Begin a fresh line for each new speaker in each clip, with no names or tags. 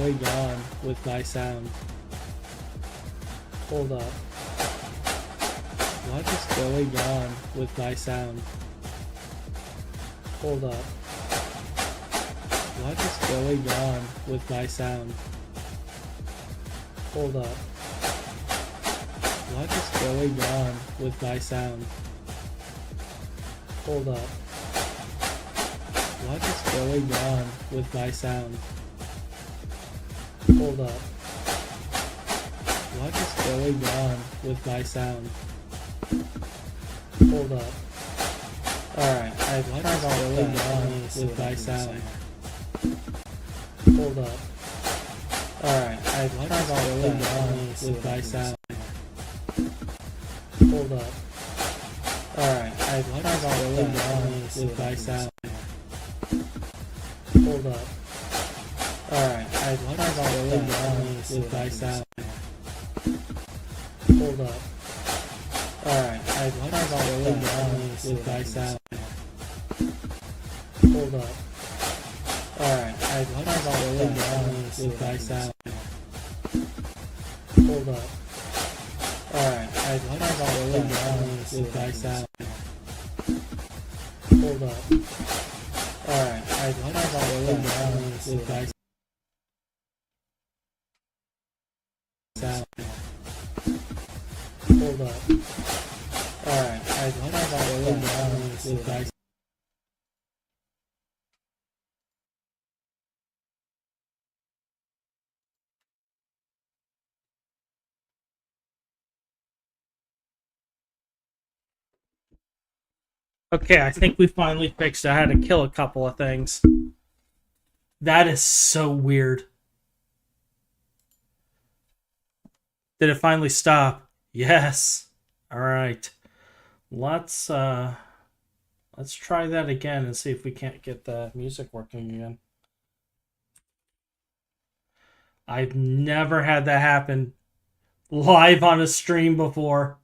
going on with my sound? Hold up. What is going on with my sound? Hold up. What is going on with my sound? Hold up. What is going on with my sound? Hold up. What is going on with my sound? Hold up. What is going on with my sound? Hold up. Alright, I've turned on going on with my sound. Hold up. Alright, I've turned on going on with my sound. Hold up. Alright, I've turned on going on with my sound. Hold up. Alright, I've turned on going on with my sound. Hold up. Alright, I've turned on going on with my sound. Hold up. Alright, I've turned on going on with my sound. Hold up. Alright, I've turned on going on with my sound. Hold up. Alright, I've turned on going on with my sound. Hold up. Alright, I've turned on going on with my sound. Okay, I think we finally fixed it. I had to kill a couple of things. That is so weird. Did it finally stop? Yes. Alright. Let's try that again and see if we can't get the music working again. I've never had that happen live on a stream before.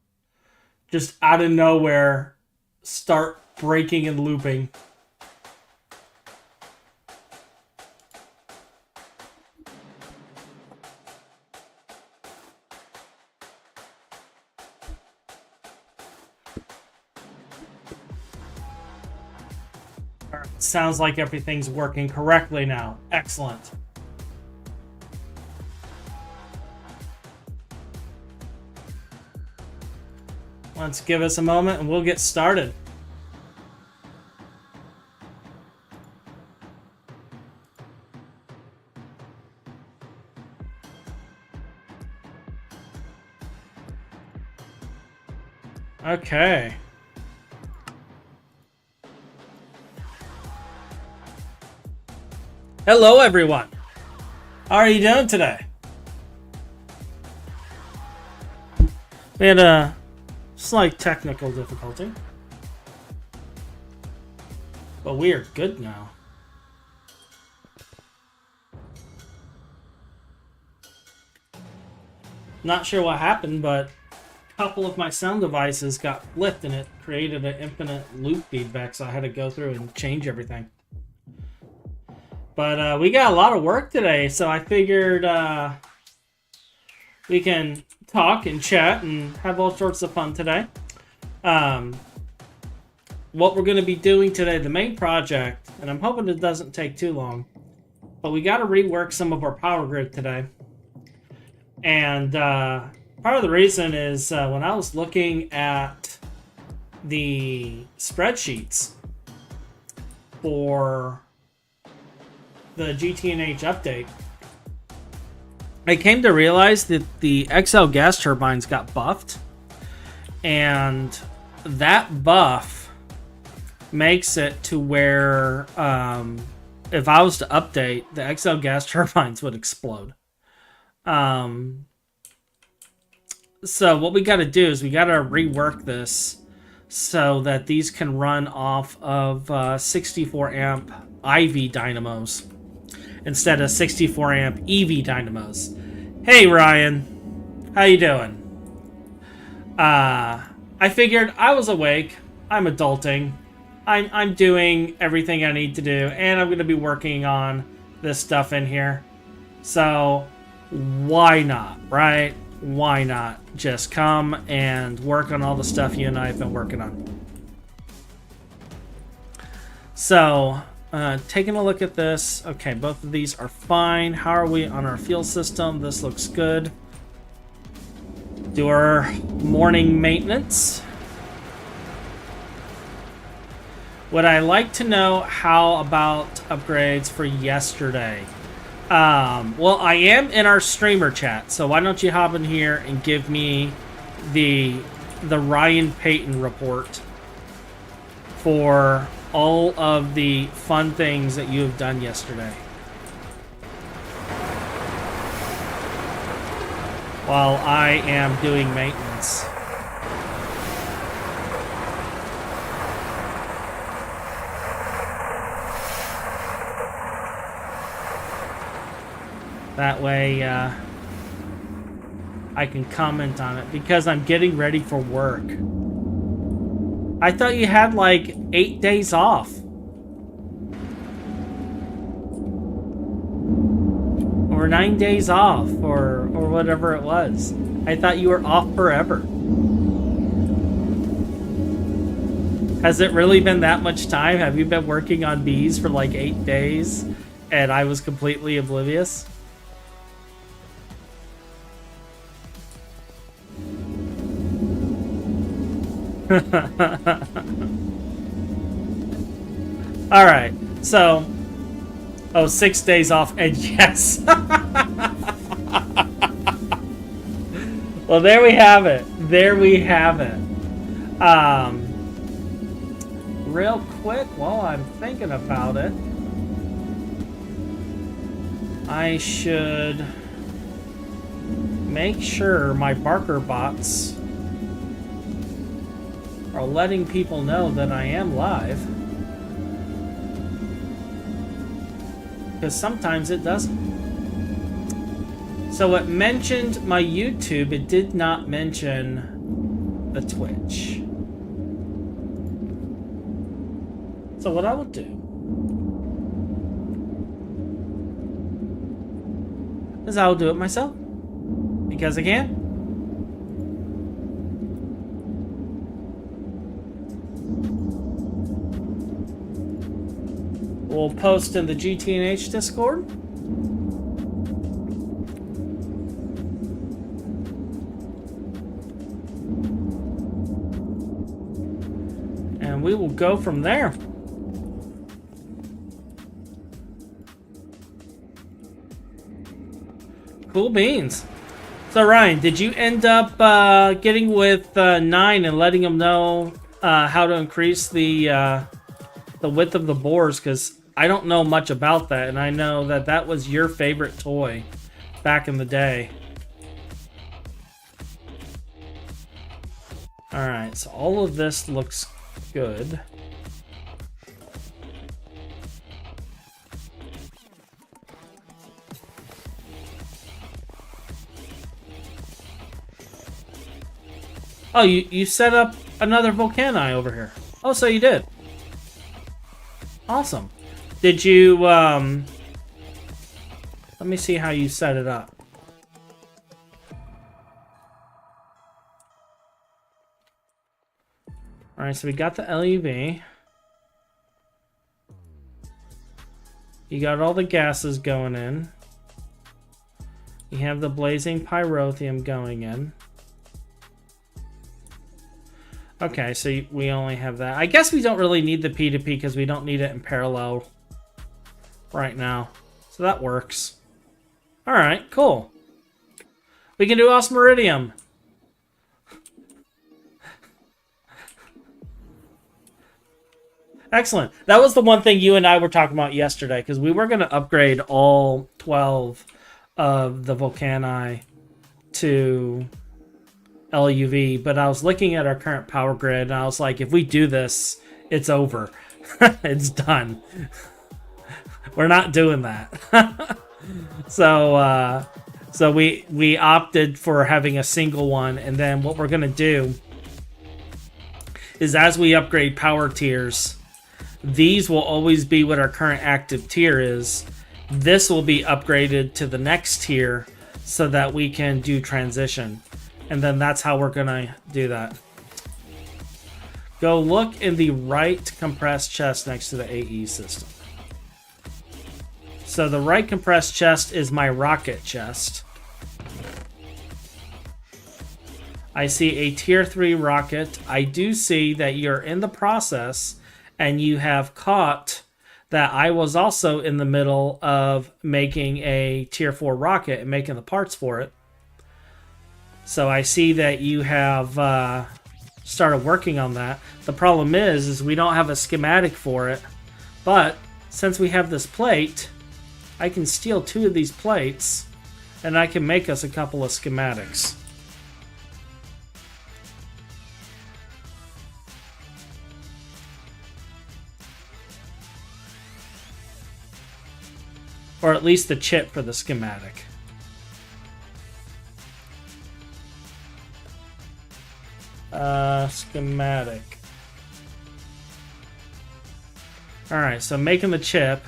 Just out of nowhere. Start breaking and looping. All right, sounds like everything's working correctly now. Excellent. Let's give us a moment and we'll get started. Okay. Hello, everyone. How are you doing today? We had a slight technical difficulty, but we are good now. Not sure what happened, but a couple of my sound devices got flipped and it created an infinite loop feedback, so I had to go through and change everything. But we got a lot of work today, so I figured we can talk and chat and have all sorts of fun today. What we're going to be doing today, the main project, and I'm hoping it doesn't take too long, but we got to rework some of our power grid today. And part of the reason is when I was looking at the spreadsheets for the GTNH update, I came to realize that the XL gas turbines got buffed, and that buff makes it to where if I was to update, the XL gas turbines would explode. So what we got to do is we got to rework this so that these can run off of 64 amp IV dynamos instead of 64 amp EV dynamos. Hey Ryan, how you doing? I figured I was awake. I'm adulting. I'm doing everything I need to do, and I'm going to be working on this stuff in here. So why not, right? Why not just come and work on all the stuff you and I have been working on? So, taking a look at this. Okay, both of these are fine. How are we on our fuel system? This looks good. Do our morning maintenance. Would I like to know how about upgrades for yesterday? Well, I am in our streamer chat, so why don't you hop in here and give me the Ryan Payton report for all of the fun things that you have done yesterday. While I am doing maintenance. That way, I can comment on it because I'm getting ready for work. I thought you had like 8 days off. Or 9 days off, or whatever it was. I thought you were off forever. Has it really been that much time? Have you been working on bees for like 8 days and I was completely oblivious? All right, so 6 days off, and yes. Well, there we have it. There we have it. Real quick, while I'm thinking about it, I should make sure my Barker bots are letting people know that I am live. Because sometimes it doesn't. So it mentioned my YouTube, it did not mention the Twitch. So what I will do is I will do it myself. Because I can. We'll post in the GTNH Discord. And we will go from there. Cool beans. So Ryan, did you end up getting with 9 and letting them know how to increase the width of the bores? Because I don't know much about that, and I know that that was your favorite toy back in the day. Alright, so all of this looks good. Oh, you set up another Volcani over here. Oh, so you did. Awesome. Did you, let me see how you set it up. Alright, so we got the LUV. You got all the gases going in. You have the blazing pyrotheum going in. Okay, so we only have that. I guess we don't really need the P2P because we don't need it in parallel right now. So that works. Alright, cool. We can do Osmeridium. Excellent. That was the one thing you and I were talking about yesterday, because we were going to upgrade all 12 of the Volcani to LUV, but I was looking at our current power grid, and I was like, if we do this, it's over. It's done. We're not doing that. So we opted for having a single one, and then what we're going to do is as we upgrade power tiers, these will always be what our current active tier is, this will be upgraded to the next tier so that we can do transition. And then that's how we're going to do that. Go look in the right compressed chest next to the AE system. So the right compressed chest is my rocket chest. I see a tier 3 rocket. I do see that you're in the process and you have caught that I was also in the middle of making a tier 4 rocket and making the parts for it. So I see that you have started working on that. The problem is we don't have a schematic for it. But since we have this plate, I can steal 2 of these plates and I can make us a couple of schematics. Or at least the chip for the schematic. Schematic. Alright, so making the chip,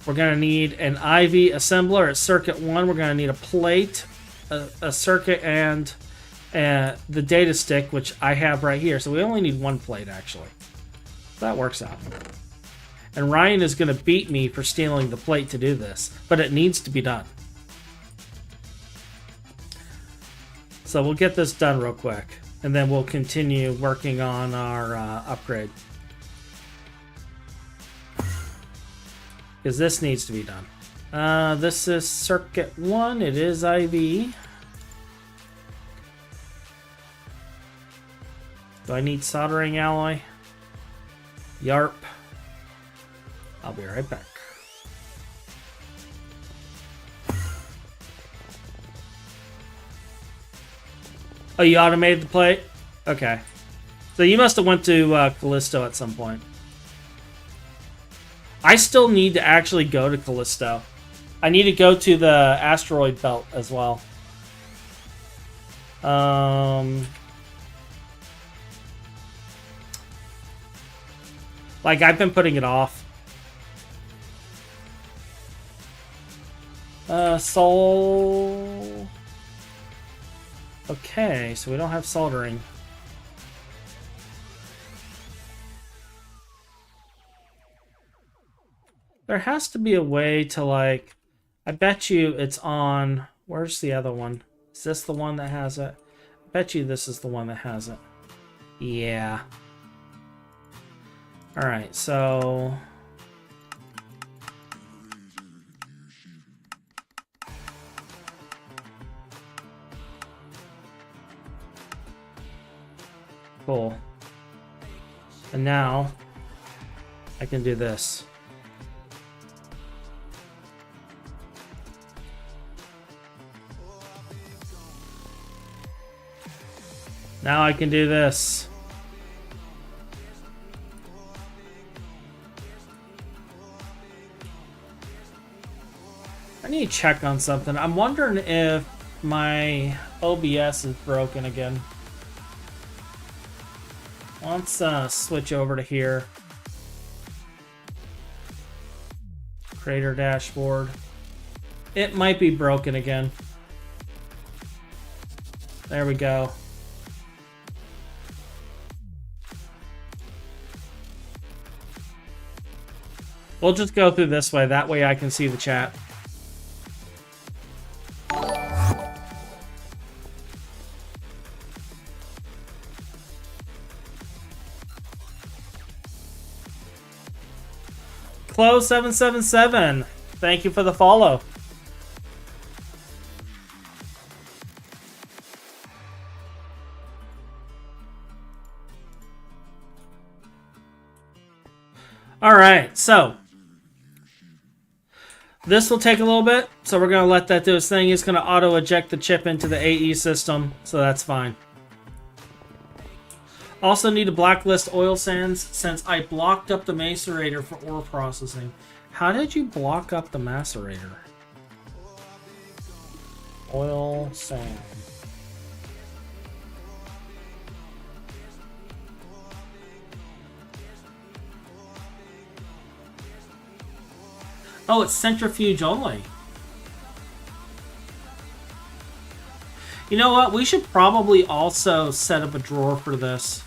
we're going to need an IV assembler at circuit 1. We're going to need a plate, a circuit, and the data stick, which I have right here. So we only need 1 plate, actually. That works out. And Ryan is going to beat me for stealing the plate to do this, but it needs to be done. So we'll get this done real quick, and then we'll continue working on our upgrade. Because this needs to be done. This is circuit 1. It is IV. Do I need soldering alloy? Yarp. I'll be right back. Oh, you automated the plate? Okay. So you must have went to Callisto at some point. I still need to actually go to Callisto. I need to go to the asteroid belt as well. Like, I've been putting it off. Sol... Okay, so we don't have soldering. There has to be a way to, like... I bet you it's on... Where's the other one? Is this the one that has it? I bet you this is the one that has it. Yeah. Alright, so... Cool. And now, I can do this. Now I can do this. I need to check on something. I'm wondering if my OBS is broken again. Let's switch over to here. Creator dashboard. It might be broken again. There we go. We'll just go through this way. That way I can see the chat. Close777, thank you for the follow. All right, so this will take a little bit, so we're going to let that do its thing. It's going to auto-eject the chip into the AE system, so that's fine. Also need to blacklist oil sands since I blocked up the macerator for ore processing. How did you block up the macerator? Oil sand. Oh, it's centrifuge only. You know what? We should probably also set up a drawer for this.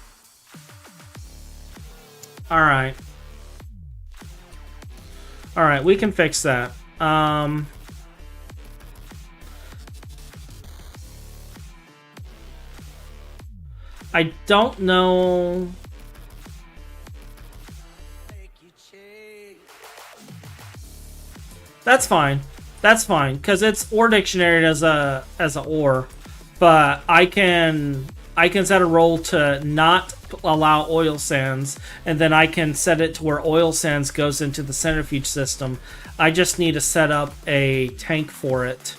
Alright. Alright, we can fix that. I don't know. That's fine. That's fine, because it's ore dictionary as a ore. But I can set a role to not allow oil sands, and then I can set it to where oil sands goes into the centrifuge system. I just need to set up a tank for it.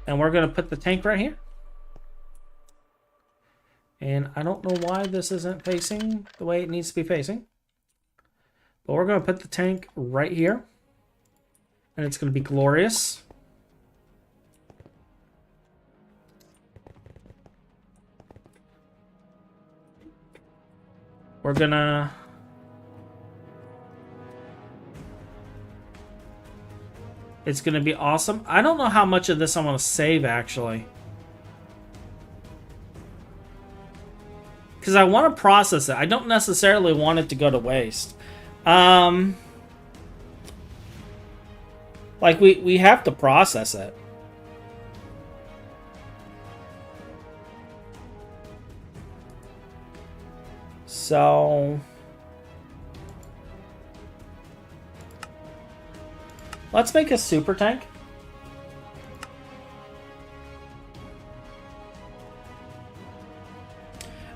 And we're going to put the tank right here. And I don't know why this isn't facing the way it needs to be facing. But we're going to put the tank right here. And it's going to be glorious. We're going to... It's going to be awesome. I don't know how much of this I want to save, actually. Because I want to process it. I don't necessarily want it to go to waste. Like, we have to process it. So... let's make a super tank.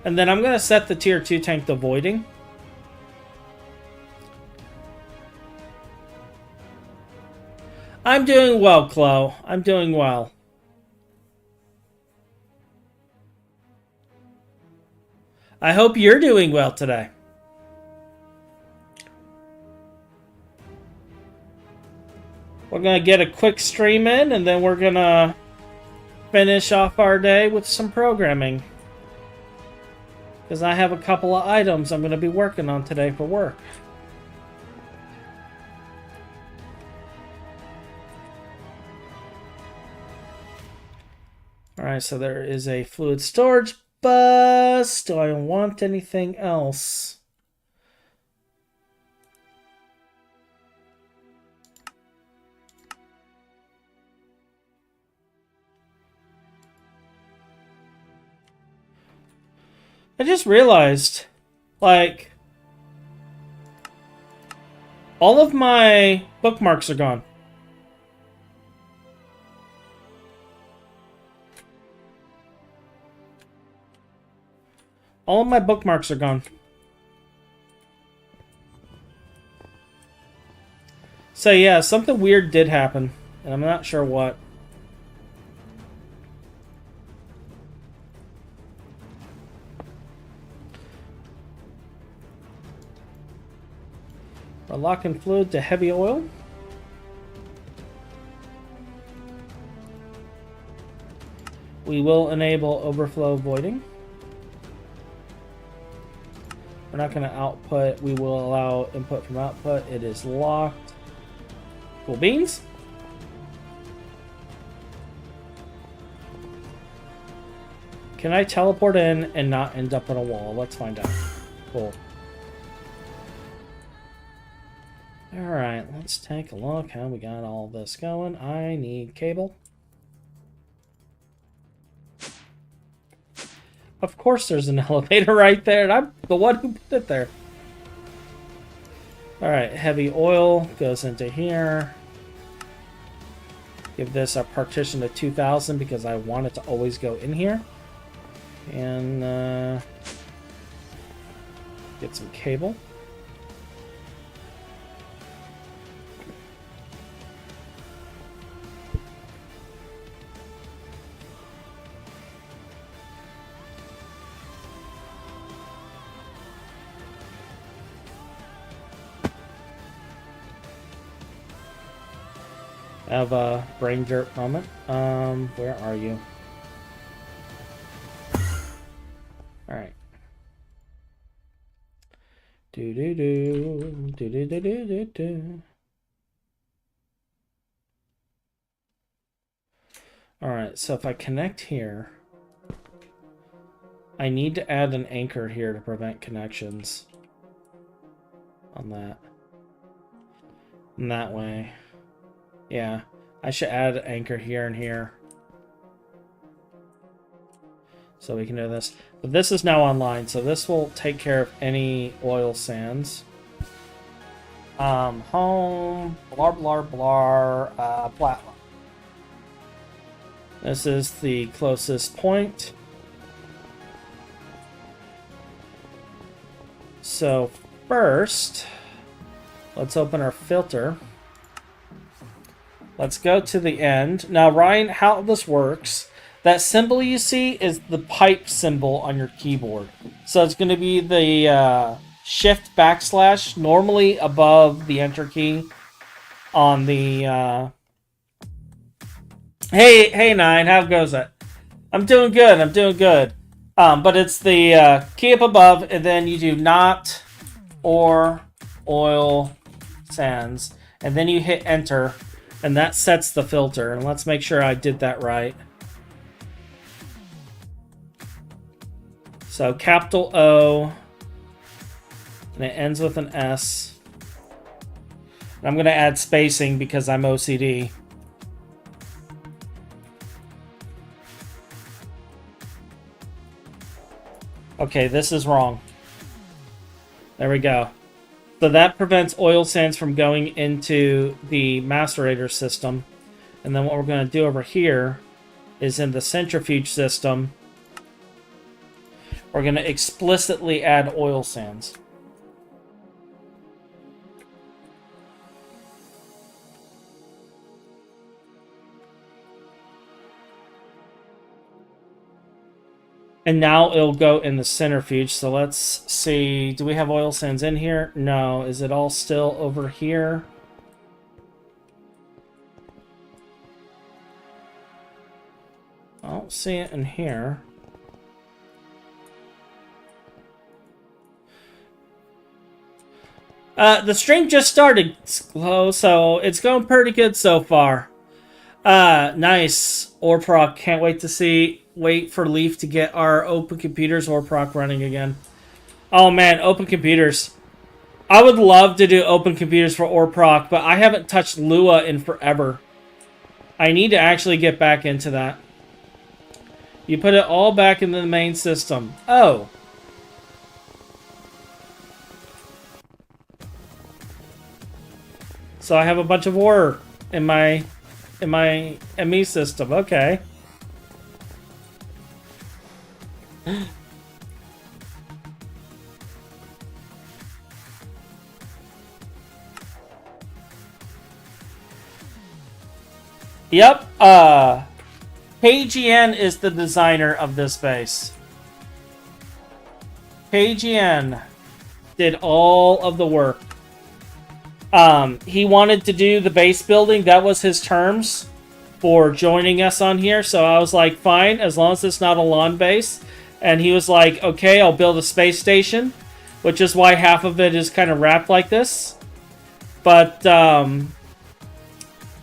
And then I'm going to set the tier 2 tank to voiding. I'm doing well, Chloe. I'm doing well. I hope you're doing well today. We're going to get a quick stream in, and then we're going to finish off our day with some programming. Because I have a couple of items I'm going to be working on today for work. Alright, so there is a fluid storage bus. Do I want anything else? I just realized, like, all of my bookmarks are gone. All of my bookmarks are gone. So yeah, something weird did happen, and I'm not sure what. We're locking fluid to heavy oil. We will enable overflow voiding. We're not going to output. We will allow input from output. It is locked. Cool beans. Can I teleport in and not end up on a wall? Let's find out. Cool. Alright, let's take a look how we got all this going. I need cable. Of course there's an elevator right there, and I'm the one who put it there. Alright, heavy oil goes into here. Give this a partition of 2000 because I want it to always go in here. And get some cable. Have a brain dirt moment. Where are you? Alright. Do do do do do do do do do. All right, so if I connect here, I need to add an anchor here to prevent connections on that. And that way. Yeah, I should add an anchor here and here. So we can do this. But this is now online, so this will take care of any oil sands. Home, blah, blah, blah, platform. This is the closest point. So first, let's open our filter. Let's go to the end. Now, Ryan, how this works, that symbol you see is the pipe symbol on your keyboard. So it's going to be the shift backslash, normally above the enter key on the... Hey, Nine, how goes it? I'm doing good. But it's the key up above, and then you do not or oil sands, and then you hit enter, and that sets the filter. And let's make sure I did that right. So capital O, and it ends with an S. And I'm going to add spacing because I'm OCD. Okay, this is wrong. There we go. So that prevents oil sands from going into the macerator system. And then what we're going to do over here is in the centrifuge system, we're going to explicitly add oil sands. And now it'll go in the centrifuge. So let's see. Do we have oil sands in here? No. Is it all still over here? I don't see it in here. The stream just started, so it's going pretty good so far. Nice. Orproc, can't wait to wait for Leaf to get our Open Computers Orproc running again. Oh man, Open Computers. I would love to do Open Computers for Orproc, but I haven't touched Lua in forever. I need to actually get back into that. You put it all back into the main system. Oh. So I have a bunch of ore in my ME system. Okay. Yep. KGN is the designer of this base. KGN did all of the work. He wanted to do the base building. That was his terms for joining us on here. So I was like, fine, as long as it's not a lawn base. And he was like, okay, I'll build a space station, which is why half of it is kind of wrapped like this. But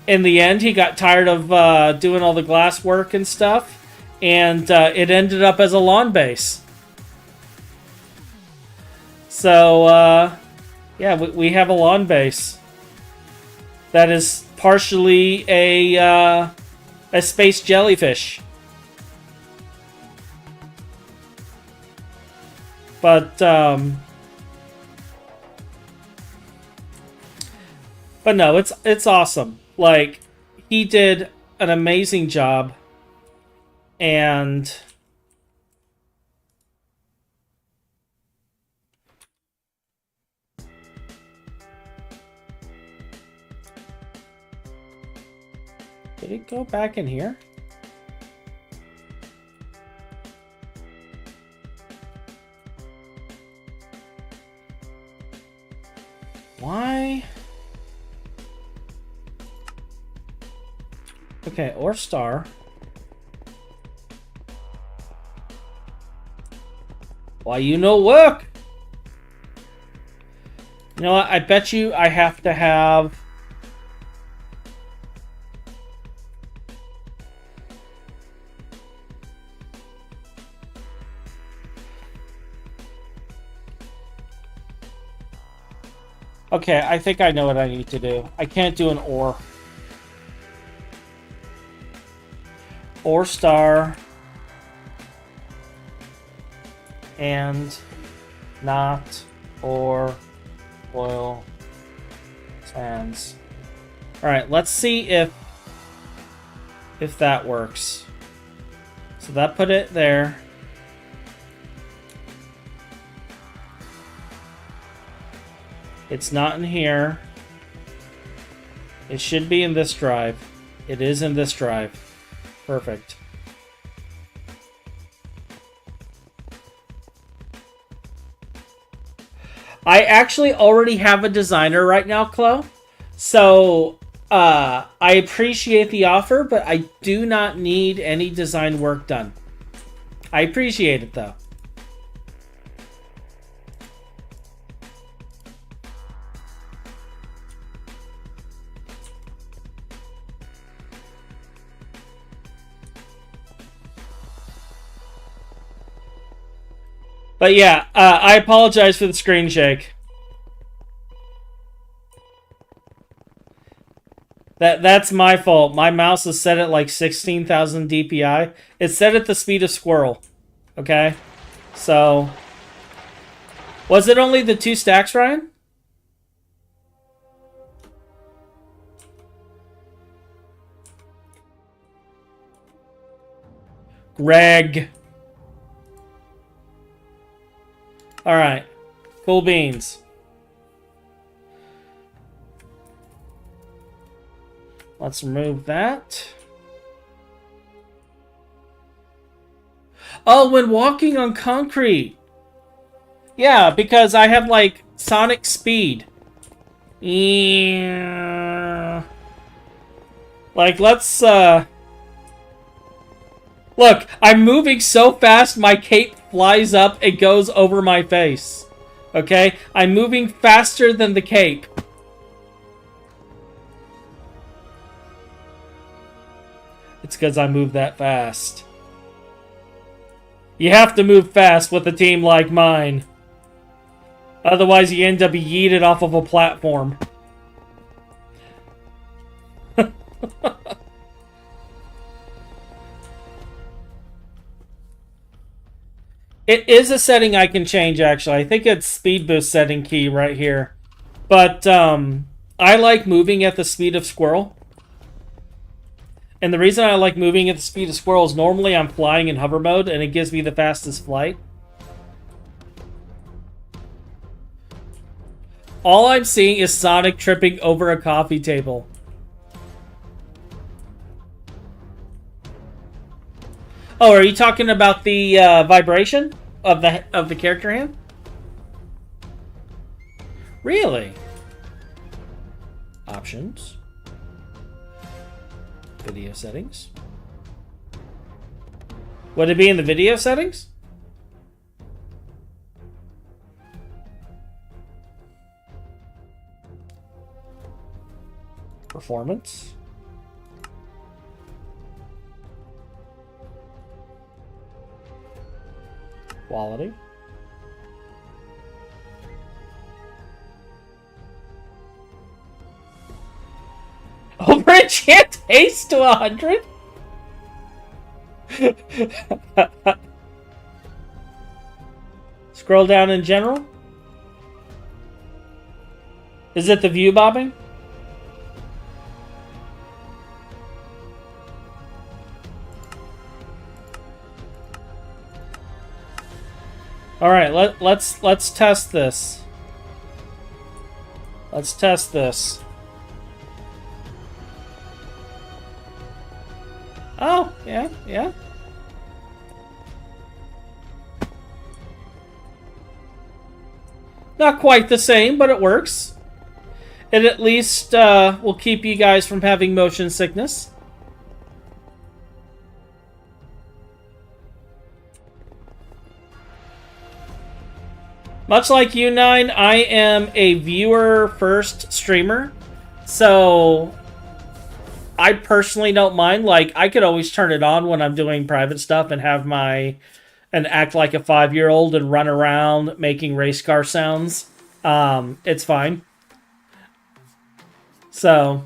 in the end, he got tired of doing all the glass work and stuff. And it ended up as a lawn base. So, yeah, we have a lawn base that is partially a space jellyfish. But no, it's awesome. Like, he did an amazing job, and did it go back in here? Why? Okay, or star. Why you no work? You know what? I bet you I have to have... Okay, I think I know what I need to do. I can't do an or. Or star. And not or oil sands. Alright, let's see if that works. So that put it there. It's not in here. It should be in this drive. It is in this drive. Perfect. I actually already have a designer right now, Chloe. So, I appreciate the offer, but I do not need any design work done. I appreciate it, though. But yeah, I apologize for the screen shake. That's my fault. My mouse is set at like 16,000 DPI. It's set at the speed of squirrel. Okay? So... Was it only the 2 stacks, Ryan? Greg. Alright. Cool beans. Let's remove that. Oh, when walking on concrete. Yeah, because I have, like, sonic speed. Yeah. Like, let's, Look, I'm moving so fast my cape flies up and goes over my face. Okay? I'm moving faster than the cape. It's because I move that fast. You have to move fast with a team like mine. Otherwise you end up yeeted off of a platform. It is a setting I can change, actually. I think it's speed boost setting key right here. But, I like moving at the speed of squirrel. And the reason I like moving at the speed of squirrel is normally I'm flying in hover mode, and it gives me the fastest flight. All I'm seeing is Sonic tripping over a coffee table. Oh, are you talking about the vibration of the character hand? Really? Options. Video settings. Would it be in the video settings? Performance. Quality. Overenchant haste to 100? Scroll down in general. Is it the view bobbing? All right, let's test this. Let's test this. Oh, yeah, yeah. Not quite the same, but it works. It at least will keep you guys from having motion sickness. Much like you, Nine, I am a viewer-first streamer, so I personally don't mind. Like, I could always turn it on when I'm doing private stuff and have and act like a 5-year-old and run around making race car sounds. It's fine. So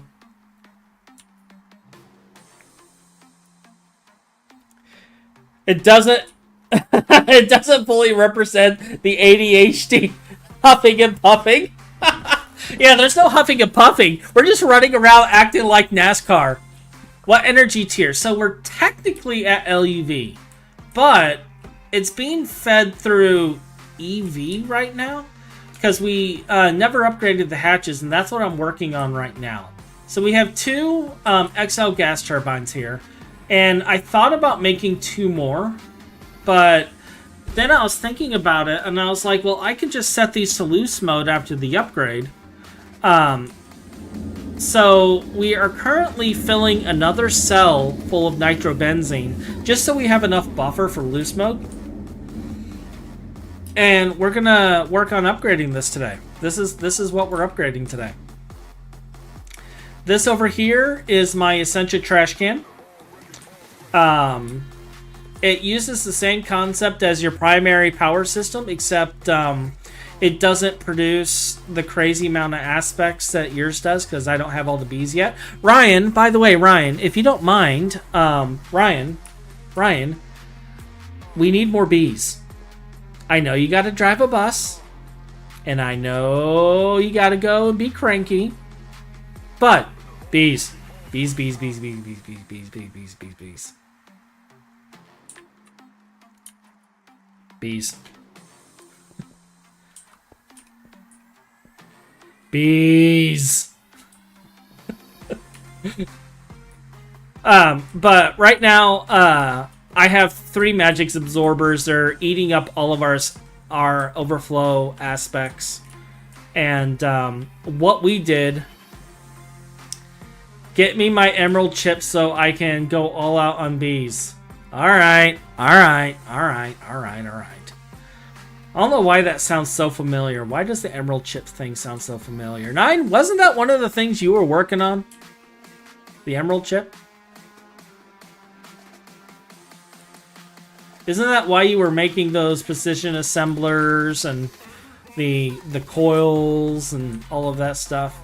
it doesn't it doesn't fully represent the ADHD huffing and puffing. Yeah, there's no huffing and puffing. We're just running around acting like NASCAR. What energy tier? So we're technically at LUV, but it's being fed through EV right now because we never upgraded the hatches, and that's what I'm working on right now. So we have 2 XL gas turbines here, and I thought about making 2 more, but then I was thinking about it, and I was like, well, I could just set these to loose mode after the upgrade. So we are currently filling another cell full of nitrobenzene, just so we have enough buffer for loose mode. And we're gonna work on upgrading this today. This is what we're upgrading today. This over here is my Essentia trash can. It uses the same concept as your primary power system, except it doesn't produce the crazy amount of aspects that yours does because I don't have all the bees yet. Ryan, by the way, Ryan, if you don't mind, Ryan, we need more bees. I know you got to drive a bus, and I know you got to go and be cranky, but bees. Bees, bees, bees, bees, bees, bees, bees, bees, bees, bees, bees. Bees. Bees. But right now, I have 3 magic absorbers. They're eating up all of our overflow aspects. And what we did, get me my emerald chip so I can go all out on bees. Alright. I don't know why that sounds so familiar. Why does the emerald chip thing sound so familiar? Nine, wasn't that one of the things you were working on? The emerald chip? Isn't that why you were making those precision assemblers and the coils and all of that stuff?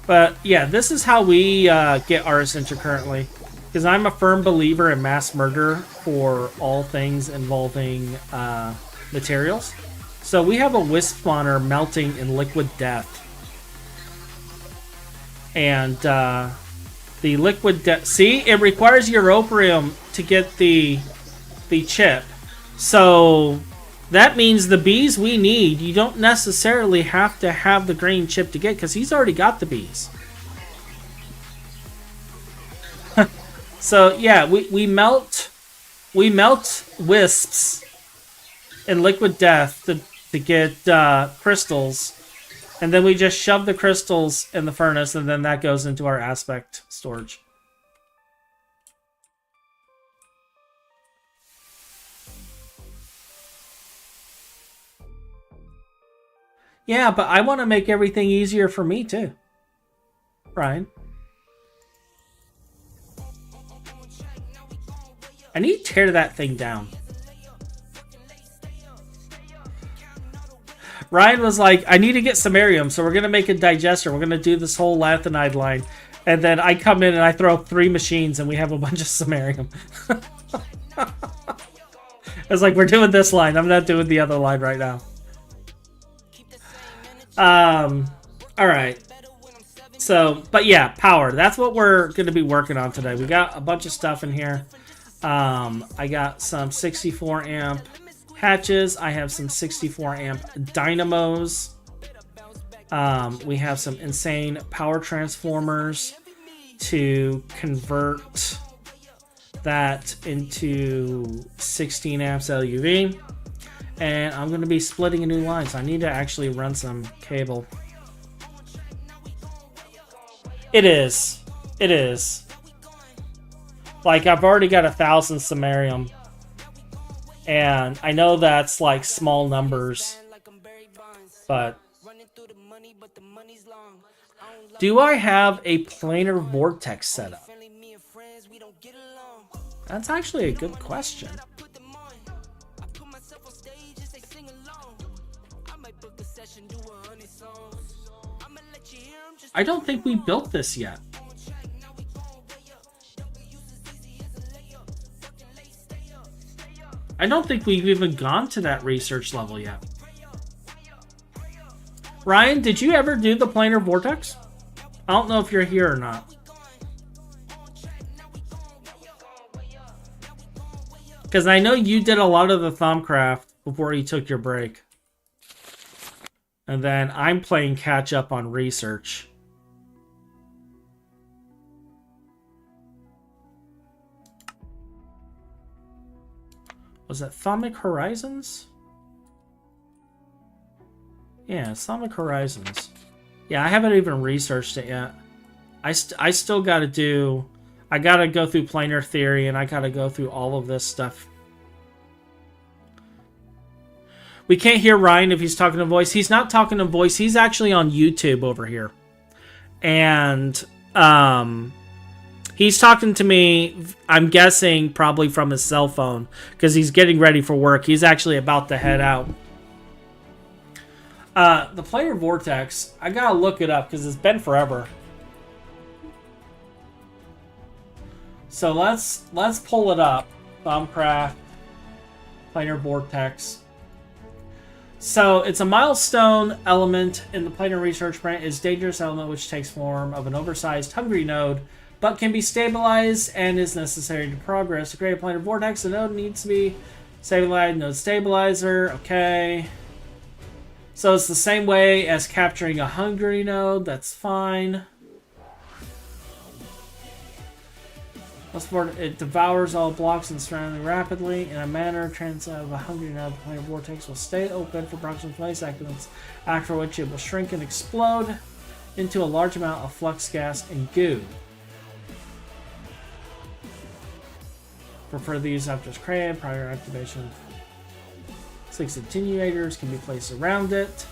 But yeah, this is how we get our Essentia currently. Because I'm a firm believer in mass murder for all things involving materials. So we have a wisp spawner melting in liquid death. And the liquid death... See? It requires europium to get the chip. So that means the bees we need, you don't necessarily have to have the green chip to get, because he's already got the bees. So yeah, we melt wisps in liquid death to get crystals, and then we just shove the crystals in the furnace, and then that goes into our aspect storage. Yeah, but I want to make everything easier for me too, Ryan. I need to tear that thing down. Ryan was like, I need to get samarium, so we're going to make a digester. We're going to do this whole lanthanide line. And then I come in and I throw 3 machines and we have a bunch of samarium. It's like, we're doing this line. I'm not doing the other line right now. Alright. So, but yeah, power. That's what we're going to be working on today. We got a bunch of stuff in here. I got some 64 amp hatches. I have some 64 amp dynamos. We have some insane power transformers to convert that into 16 amps LUV. And I'm going to be splitting a new line, so I need to actually run some cable. It is. It is. Like, I've already got 1,000 samarium And I know that's like small numbers, but do I have a planar vortex setup? That's actually a good question. I don't think we built this yet. I don't think we've even gone to that research level yet. Ryan, did you ever do the planar vortex? I don't know if you're here or not. Because I know you did a lot of the Thumbcraft before you took your break. And then I'm playing catch up on research. Was that Thaumic Horizons? Yeah, Thaumic Horizons. Yeah, I haven't even researched it yet. I still got to do... I got to go through planar theory, and I got to go through all of this stuff. We can't hear Ryan if he's talking to voice. He's not talking to voice. He's actually on YouTube over here. And he's talking to me, I'm guessing, probably from his cell phone, because he's getting ready for work. He's actually about to head out. The planar vortex, I gotta look it up because it's been forever. So let's pull it up. Thumbcraft, planar vortex. So it's a milestone element in the planar research print. It's a dangerous element which takes form of an oversized hungry node, but can be stabilized and is necessary to progress. To create a planar vortex, the node needs to be stabilized. Node stabilizer, okay. So it's the same way as capturing a hungry node. That's fine. It devours all blocks and surrounding rapidly in a manner transient of a hungry node. The planar vortex will stay open for approximately 20 seconds, after which it will shrink and explode into a large amount of flux gas and goo. For further use after it's created, prior activation. 6 attenuators can be placed around it,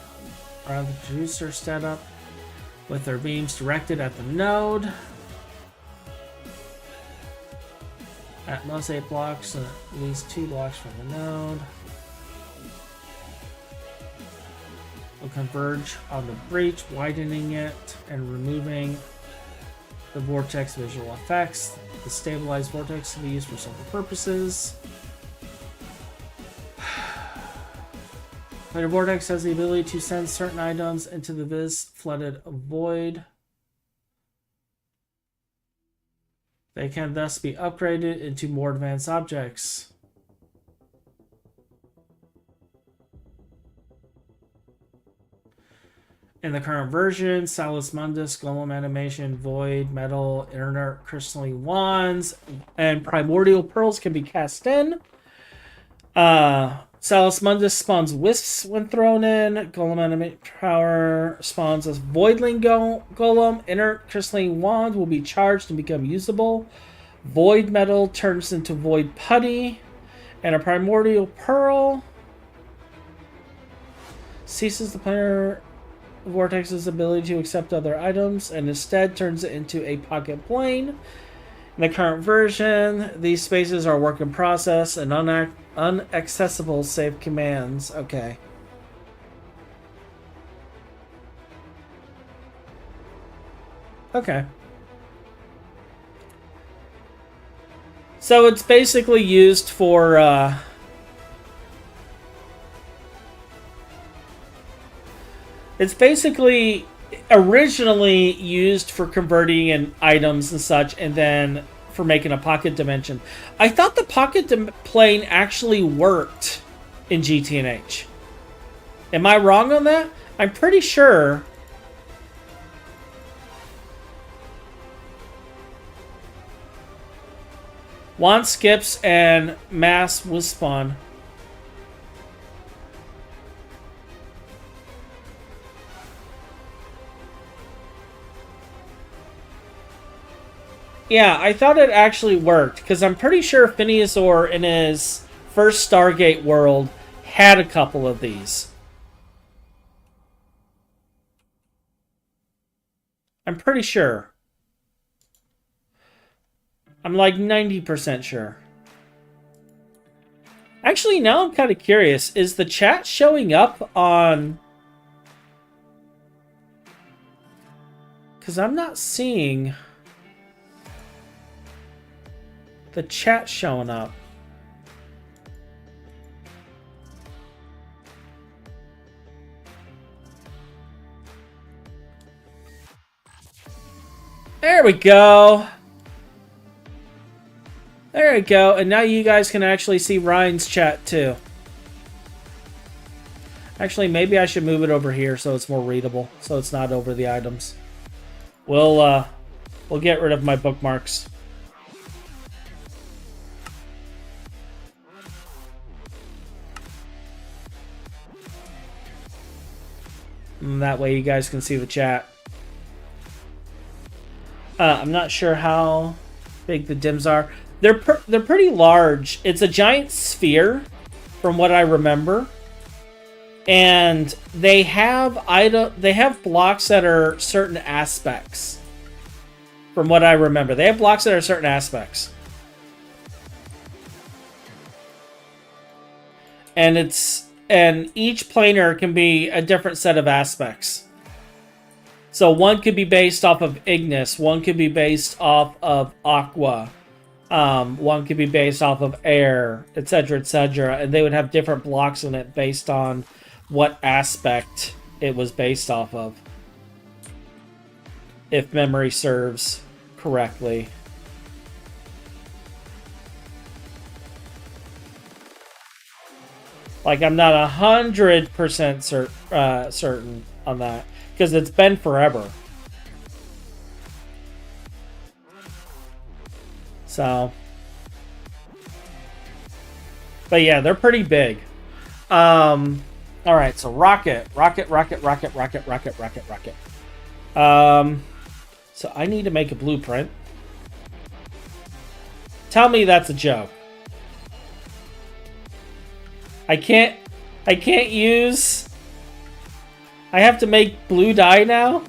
around the producer setup, with their beams directed at the node. At most 8 blocks, and at least 2 blocks from the node. Will converge on the breach, widening it and removing the vortex visual effects. The stabilized vortex can be used for several purposes. Planar vortex has the ability to send certain items into the vis-flooded void. They can thus be upgraded into more advanced objects. In the current version, Salus Mundus, Golem Animation, Void, Metal, Inert Crystalline Wands, and Primordial Pearls can be cast in. Salus Mundus spawns wisps when thrown in. Golem Animate Power spawns as Voidling Golem. Inert Crystalline Wand will be charged and become usable. Void Metal turns into Void Putty. And a Primordial Pearl ceases the planar vortex's ability to accept other items and instead turns it into a pocket plane. In the current version, these spaces are work in process and unaccessible save commands. Okay. Okay. So it's basically used for it's basically originally used for converting in items and such, and then for making a pocket dimension. I thought the pocket plane actually worked in GTNH. Am I wrong on that? I'm pretty sure. Wand skips and mass Wispawn. Yeah, I thought it actually worked, because I'm pretty sure Phineasor in his first Stargate world had a couple of these. I'm pretty sure. I'm like 90% sure. Actually, now I'm kind of curious. Is the chat showing up on... Because I'm not seeing the chat showing up. There we go. There we go. And now you guys can actually see Ryan's chat too. Actually, maybe I should move it over here so it's more readable. So it's not over the items. We'll get rid of my bookmarks. And that way you guys can see the chat. I'm not sure how big the dims are. They're pretty large. It's a giant sphere, from what I remember. And they have blocks that are certain aspects. From what I remember, they have blocks that are certain aspects. And each planar can be a different set of aspects. So one could be based off of Ignis, one could be based off of Aqua, one could be based off of Air, etc., etc. And they would have different blocks in it based on what aspect it was based off of, if memory serves correctly. Like, I'm not 100% certain on that, because it's been forever. So, but yeah, they're pretty big. All right, so rocket. So I need to make a blueprint. Tell me that's a joke. I can't use... I have to make blue dye now?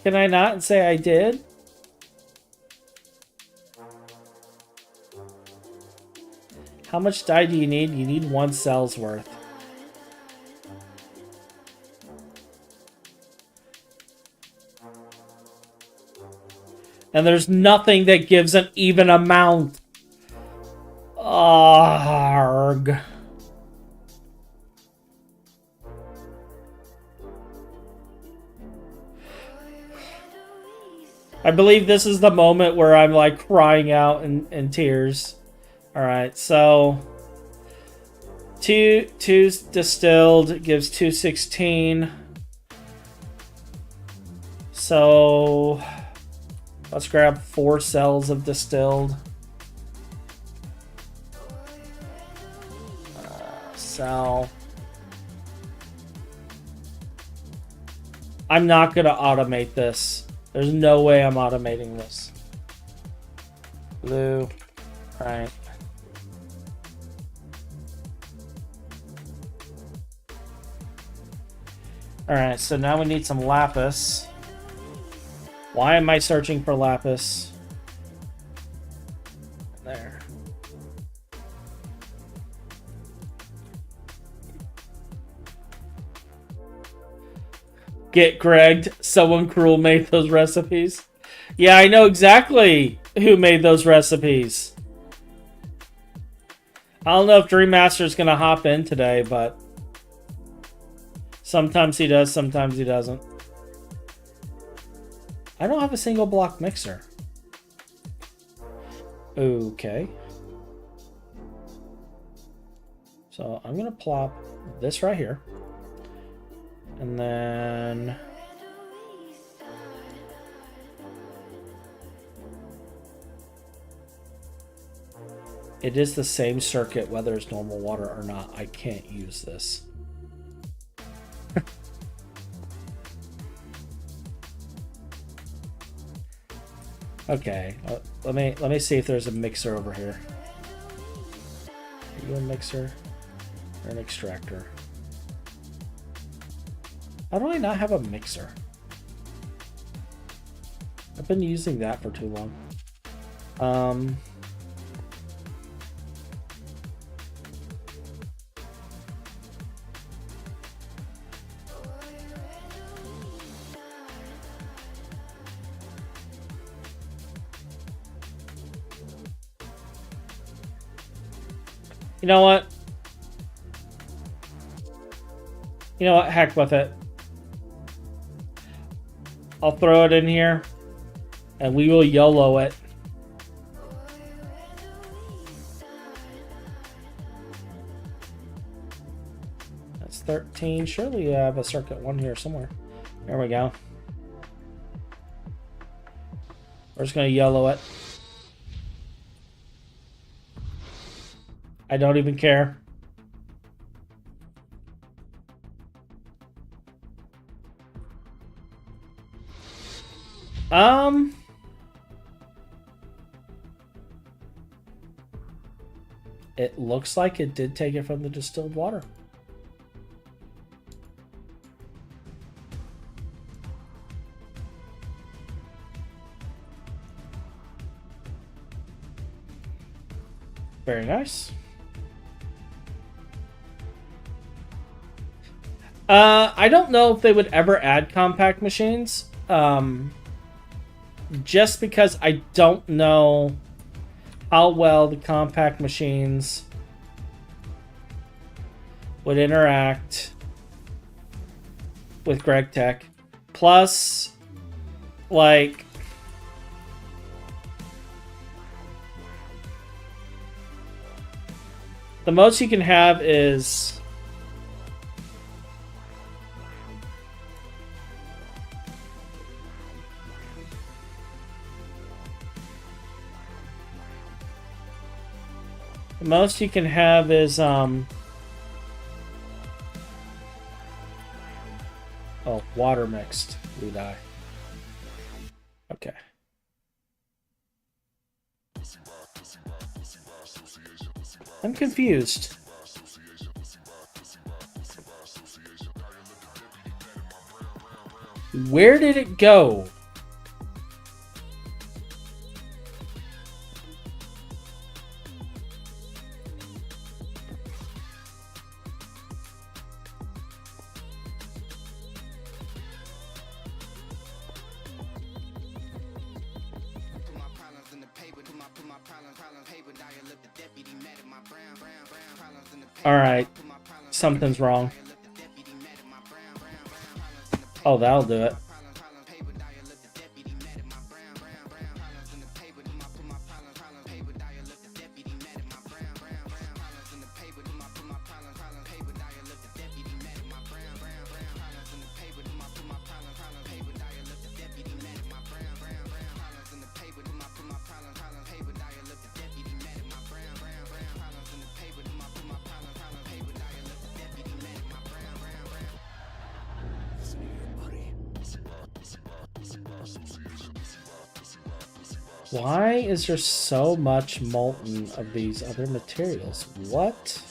Can I not say I did? How much dye do you need? You need 1 cell's worth. And there's nothing that gives an even amount. Arg. I believe this is the moment where I'm like crying out in tears. Alright, so 2 distilled gives 216. So let's grab 4 cells of distilled. Cell. I'm not going to automate this. There's no way I'm automating this. Blue. Alright. Alright, so now we need some lapis. Why am I searching for lapis? There. Get Gregged. Someone cruel made those recipes. Yeah, I know exactly who made those recipes. I don't know if Dream Master's gonna hop in today, but sometimes he does, sometimes he doesn't. I don't have a single block mixer. Okay. So I'm gonna plop this right here. And then it is the same circuit whether it's normal water or not. I can't use this. Okay, let me see if there's a mixer over here. Are you a mixer or an extractor? How do I not have a mixer? I've been using that for too long. You know what? You know what? Heck with it. I'll throw it in here, and we will YOLO it. That's 13. Surely you have a circuit 1 here somewhere. There we go. We're just going to YOLO it. I don't even care. It looks like it did take it from the distilled water. Very nice. I don't know if they would ever add compact machines. Just because I don't know how well the compact machines would interact with Greg Tech. Plus, like, the most you can have is oh, water mixed. We die. Okay. I'm confused. Where did it go? All right, something's wrong. Oh, that'll do it. Why is there so much molten of these other materials? What?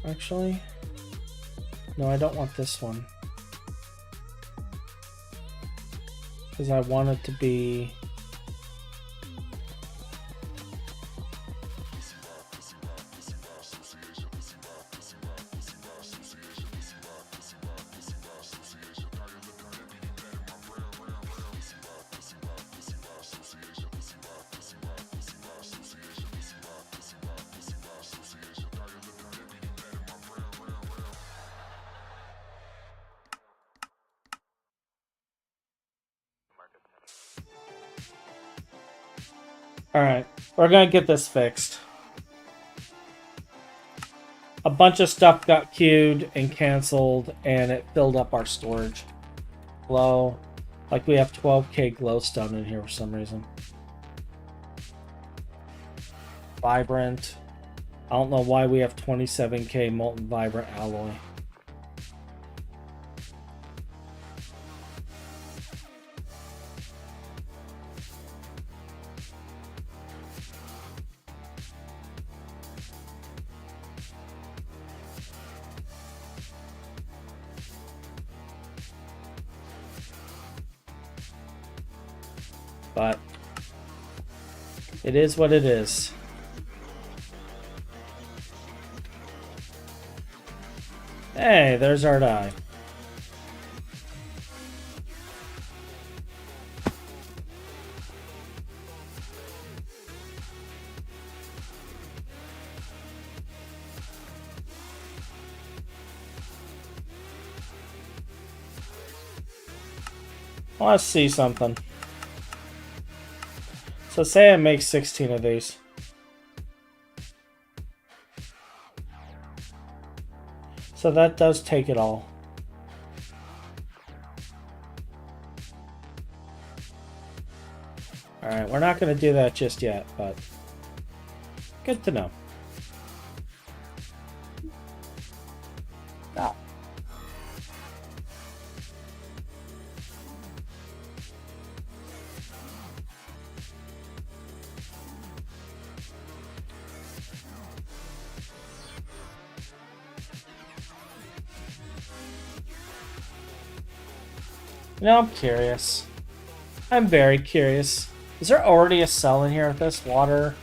Actually, no, I don't want this one. Because I want it to be... Alright, we're gonna get this fixed. A bunch of stuff got queued and canceled, and it filled up our storage. Glow. Like we have 12k glowstone in here for some reason. Vibrant. I don't know why we have 27k molten vibrant alloy. But it is what it is. Hey, there's our die. Let's see something. So say I make 16 of these. So that does take it all. Alright, we're not going to do that just yet, but good to know. Ah. You know, I'm curious. I'm very curious. Is there already a cell in here with this water?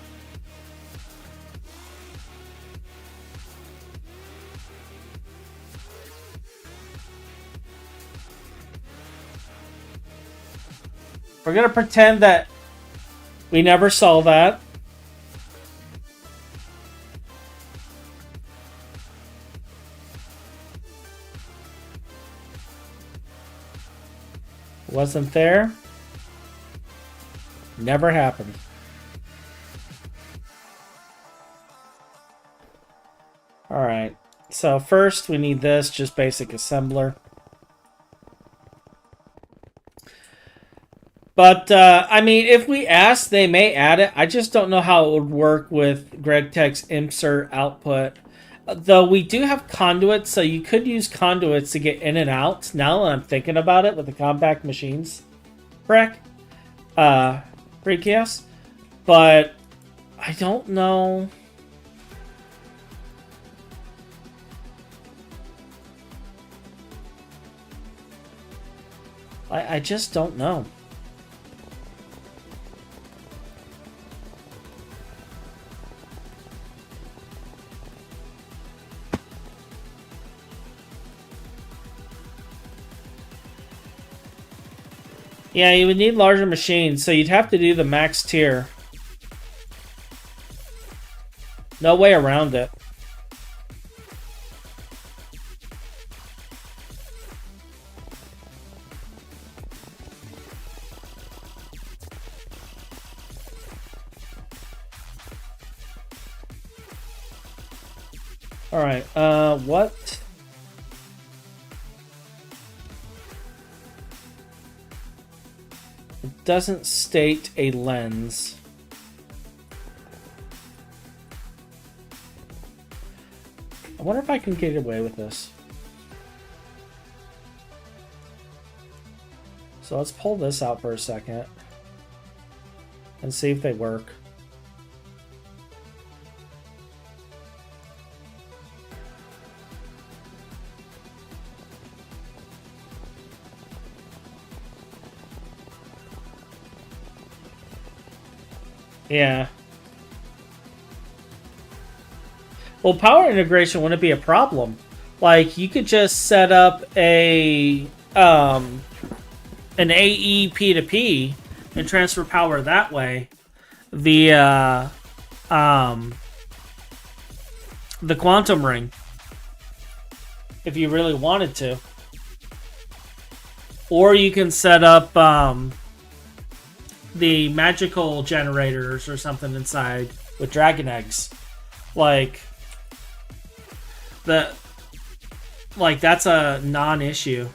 We're gonna pretend that we never saw that. Wasn't there. Never happened. Alright. So first we need this, just basic assembler. But, I mean, if we ask, they may add it. I just don't know how it would work with GregTech's insert output. Though we do have conduits, so you could use conduits to get in and out. Now that I'm thinking about it with the compact machines. Correct? Free chaos. But I don't know. I just don't know. Yeah, you would need larger machines, so you'd have to do the max tier. No way around it. Alright, what? It doesn't state a lens. I wonder if I can get away with this. So let's pull this out for a second and see if they work. Yeah. Well, power integration wouldn't be a problem. Like, you could just set up a an AE P2P and transfer power that way via the quantum ring, if you really wanted to. the magical generators or something inside with dragon eggs. Like that's a non-issue.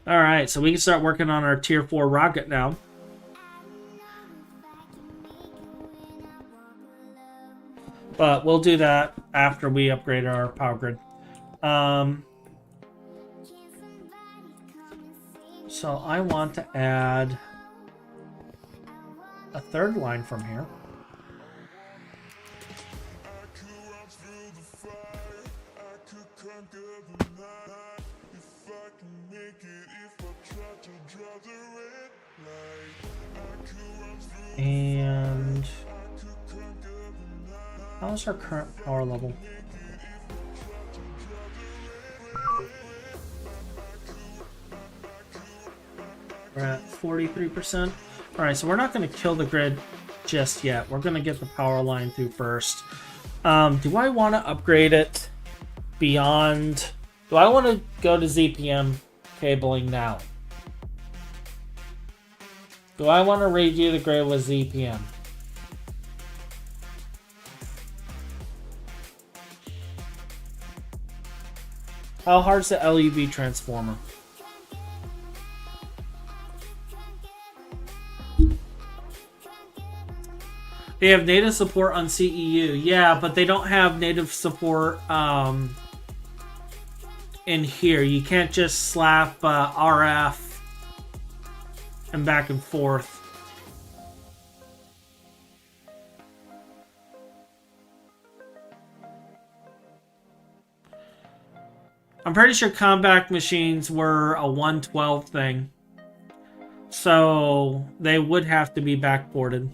All right, so we can start working on our tier 4 rocket now. But we'll do that after we upgrade our power grid. So I want to add a third line from here. And how's our current power level? We're at 43%. All right, so we're not going to kill the grid just yet. We're going to get the power line through first. Do I want to upgrade it beyond? Do I want to go to ZPM cabling now? Do I want to redo the grid with ZPM? How hard's the LUV transformer? They have native support on CEU. Yeah, but they don't have native support in here. You can't just slap RF and back and forth. I'm pretty sure compact machines were a 112 thing. So they would have to be backported.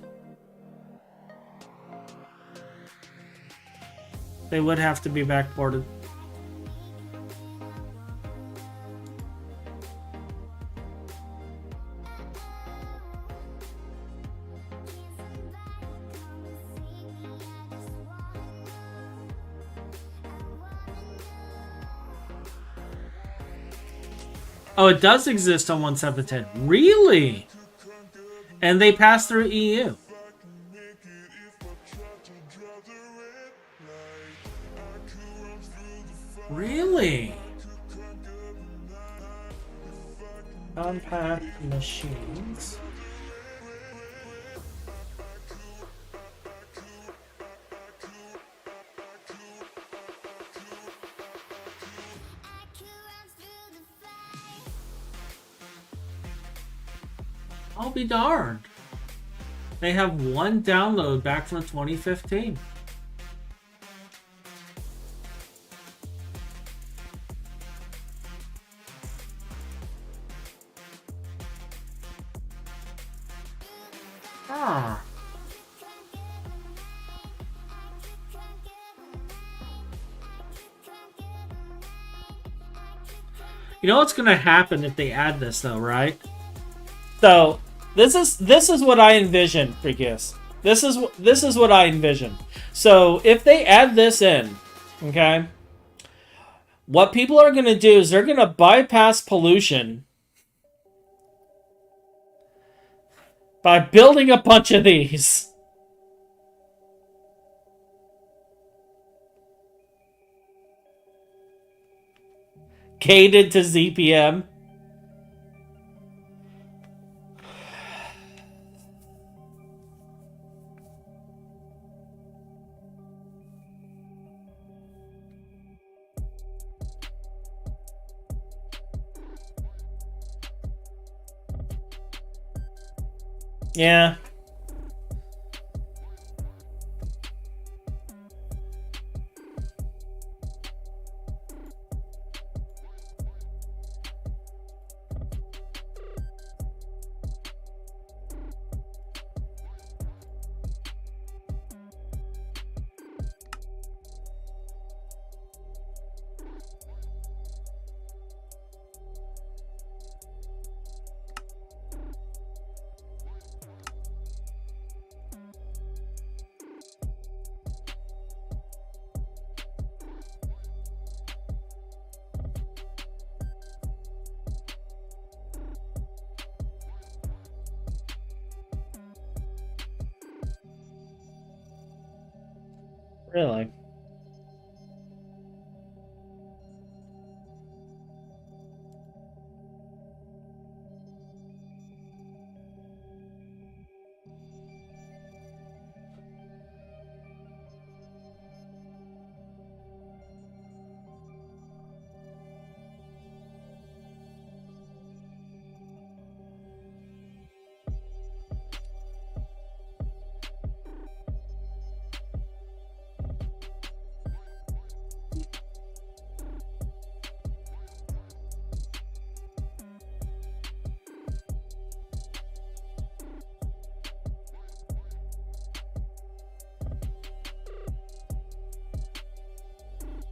They would have to be backported. Oh, it does exist on 1.7.10. Really? And they pass through EU. Really? Compact machines. I'll be darned. They have one download back from 2015. Ah. You know what's going to happen if they add this, though, right? So this is what I envision, Freakiest. This is what I envision. So if they add this in, okay, what people are going to do is they're going to bypass pollution by building a bunch of these. Gated to ZPM. Yeah. Really?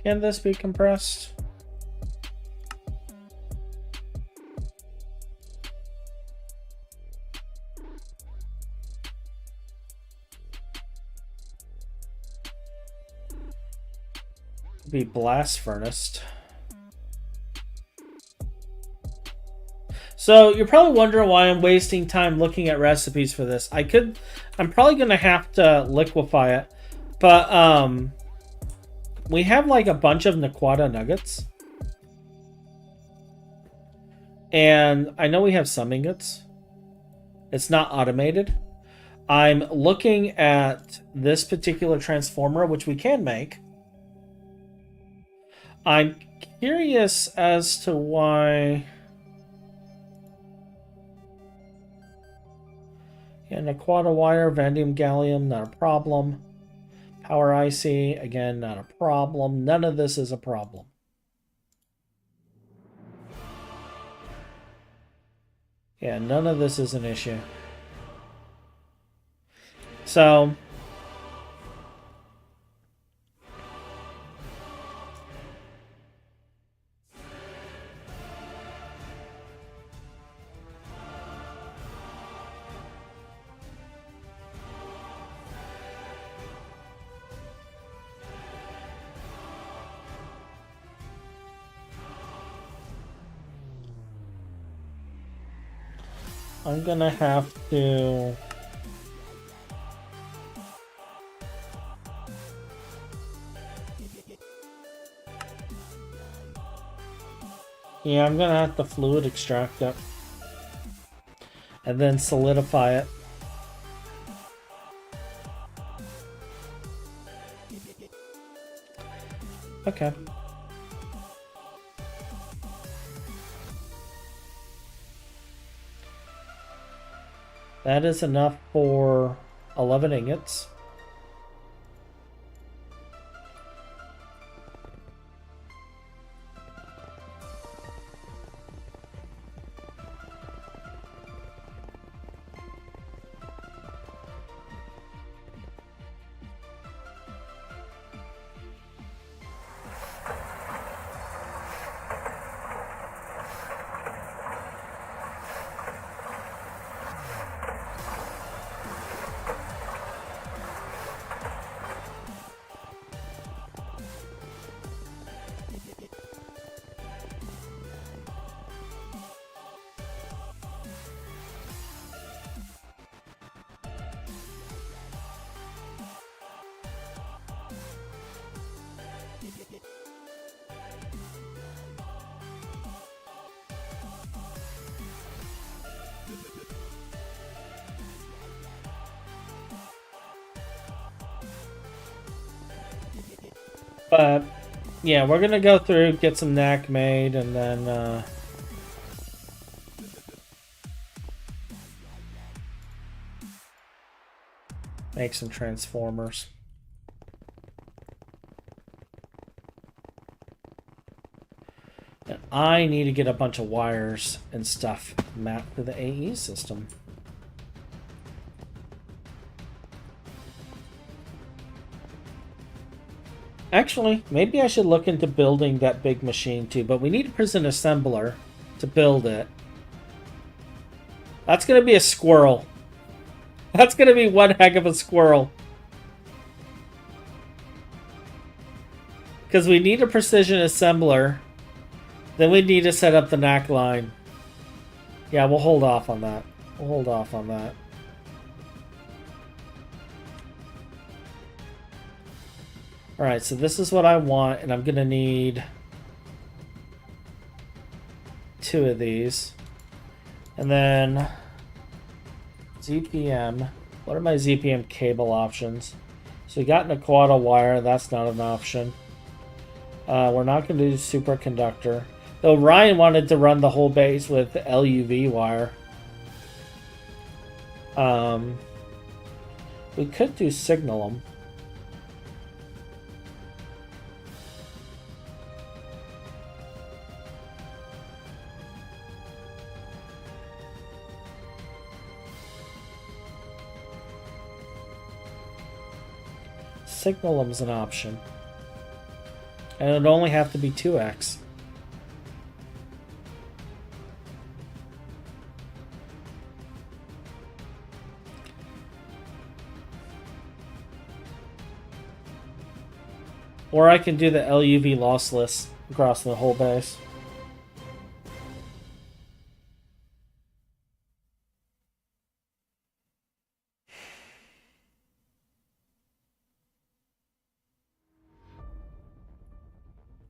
Can this be compressed? Be blast furnace. So you're probably wondering why I'm wasting time looking at recipes for this. I'm probably gonna have to liquefy it, but we have like a bunch of Naquata nuggets, and I know we have some ingots. It's not automated. I'm looking at this particular transformer, which we can make. I'm curious as to why. Yeah, Naquata wire, vanadium, gallium, not a problem. Power IC, again, not a problem. None of this is a problem. Yeah, none of this is an issue. So I'm gonna have to... Yeah, I'm gonna have to fluid extract it. And then solidify it. Okay. That is enough for 11 ingots. But yeah, we're gonna go through, get some knack made, and then make some transformers. And I need to get a bunch of wires and stuff mapped to the AE system. Actually, maybe I should look into building that big machine too, but we need a prison assembler to build it. That's going to be a squirrel. That's going to be one heck of a squirrel. Because we need a precision assembler. Then we need to set up the knack line. Yeah, we'll hold off on that. We'll hold off on that. Alright, so this is what I want, and I'm gonna need 2 of these. And then ZPM. What are my ZPM cable options? So we got an Aquata wire, that's not an option. We're not going to do superconductor. Though Ryan wanted to run the whole base with LUV wire. We could do signalum. Signalum's an option. And it'd only have to be 2x. Or I can do the LUV lossless across the whole base.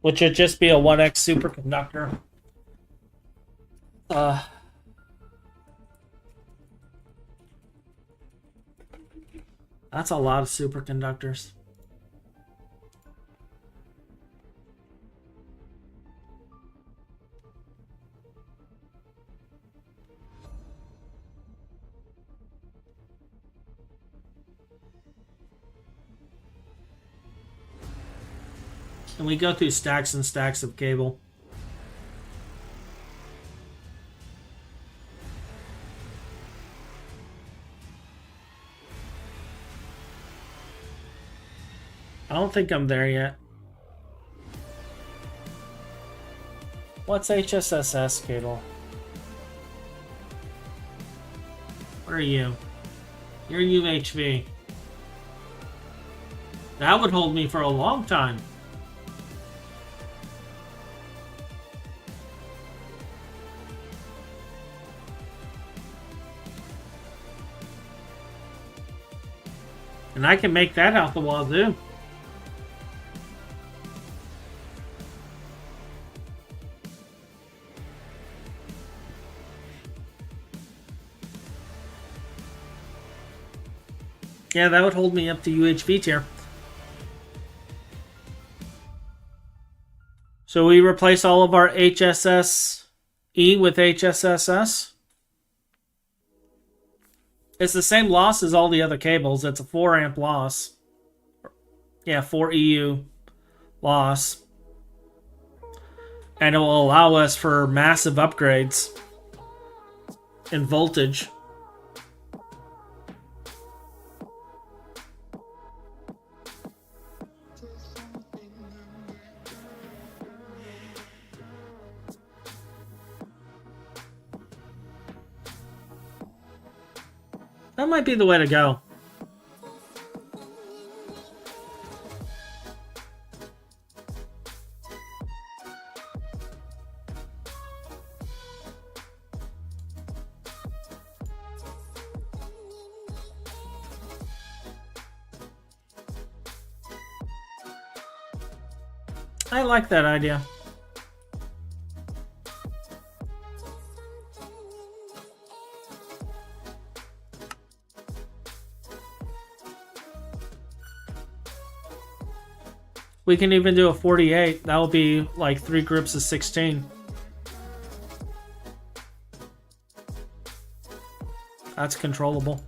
Which would just be a 1x superconductor. That's a lot of superconductors. And we go through stacks and stacks of cable. I don't think I'm there yet. What's HSSS cable? Where are you? You're UHV. That would hold me for a long time. And I can make that out the wazoo. Yeah, that would hold me up to UHV tier. So we replace all of our HSS-E with HSSS. It's the same loss as all the other cables. It's a 4 amp loss. Yeah, 4 EU loss. And it will allow us for massive upgrades in voltage. That might be the way to go. I like that idea. We can even do a 48. That will be like 3 groups of 16. That's controllable.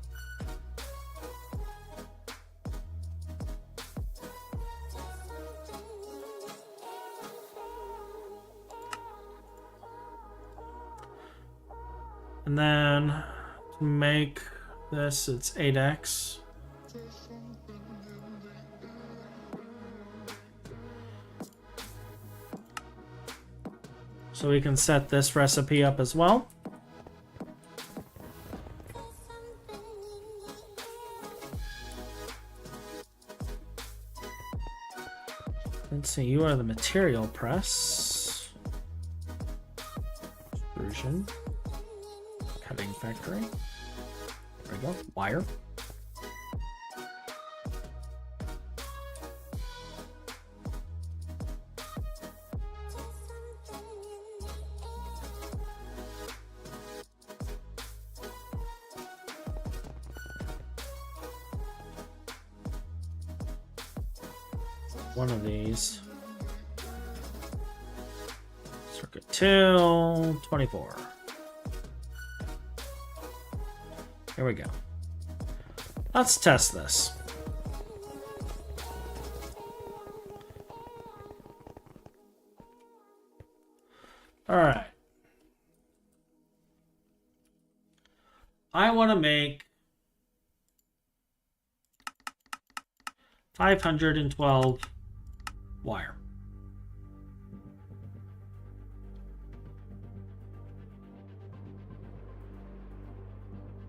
And then to make this, it's 8x. So we can set this recipe up as well. Let's see, you are the material press. Extrusion. Cutting factory. There we go. Wire. one of these. Circuit 2, 24. Here we go. Let's test this. All right. I want to make 512 wire.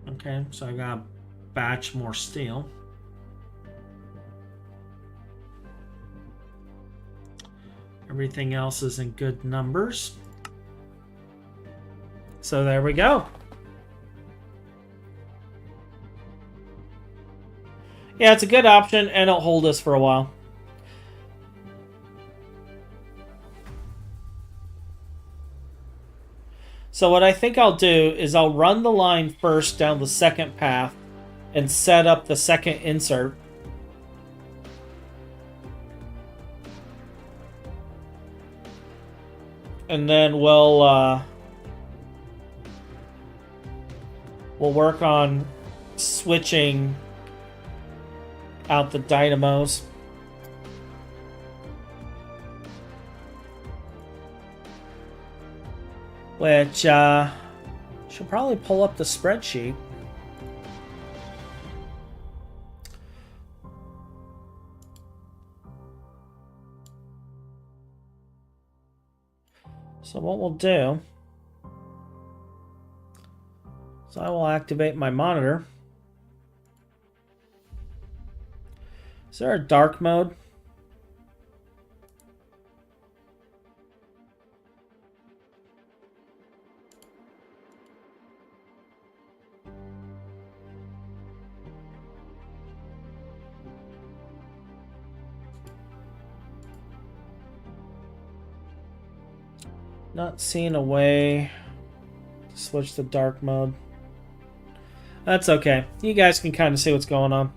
Okay, so I gotta batch more steel. Everything else is in good numbers. So there we go. Yeah, it's a good option, and it'll hold us for a while. So what I think I'll do is I'll run the line first down the second path and set up the second insert. And then we'll work on switching out the dynamos. Which should probably pull up the spreadsheet. So what we'll do is I will activate my monitor. Is there a dark mode? Not seeing a way to switch to dark mode. That's okay. You guys can kind of see what's going on.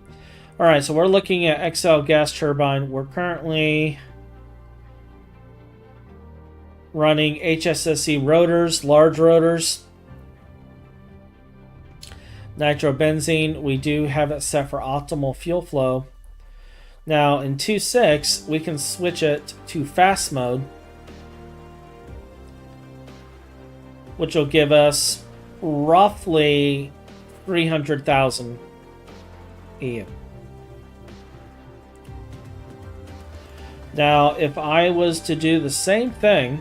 Alright, so we're looking at XL gas turbine. We're currently running HSSE rotors, large rotors. Nitrobenzene, we do have it set for optimal fuel flow. Now in 2.6, we can switch it to fast mode, which will give us roughly 300,000 EU. Now, if I was to do the same thing,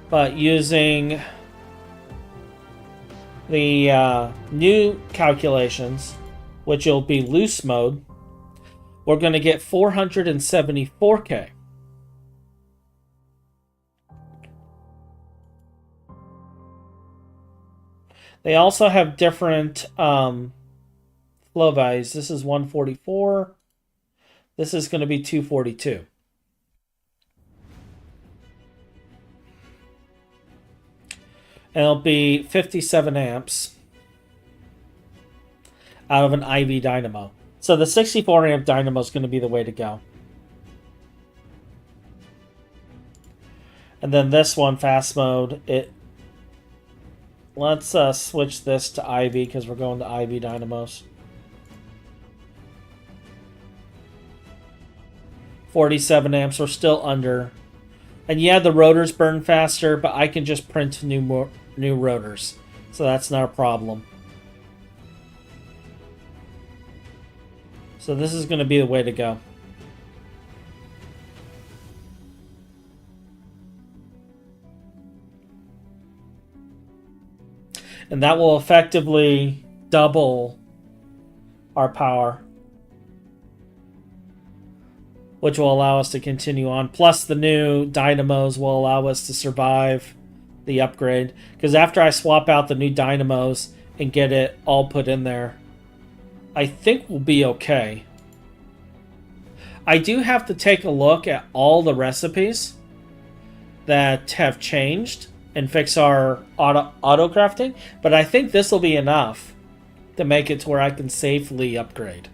but using the new calculations, which will be loose mode, we're going to get 474K. They also have different flow values. This is 144. This is going to be 242. And it'll be 57 amps out of an IV dynamo. So the 64 amp dynamo is going to be the way to go. And then this one, fast mode, let's switch this to IV because we're going to IV dynamos. 47 amps, we're still under. And yeah, the rotors burn faster, but I can just print new rotors. So that's not a problem. So this is going to be the way to go. And that will effectively double our power, which will allow us to continue on. Plus the new dynamos will allow us to survive the upgrade. Because after I swap out the new dynamos and get it all put in there, I think we'll be okay. I do have to take a look at all the recipes that have changed and fix our auto crafting, but I think this will be enough to make it to where I can safely upgrade.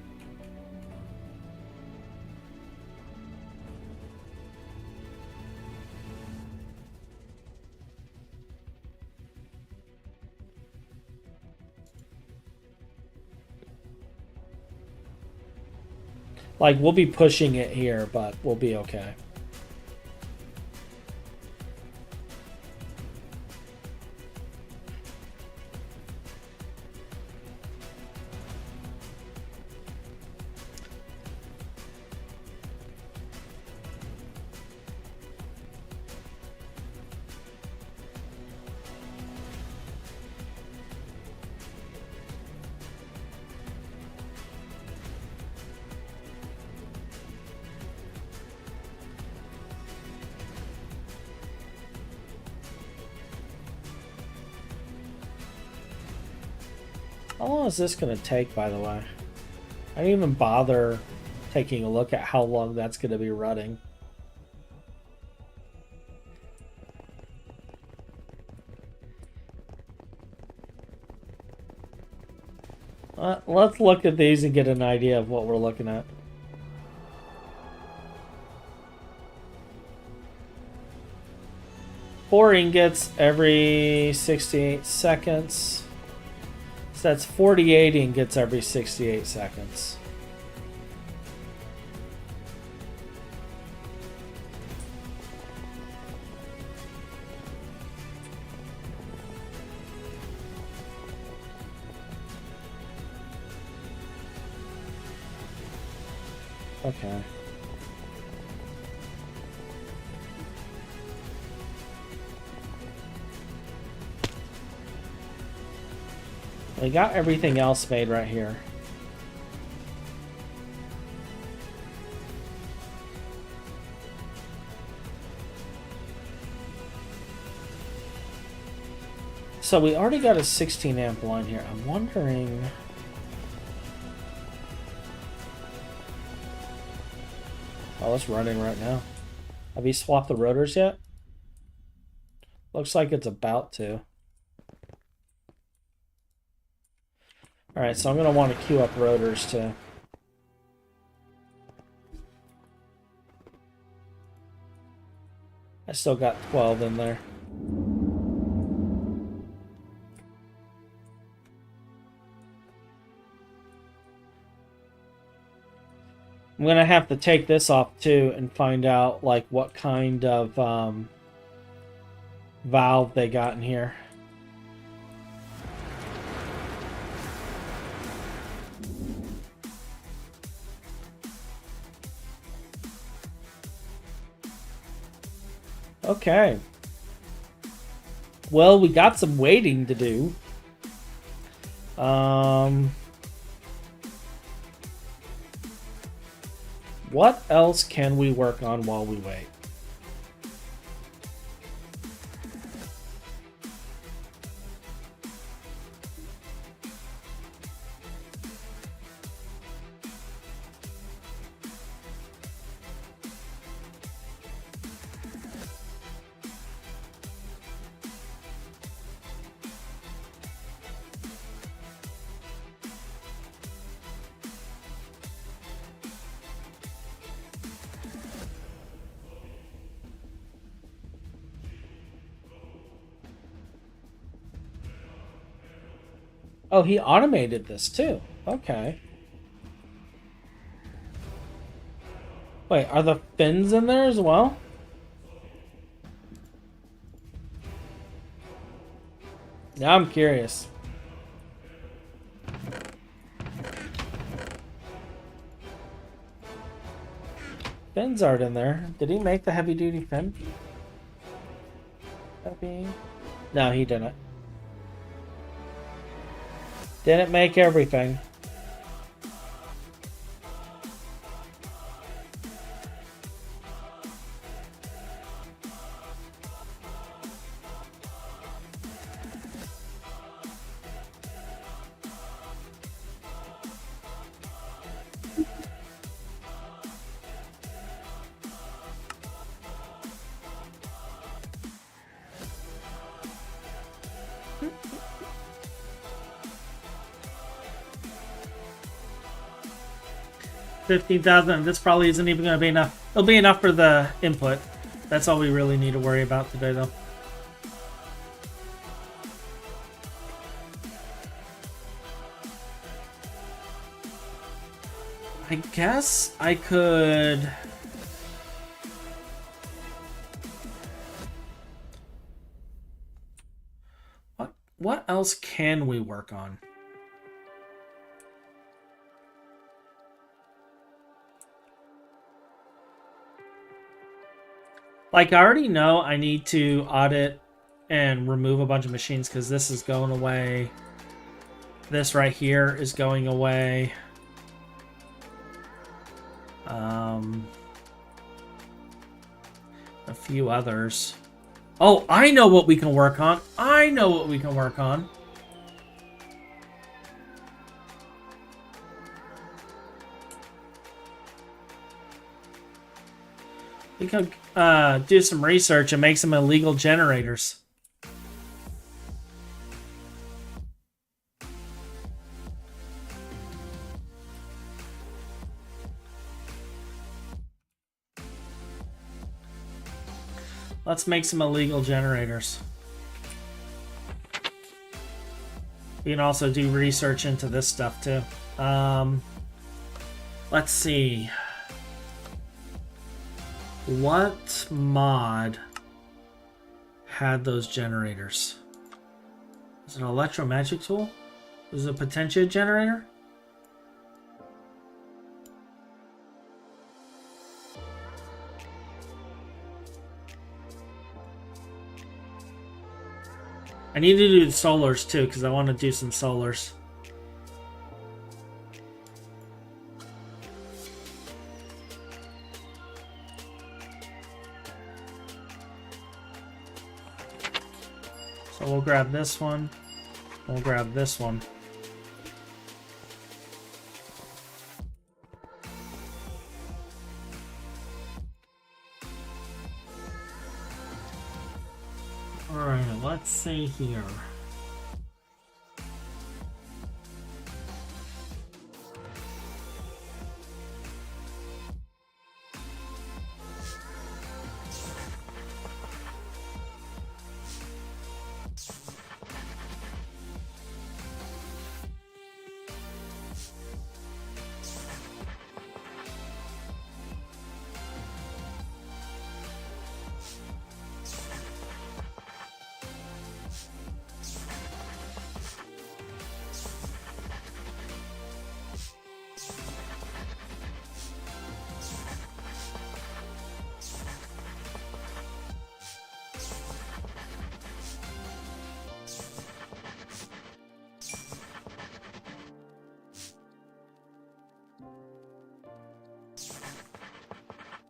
Like, we'll be pushing it here, but we'll be okay. How long is this going to take, by the way? I didn't even bother taking a look at how long that's going to be running. Let's look at these and get an idea of what we're looking at. Four ingots every 68 seconds. So that's 48 ingots every 68 seconds. Okay. We got everything else made right here. So we already got a 16 amp line here. I'm wondering... Oh, it's running right now. Have you swapped the rotors yet? Looks like it's about to. Alright, so I'm going to want to queue up rotors too. I still got 12 in there. I'm going to have to take this off too and find out like what kind of valve they got in here. Okay. Well, we got some waiting to do. What else can we work on while we wait? Oh, he automated this too. Okay. Wait, are the fins in there as well? Now I'm curious. Fins aren't in there. Did he make the heavy duty fin? Heavy? No, he didn't. Didn't make everything. 15,000. This probably isn't even going to be enough. It'll be enough for the input. That's all we really need to worry about today, though. I guess I could... What else can we work on? Like, I already know I need to audit and remove a bunch of machines because this is going away. This right here is going away. A few others. Oh, I know what we can work on. I know what we can work on. We can do some research and make some illegal generators. Let's make some illegal generators. We can also do research into this stuff too. Let's see. What mod had those generators? Is it an electromagic tool? Is it a potentia generator? I need to do the solars too, because I want to do some solars. So we'll grab this one. We'll grab this one. Alright, let's see here.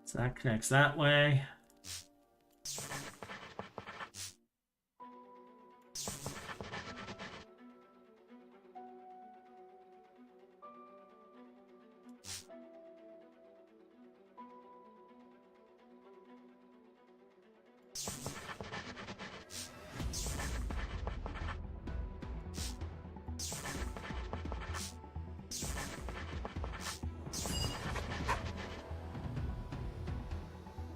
So that connects that way.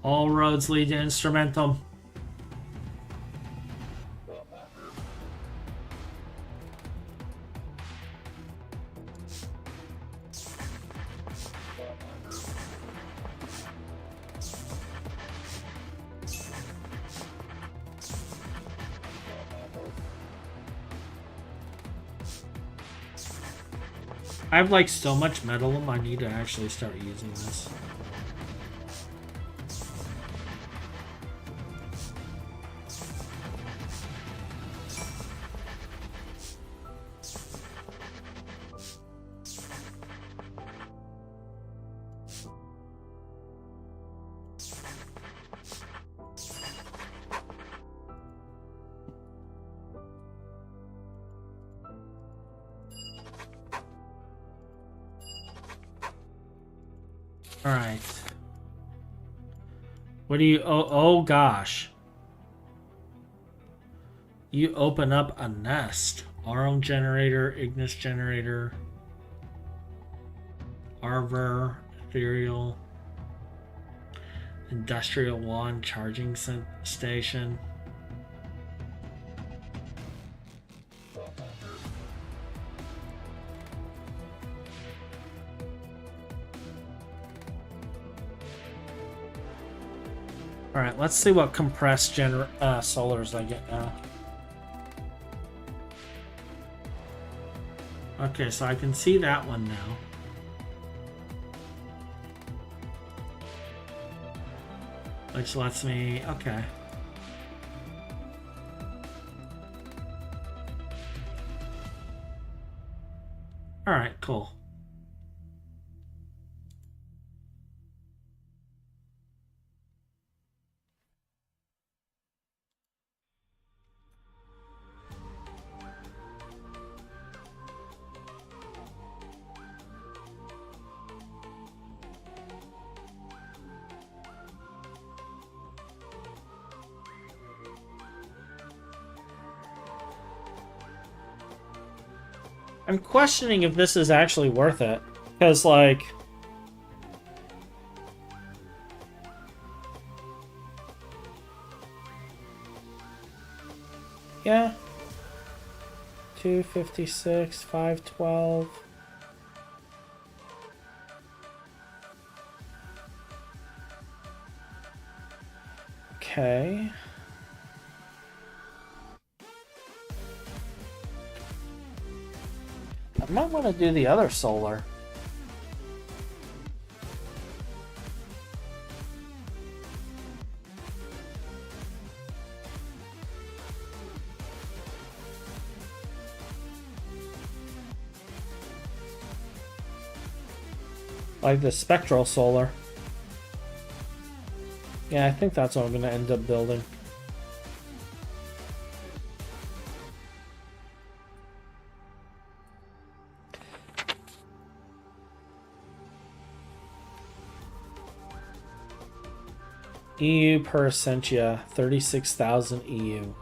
All roads lead to Instrumentum. I have like so much metal, I need to actually start using this. All right. What do you... Oh gosh. You open up a nest. Arm generator, Ignis generator, Arbor, Industrial 1 charging station. Alright, let's see what compressed solars I get now. Okay, so I can see that one now. Which lets me... okay. Alright, cool. I'm questioning if this is actually worth it. Because, like... yeah. 256, 512. Okay. I might want to do the other solar. Like the spectral solar. Yeah, I think that's what I'm going to end up building. EU per Essentia, 36,000 EU.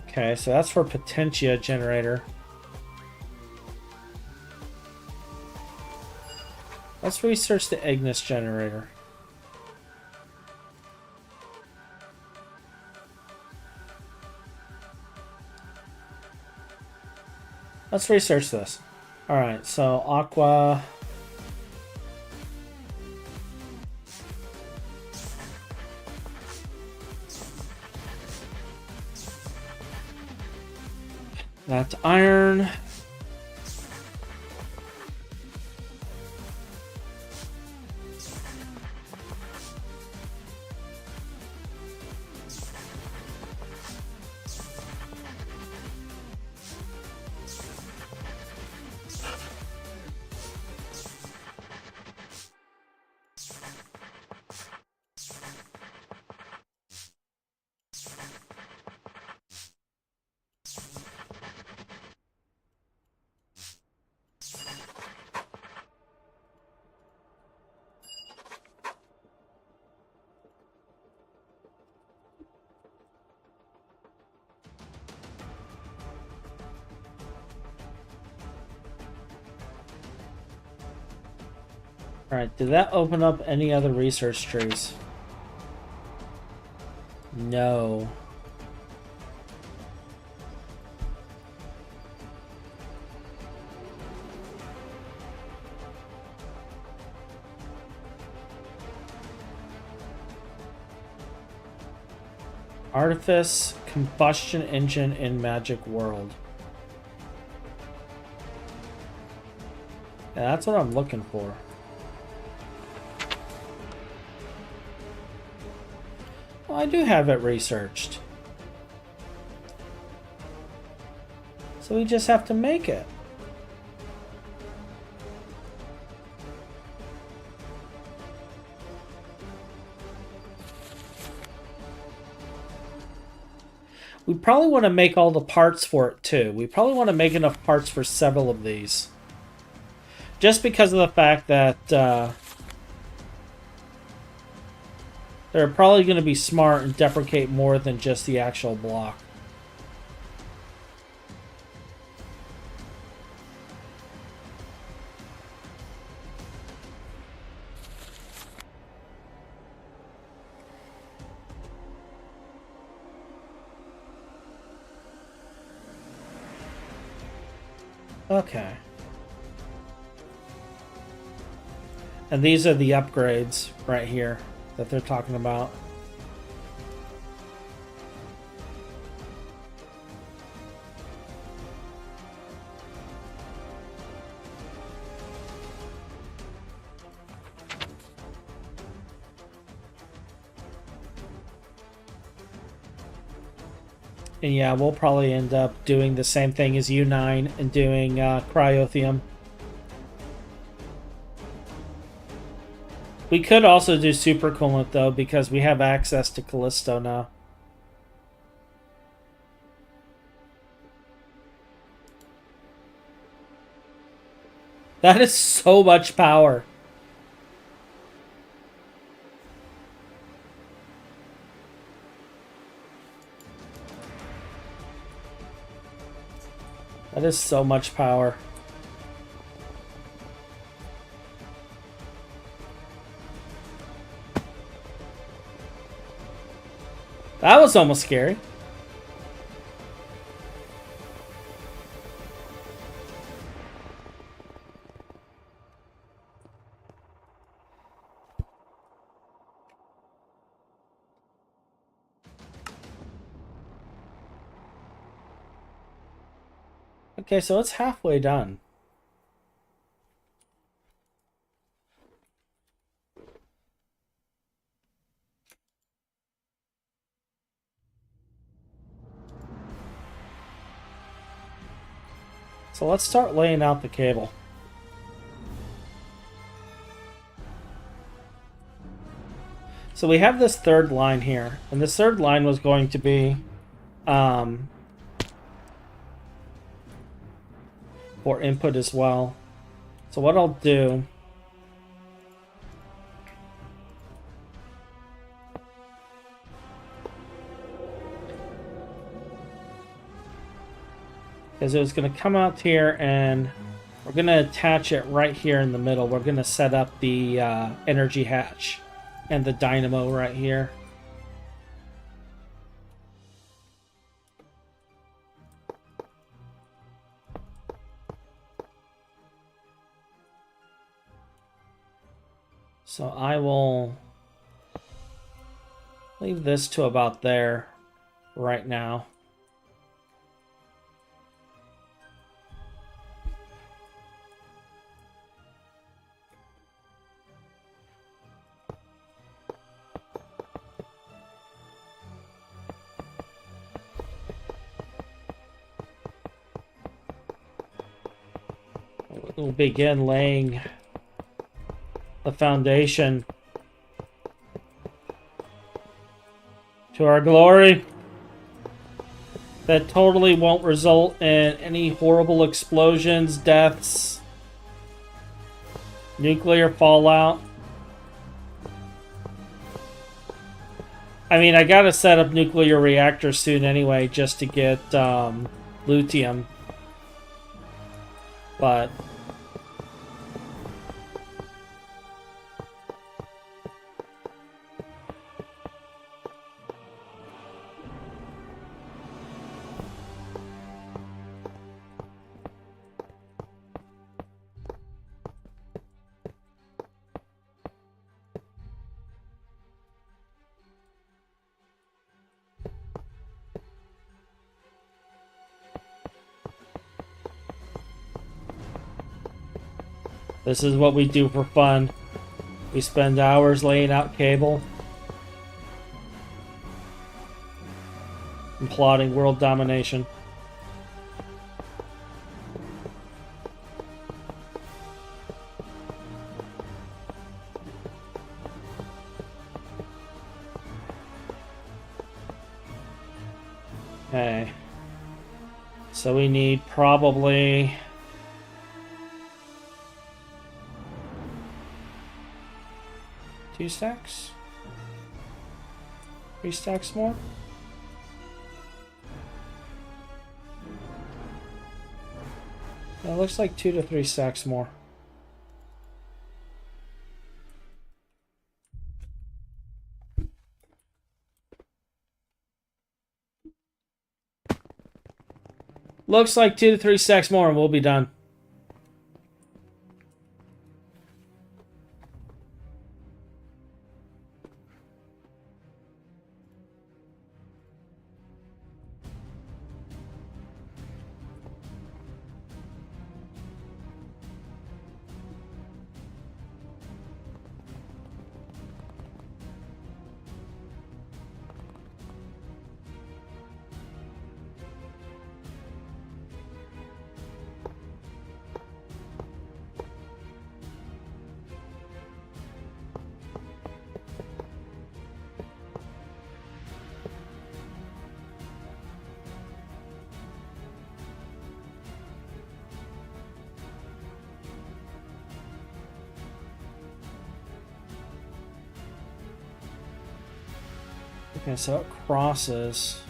Okay, so that's for Potentia generator. Let's research the Ignis generator. Let's research this. Alright, so Aqua... that's iron. Alright, did that open up any other research trees? No. Artifice, combustion engine in Magic World. Yeah, that's what I'm looking for. Well, I do have it researched. So we just have to make it. We probably want to make all the parts for it too. We probably want to make enough parts for several of these. Just because of the fact that they're probably going to be smart and deprecate more than just the actual block. Okay. And these are the upgrades right here that they're talking about. And yeah, we'll probably end up doing the same thing as U9 and doing Cryotheum. We could also do Super Coolant, though, because we have access to Callisto now. That is so much power. That is so much power. That was almost scary. Okay, so it's halfway done. So let's start laying out the cable. So we have this third line here, and this third line was going to be for input as well. So what I'll do is it was going to come out here, and we're going to attach it right here in the middle. We're going to set up the energy hatch and the dynamo right here. So I will leave this to about there right now. We'll begin laying the foundation to our glory that totally won't result in any horrible explosions, deaths, nuclear fallout. I mean, I gotta set up nuclear reactors soon anyway, just to get lithium. But this is what we do for fun. We spend hours laying out cable and plotting world domination. Okay. So we need probably 2 stacks? 3 stacks more? It looks like 2 to 3 stacks more. Looks like 2 to 3 stacks more and we'll be done. Okay, so it crosses.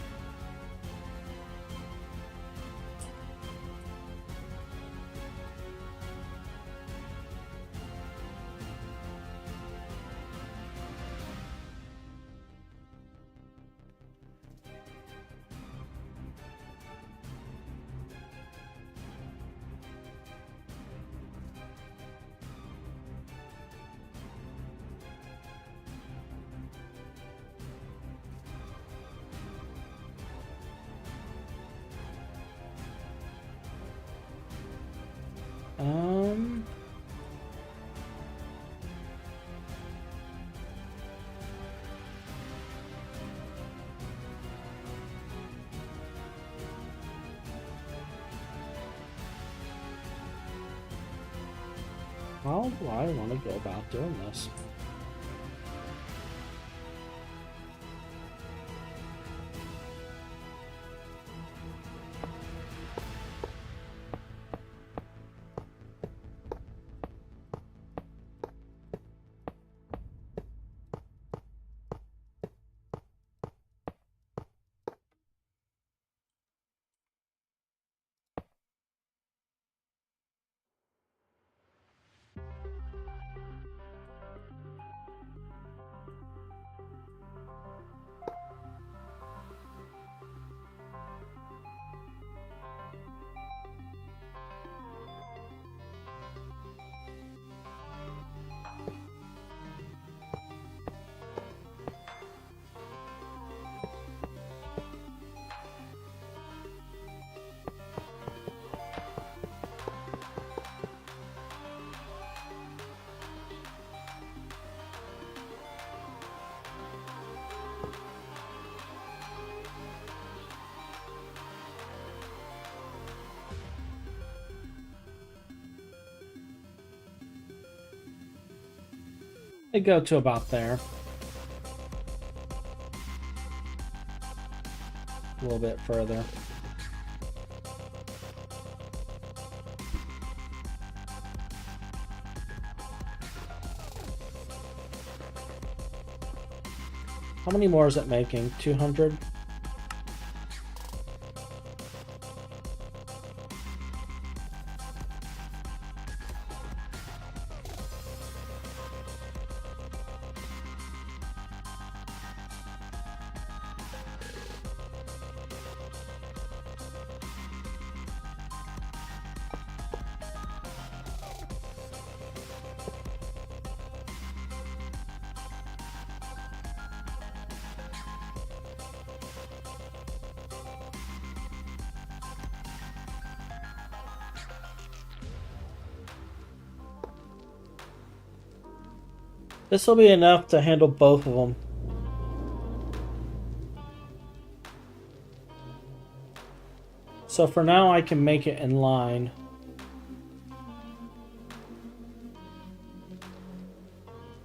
How do I want to go about doing this? They go to about there. A little bit further. How many more is it making? 200? This will be enough to handle both of them. So for now, I can make it in line.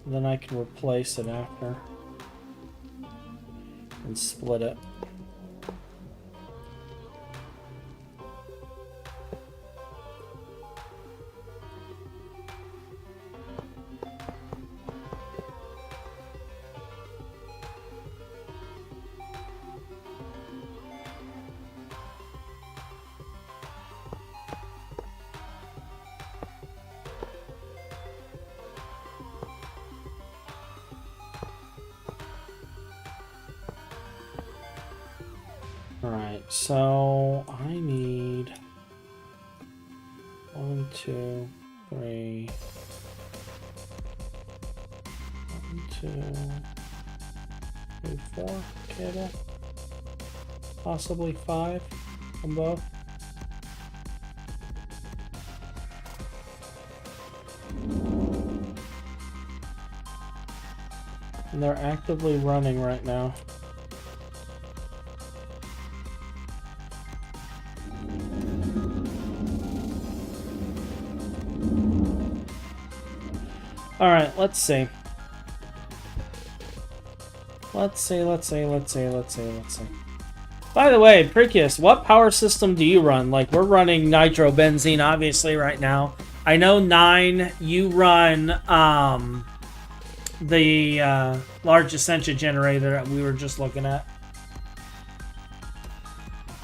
Then I can replace it after. And split it. Alright, so I need 1, 2, 3. 1, 2, 3, 4 cable. Possibly 5 on both. And they're actively running right now. Alright, let's see. Let's see. By the way, Pricius, what power system do you run? Like, we're running nitrobenzene, obviously, right now. I know 9, you run the large Essentia generator that we were just looking at.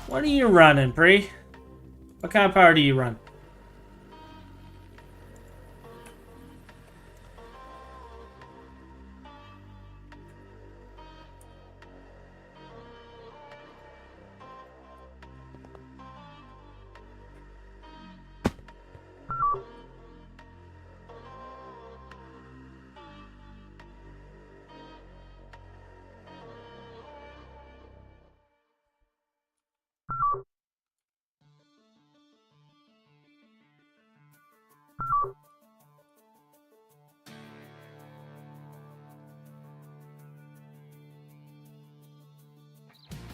What are you running, Pri? What kind of power do you run?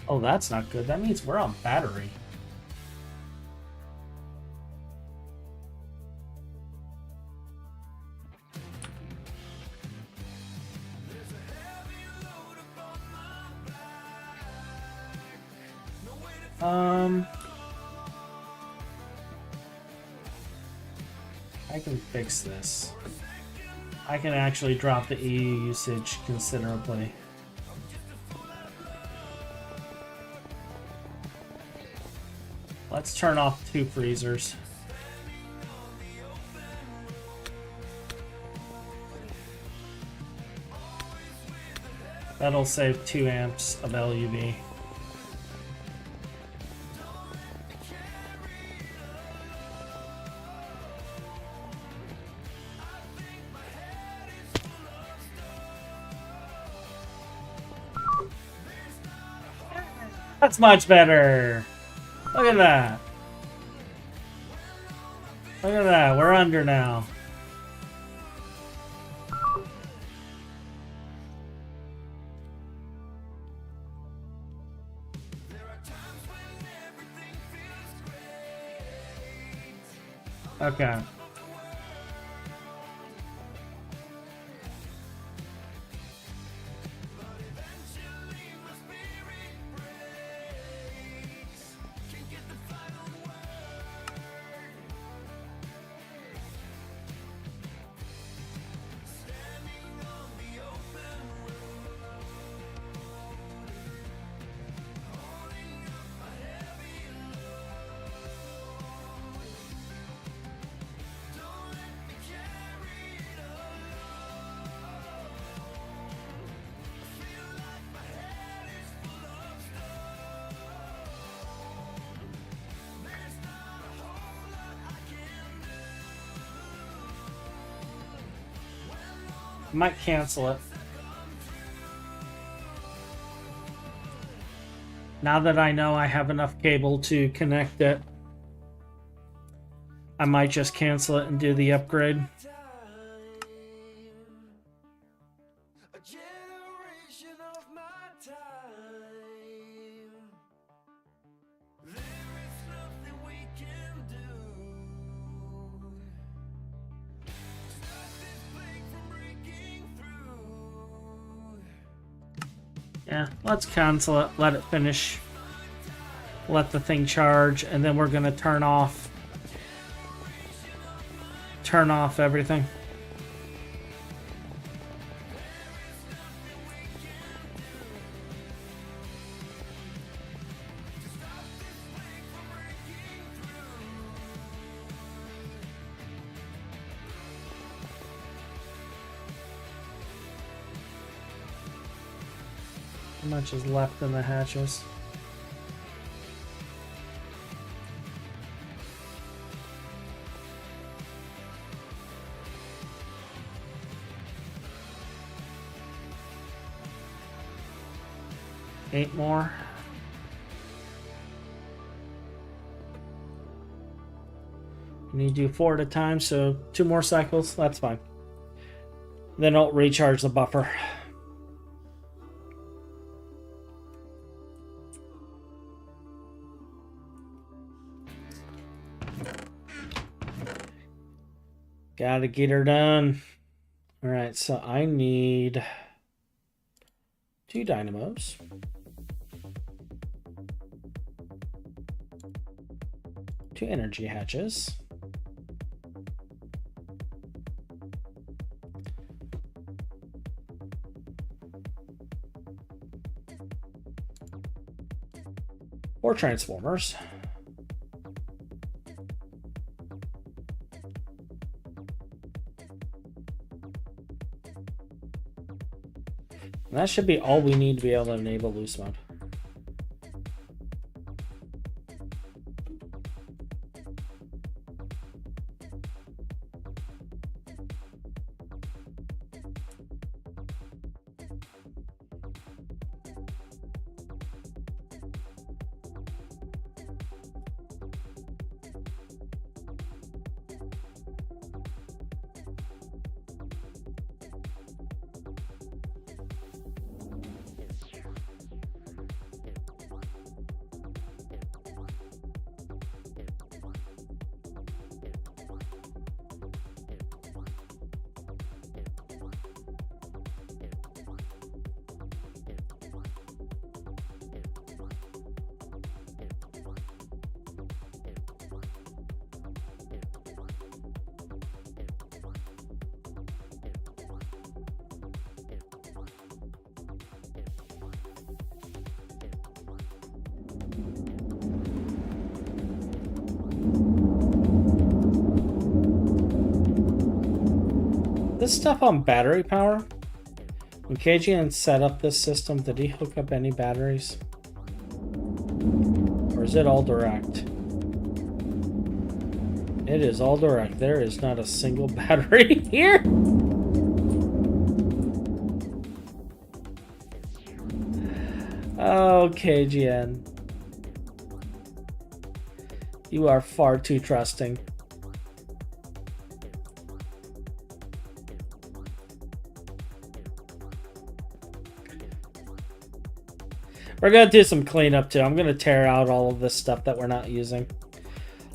Oh, that's not good. That means we're on battery. I can fix this. I can actually drop the EU usage considerably. Let's turn off 2 freezers. That'll save 2 amps of LUV. That's much better. Look at that. Look at that. We're under now. Okay. Might cancel it. Now that I know I have enough cable to connect it, I might just cancel it and do the upgrade. Yeah, let's cancel it, let it finish, let the thing charge, and then we're gonna turn off everything. How much is left in the hatches? 8 more. You need to do 4 at a time, so 2 more cycles. That's fine. Then I'll recharge the buffer. Gotta get her done. All right, so I need 2 dynamos. Two energy hatches. Four transformers. And that should be all we need to be able to enable loose mode. This stuff on battery power? When KGN set up this system, did he hook up any batteries? Or is it all direct? It is all direct. There is not a single battery here. Oh, KGN. You are far too trusting. We're going to do some cleanup too. I'm going to tear out all of this stuff that we're not using.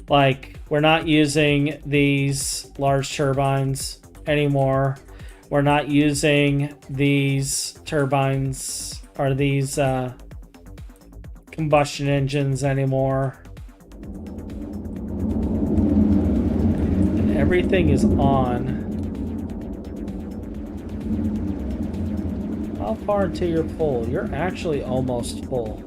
Like, we're not using these large turbines anymore. We're not using these turbines or these combustion engines anymore. And everything is on. How far until you're full? You're actually almost full.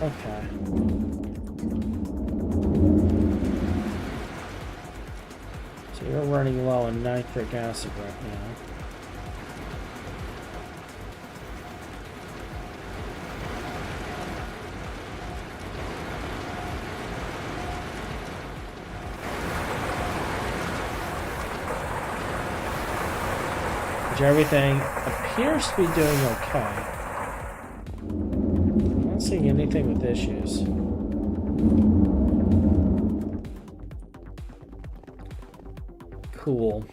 Okay. So you're running low on nitric acid right now. Which everything appears to be doing okay. Not seeing anything with issues. Cool.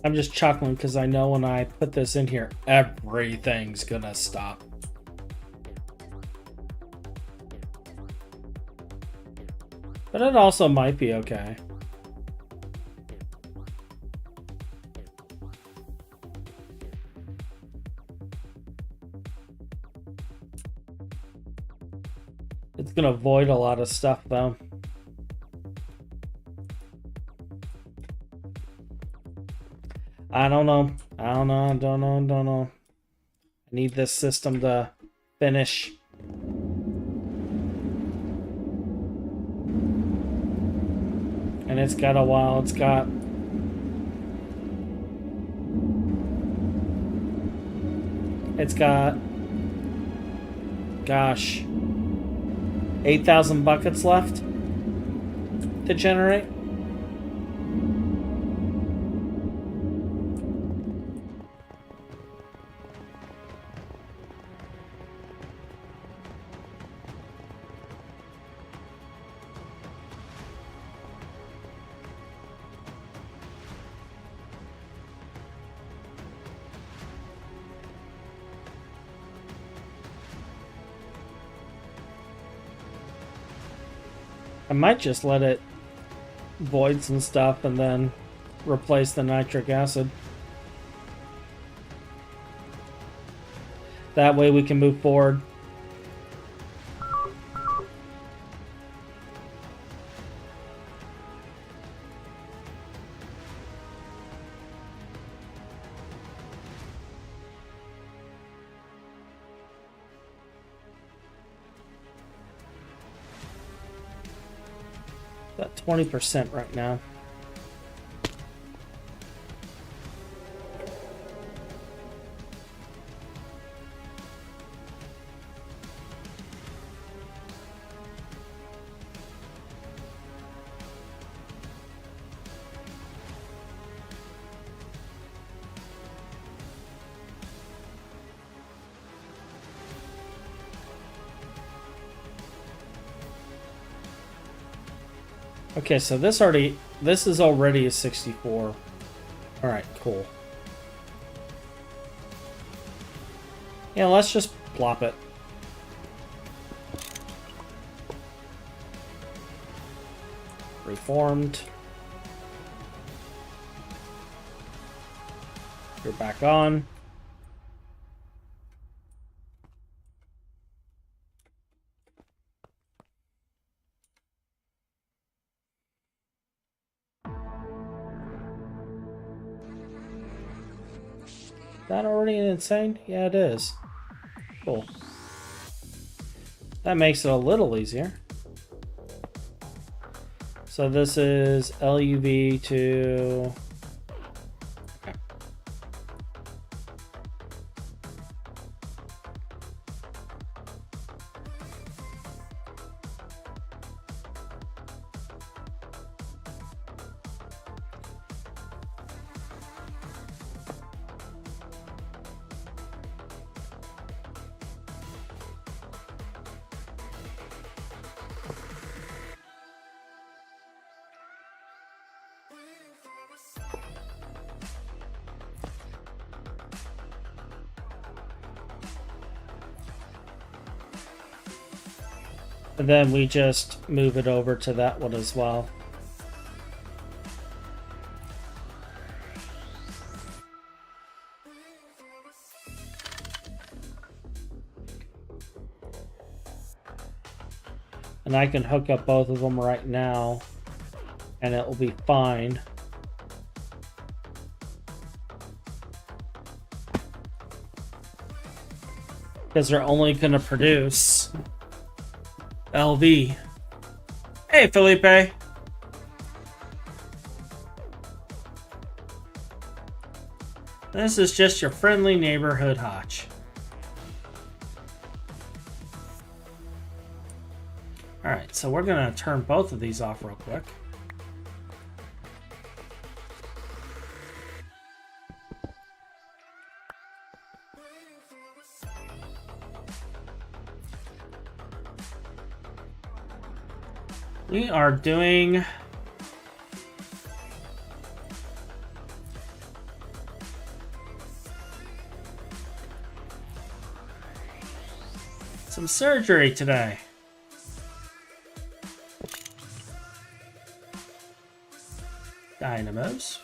I'm just chuckling because I know when I put this in here, everything's gonna stop. But it also might be okay. It's gonna void a lot of stuff though. I don't know. I don't know. I need this system to finish. And it's got a while. It's got... Gosh. 8,000 buckets left to generate. I might just let it void some stuff and then replace the nitric acid. That way we can move forward. About 20% right now. Okay, so this is already a 64. All right, cool. Yeah, let's just plop it. Reformed. You're back on. That already insane? Yeah, it is. Cool. That makes it a little easier. So this is LUV to... Okay. And then we just move it over to that one as well. And I can hook up both of them right now, and it will be fine. Because they're only going to produce LV. Hey, Felipe. This is just your friendly neighborhood Hotch. Alright, so we're going to turn both of these off real quick. We are doing some surgery today. Dynamos.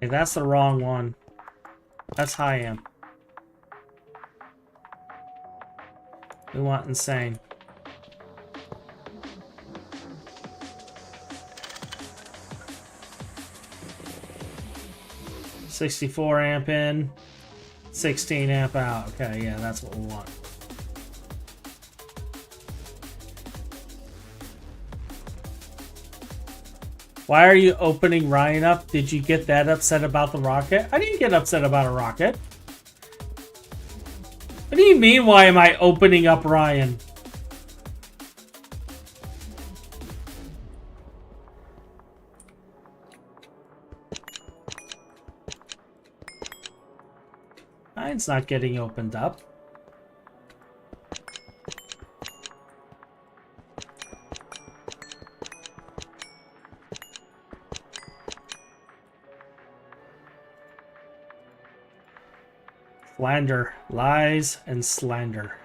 Hey, that's the wrong one. That's high amp. We want insane. $64 amp in, 16 amp out. Okay, yeah, that's what we want. Why are you opening Ryan up? Did you get that upset about the rocket? I didn't get upset about a rocket. What do you mean, why am I opening up Ryan? Mine's not getting opened up. Slander. Lies and slander.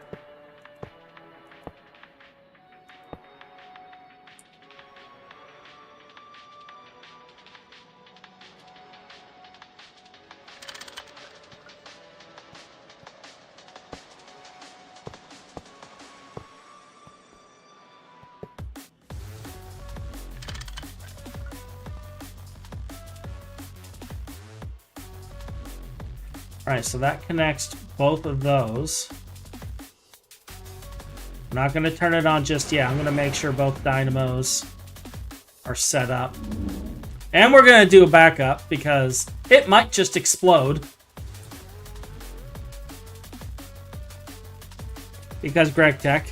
Alright, so that connects both of those. I'm not going to turn it on just yet. I'm going to make sure both dynamos are set up. And we're going to do a backup because it might just explode. Because Greg Tech.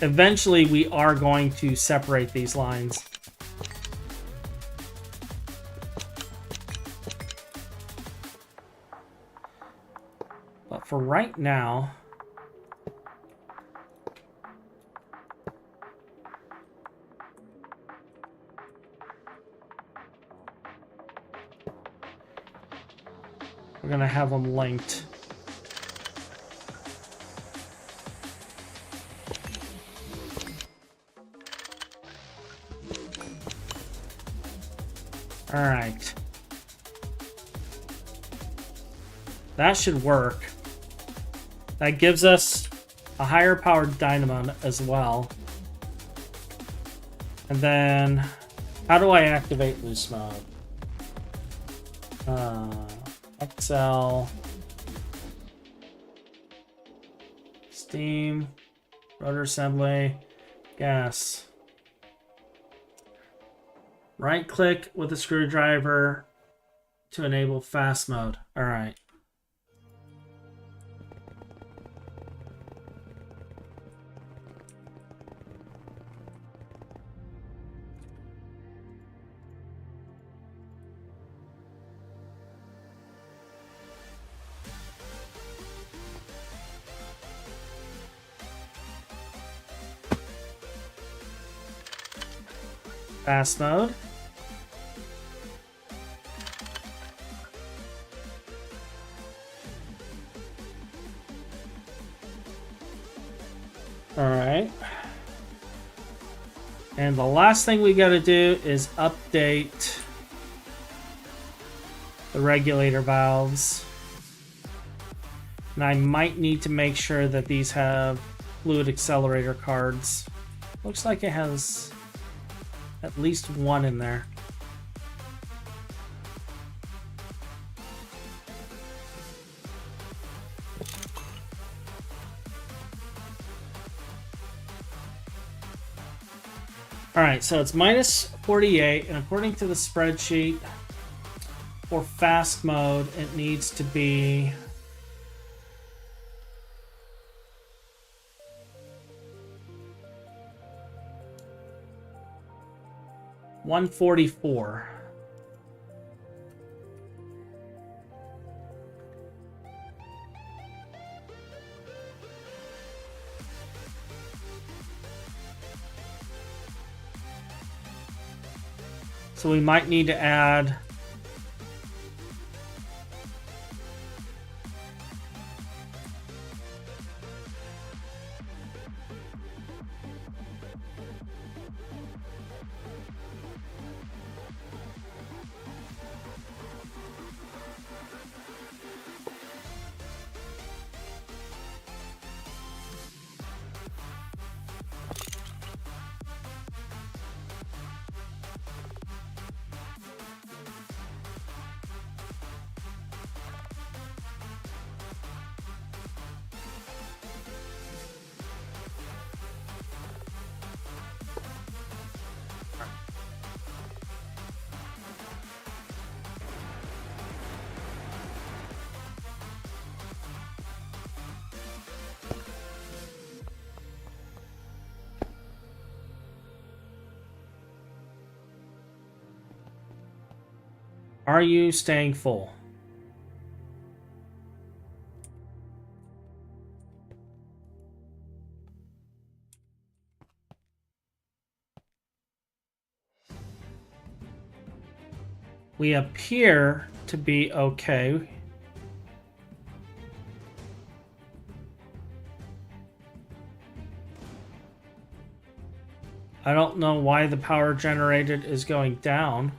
Eventually, we are going to separate these lines. But for right now, we're going to have them linked. All right. That should work. That gives us a higher powered dynamo as well. And then, how do I activate loose mode? XL, Steam, rotor assembly, gas. Right click with a screwdriver to enable fast mode. All right. Fast mode. Alright. And the last thing we gotta do is update the regulator valves. And I might need to make sure that these have fluid accelerator cards. Looks like it has at least one in there. Alright, so it's minus 48, and according to the spreadsheet, for fast mode, it needs to be 144. So we might need to add Are you staying full? We appear to be okay. I don't know why the power generated is going down.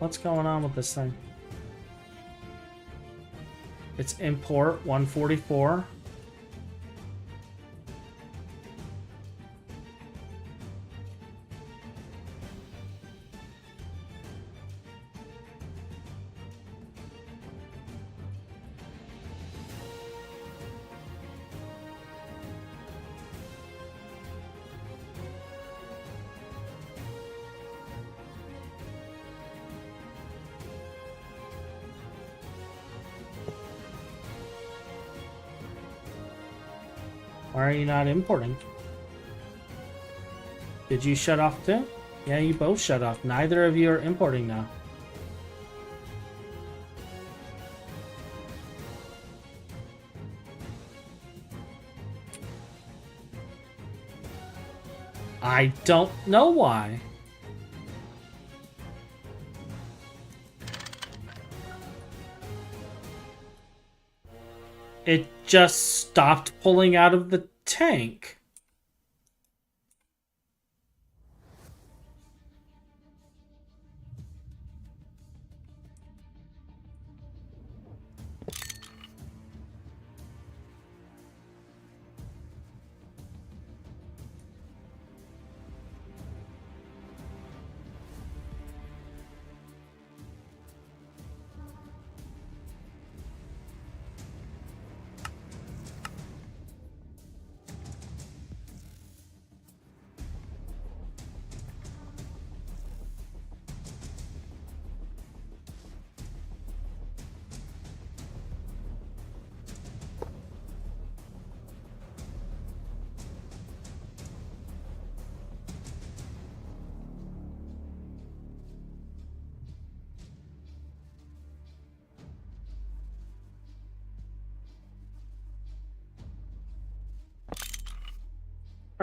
What's going on with this thing? It's import 144. Why are you not importing? Did you shut off too? Yeah, you both shut off. Neither of you are importing now. I don't know why. It just stopped pulling out of the tank.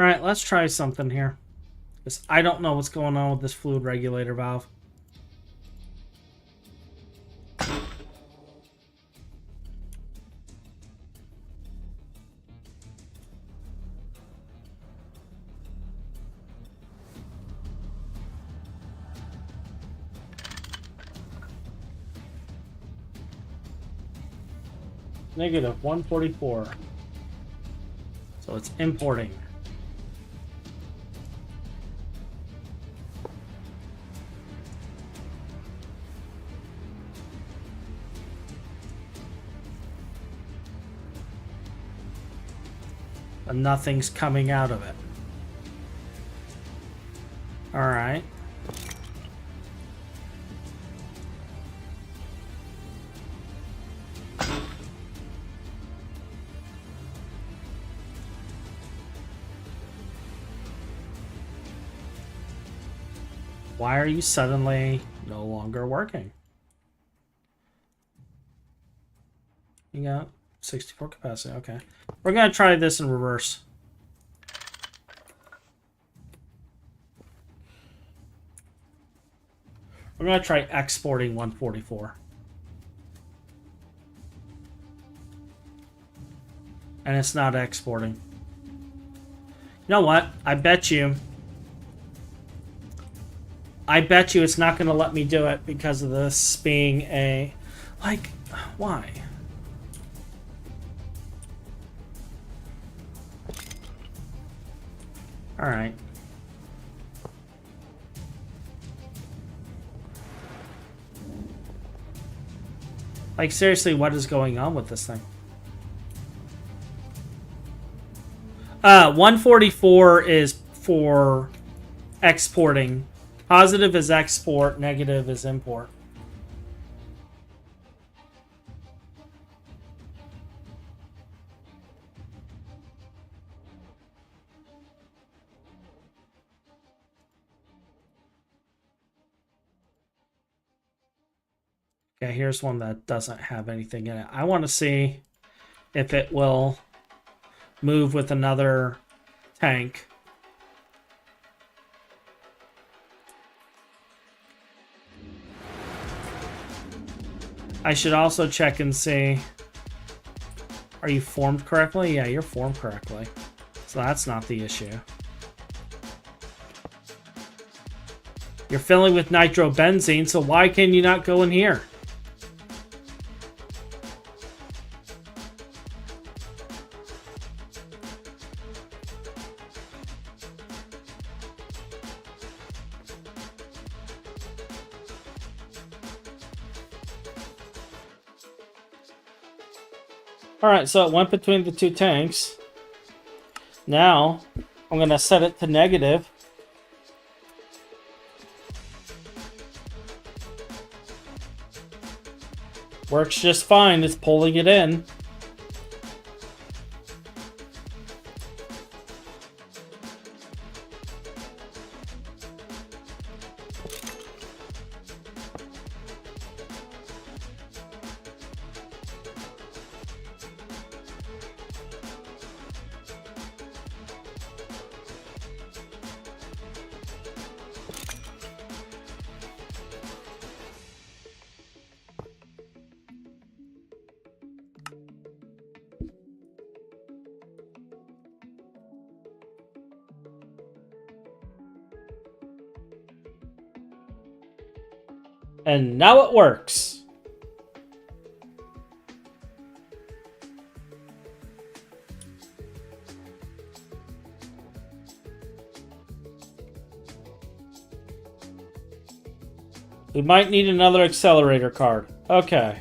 All right, let's try something here. Because I don't know what's going on with this fluid regulator valve. Negative 144. So it's importing. But nothing's coming out of it. All right. Why are you suddenly no longer working? You got 64 capacity. Okay. We're going to try this in reverse. We're going to try exporting 144. And it's not exporting. You know what? I bet you it's not going to let me do it because of this being a... Like, why? Alright. Like, seriously, what is going on with this thing? 144 is for exporting. Positive is export, negative is import. Okay, here's one that doesn't have anything in it. I want to see if it will move with another tank. I should also check and see, are you formed correctly? Yeah, you're formed correctly. So that's not the issue. You're filling with nitrobenzene, so why can you not go in here? Alright, so it went between the two tanks. Now, I'm going to set it to negative. Works just fine, it's pulling it in. And now it works. We might need another accelerator card. Okay.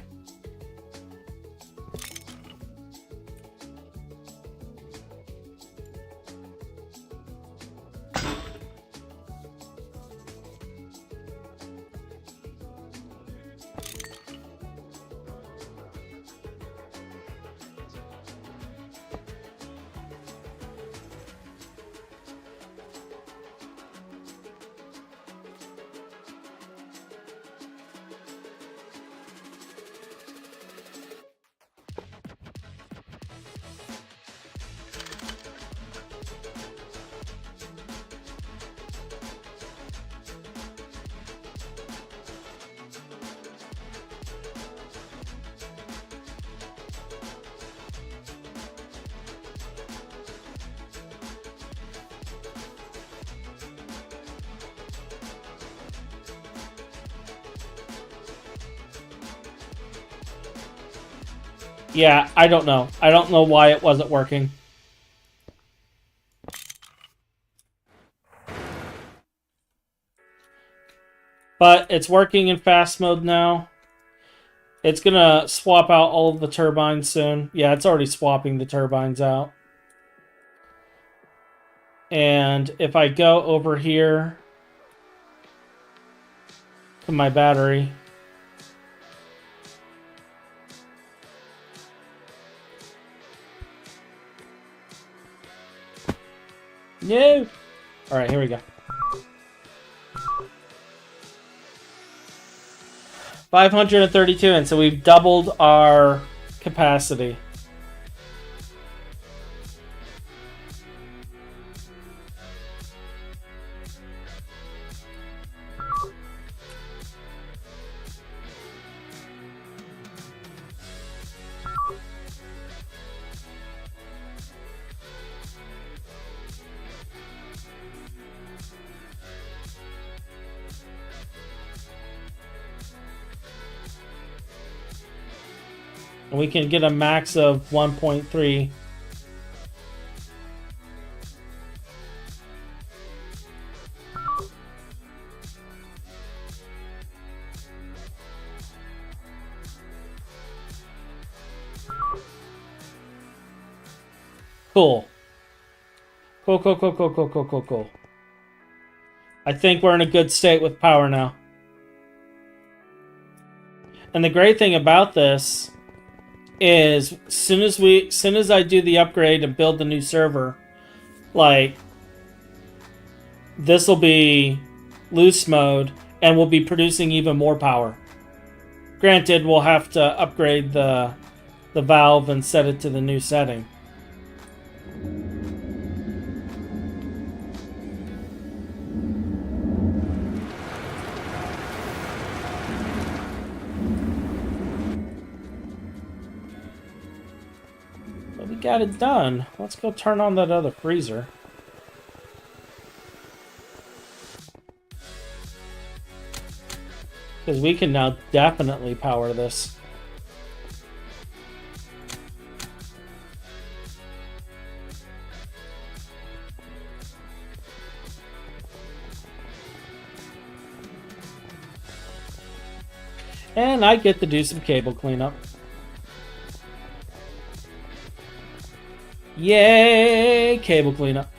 Yeah, I don't know. I don't know why it wasn't working. But it's working in fast mode now. It's gonna swap out all of the turbines soon. Yeah, it's already swapping the turbines out. And if I go over here to my battery, no. All right, here we go. 532, and so we've doubled our capacity. And we can get a max of 1.3. Cool. Cool. I think we're in a good state with power now. And the great thing about this is soon as I do the upgrade and build the new server, like, this will be loose mode and we'll be producing even more power. Granted, we'll have to upgrade the valve and set it to the new setting. Got it done. Let's go turn on that other freezer. Because we can now definitely power this. And I get to do some cable cleanup. Yay! Cable cleanup.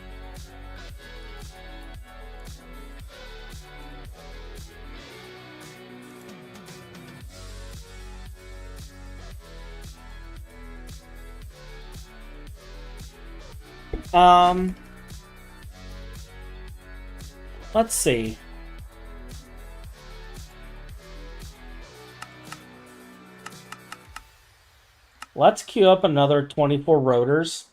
Let's see. Let's queue up another 24 rotors.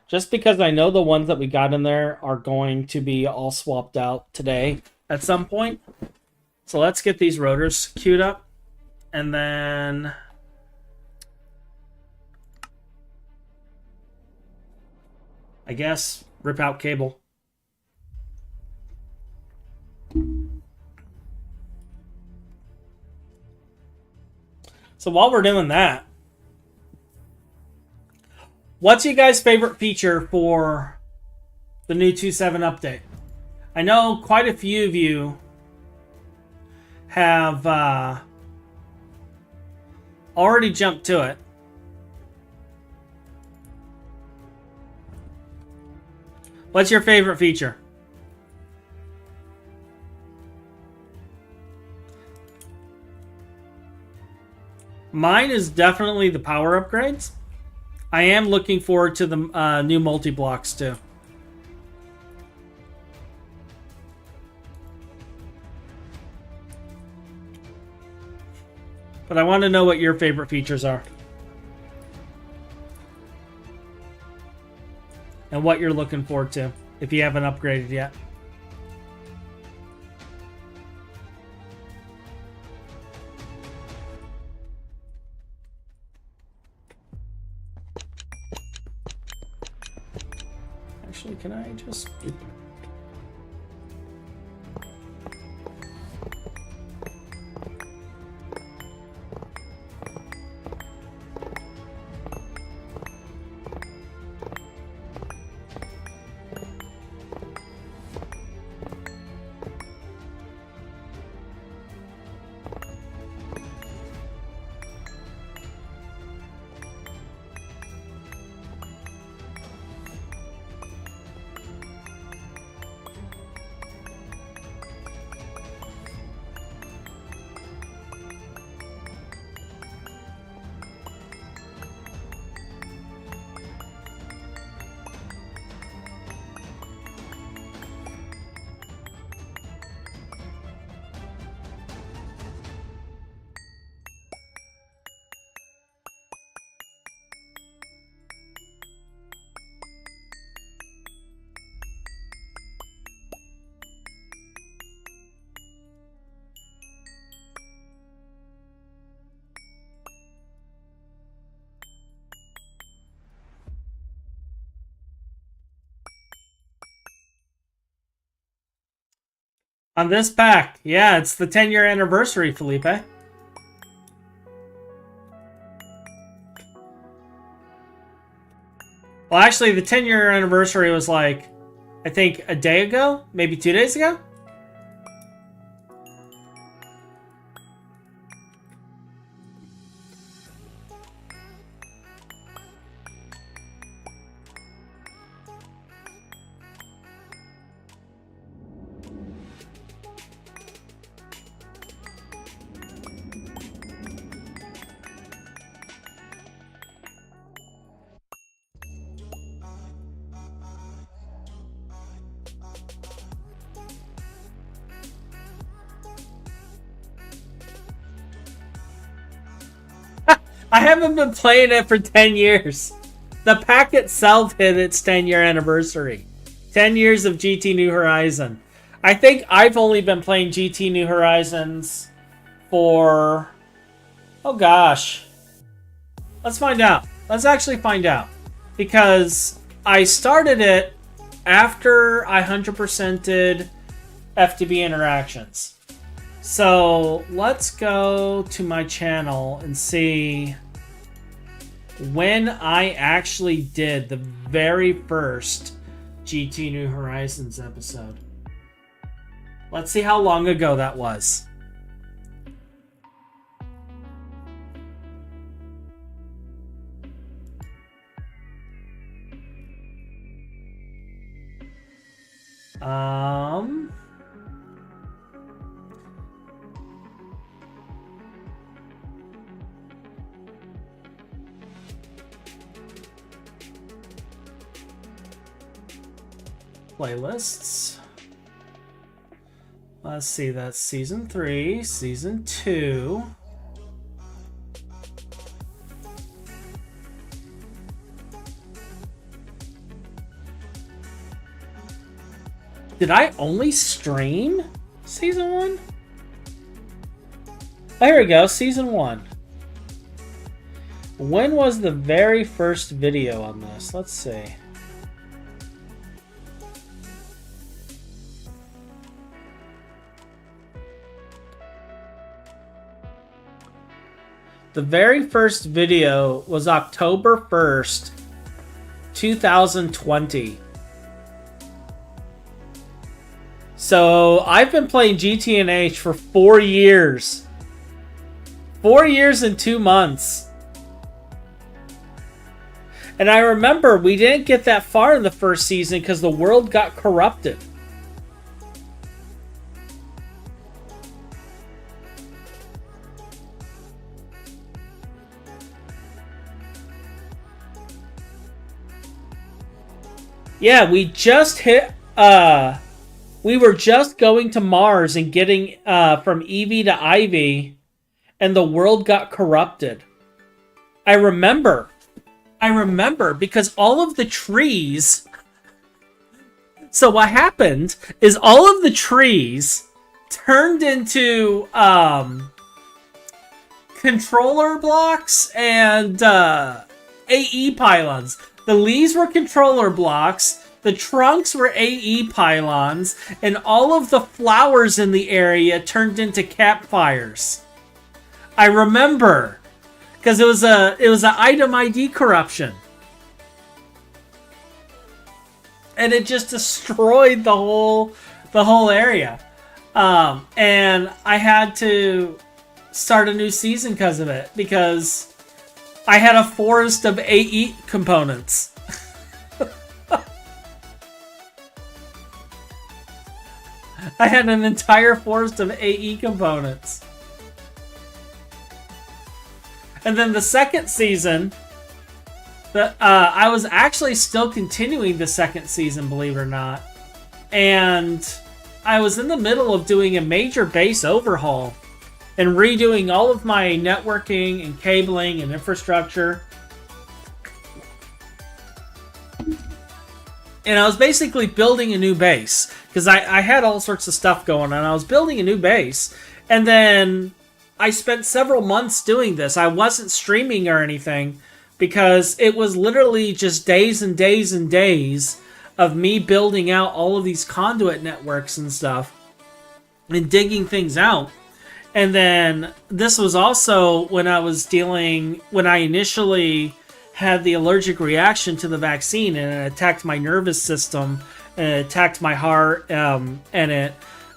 Just because I know the ones that we got in there are going to be all swapped out today at some point. So let's get these rotors queued up. And then I guess rip out cable. So while we're doing that, what's your guys' favorite feature for the new 2.7 update? I know quite a few of you have already jumped to it. What's your favorite feature? Mine is definitely the power upgrades. I am looking forward to the new multi-blocks too. But I want to know what your favorite features are. And what you're looking forward to, if you haven't upgraded yet. Actually, can I just... On this pack. Yeah, it's the 10-year anniversary, Felipe. Well, actually, the 10-year anniversary was like, I think a day ago? Maybe 2 days ago? I haven't been playing it for 10 years. The pack itself hit its 10-year anniversary. 10 years of GT New Horizon. I think I've only been playing GT New Horizons for... Oh gosh. Let's find out. Let's actually find out. Because I started it after I 100%ed FTB Interactions. So let's go to my channel and see when I actually did the very first GT New Horizons episode. Let's see how long ago that was. Playlists. Let's see, that's Season 3, Season 2. Did I only stream Season 1? Oh, here we go, Season 1. When was the very first video on this? Let's see. The very first video was October 1st, 2020. So I've been playing GTNH for 4 years. 4 years and 2 months. And I remember we didn't get that far in the first season because the world got corrupted. Yeah, we just hit, we were just going to Mars and getting from Eevee to Ivy, and the world got corrupted. I remember because all of the trees... So what happened is all of the trees turned into controller blocks and AE pylons. The leaves were controller blocks, the trunks were AE pylons, and all of the flowers in the area turned into campfires. I remember, because it was an item ID corruption, and it just destroyed the whole area. And I had to start a new season because of it, because I had a forest of AE components. I had an entire forest of AE components. And then the second season, I was actually still continuing the second season, believe it or not. And I was in the middle of doing a major base overhaul and redoing all of my networking and cabling and infrastructure. And I was basically building a new base, because I had all sorts of stuff going on. I was building a new base, and then I spent several months doing this. I wasn't streaming or anything, because it was literally just days and days and days of me building out all of these conduit networks and stuff. and digging things out. And then this was also when I initially had the allergic reaction to the vaccine, and it attacked my nervous system, and it attacked my heart, and it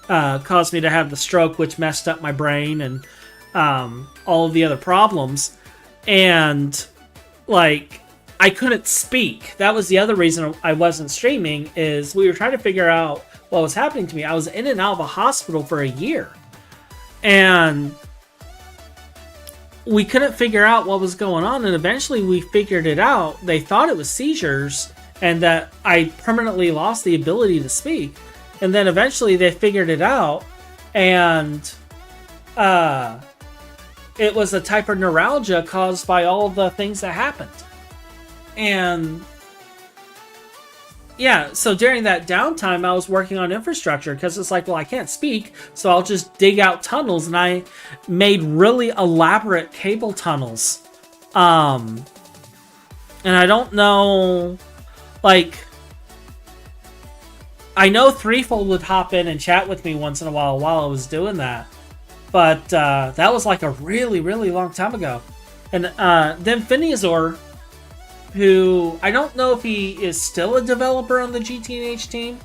caused me to have the stroke, which messed up my brain and all of the other problems. And like, I couldn't speak. That was the other reason I wasn't streaming, is we were trying to figure out what was happening to me. I was in and out of a hospital for a year, and we couldn't figure out what was going on. And eventually we figured it out. They thought it was seizures and that I permanently lost the ability to speak. And then eventually they figured it out, and it was a type of neuralgia caused by all the things that happened. And yeah, so during that downtime, I was working on infrastructure, because it's like, well, I can't speak, so I'll just dig out tunnels. And I made really elaborate cable tunnels. And I don't know, like, I know Threefold would hop in and chat with me once in a while I was doing that. But that was like a really, really long time ago. And then Phineazor, who I don't know if he is still a developer on the GTNH team,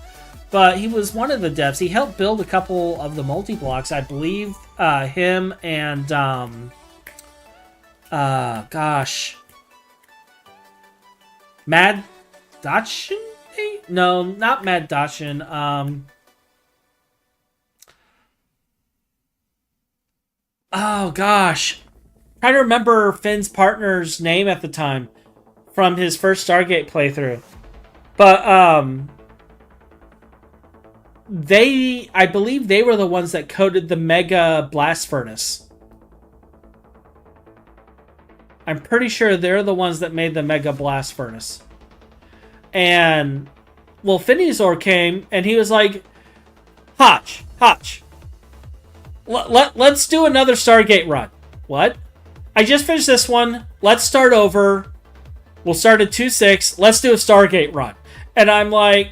but he was one of the devs. He helped build a couple of the multi-blocks. I believe him and Mad Dachshund? No, not Mad Dachshund. Oh gosh, trying to remember Finn's partner's name at the time from his first Stargate playthrough. But I believe they were the ones that coded the Mega Blast Furnace. I'm pretty sure they're the ones that made the Mega Blast Furnace. And well, Phineazor came and he was like, Hotch, let's do another Stargate run. What? I just finished this one. Let's start over. We'll start at 2.6. Let's do a Stargate run. And I'm like,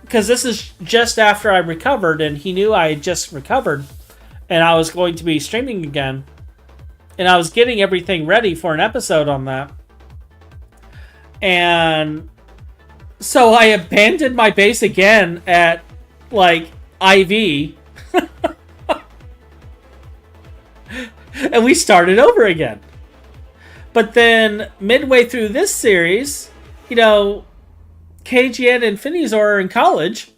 because this is just after I recovered, and he knew I had just recovered, and I was going to be streaming again. And I was getting everything ready for an episode on that. And so I abandoned my base again at, like, IV. And we started over again. But then, midway through this series, you know, KGN and Phineazor are in college.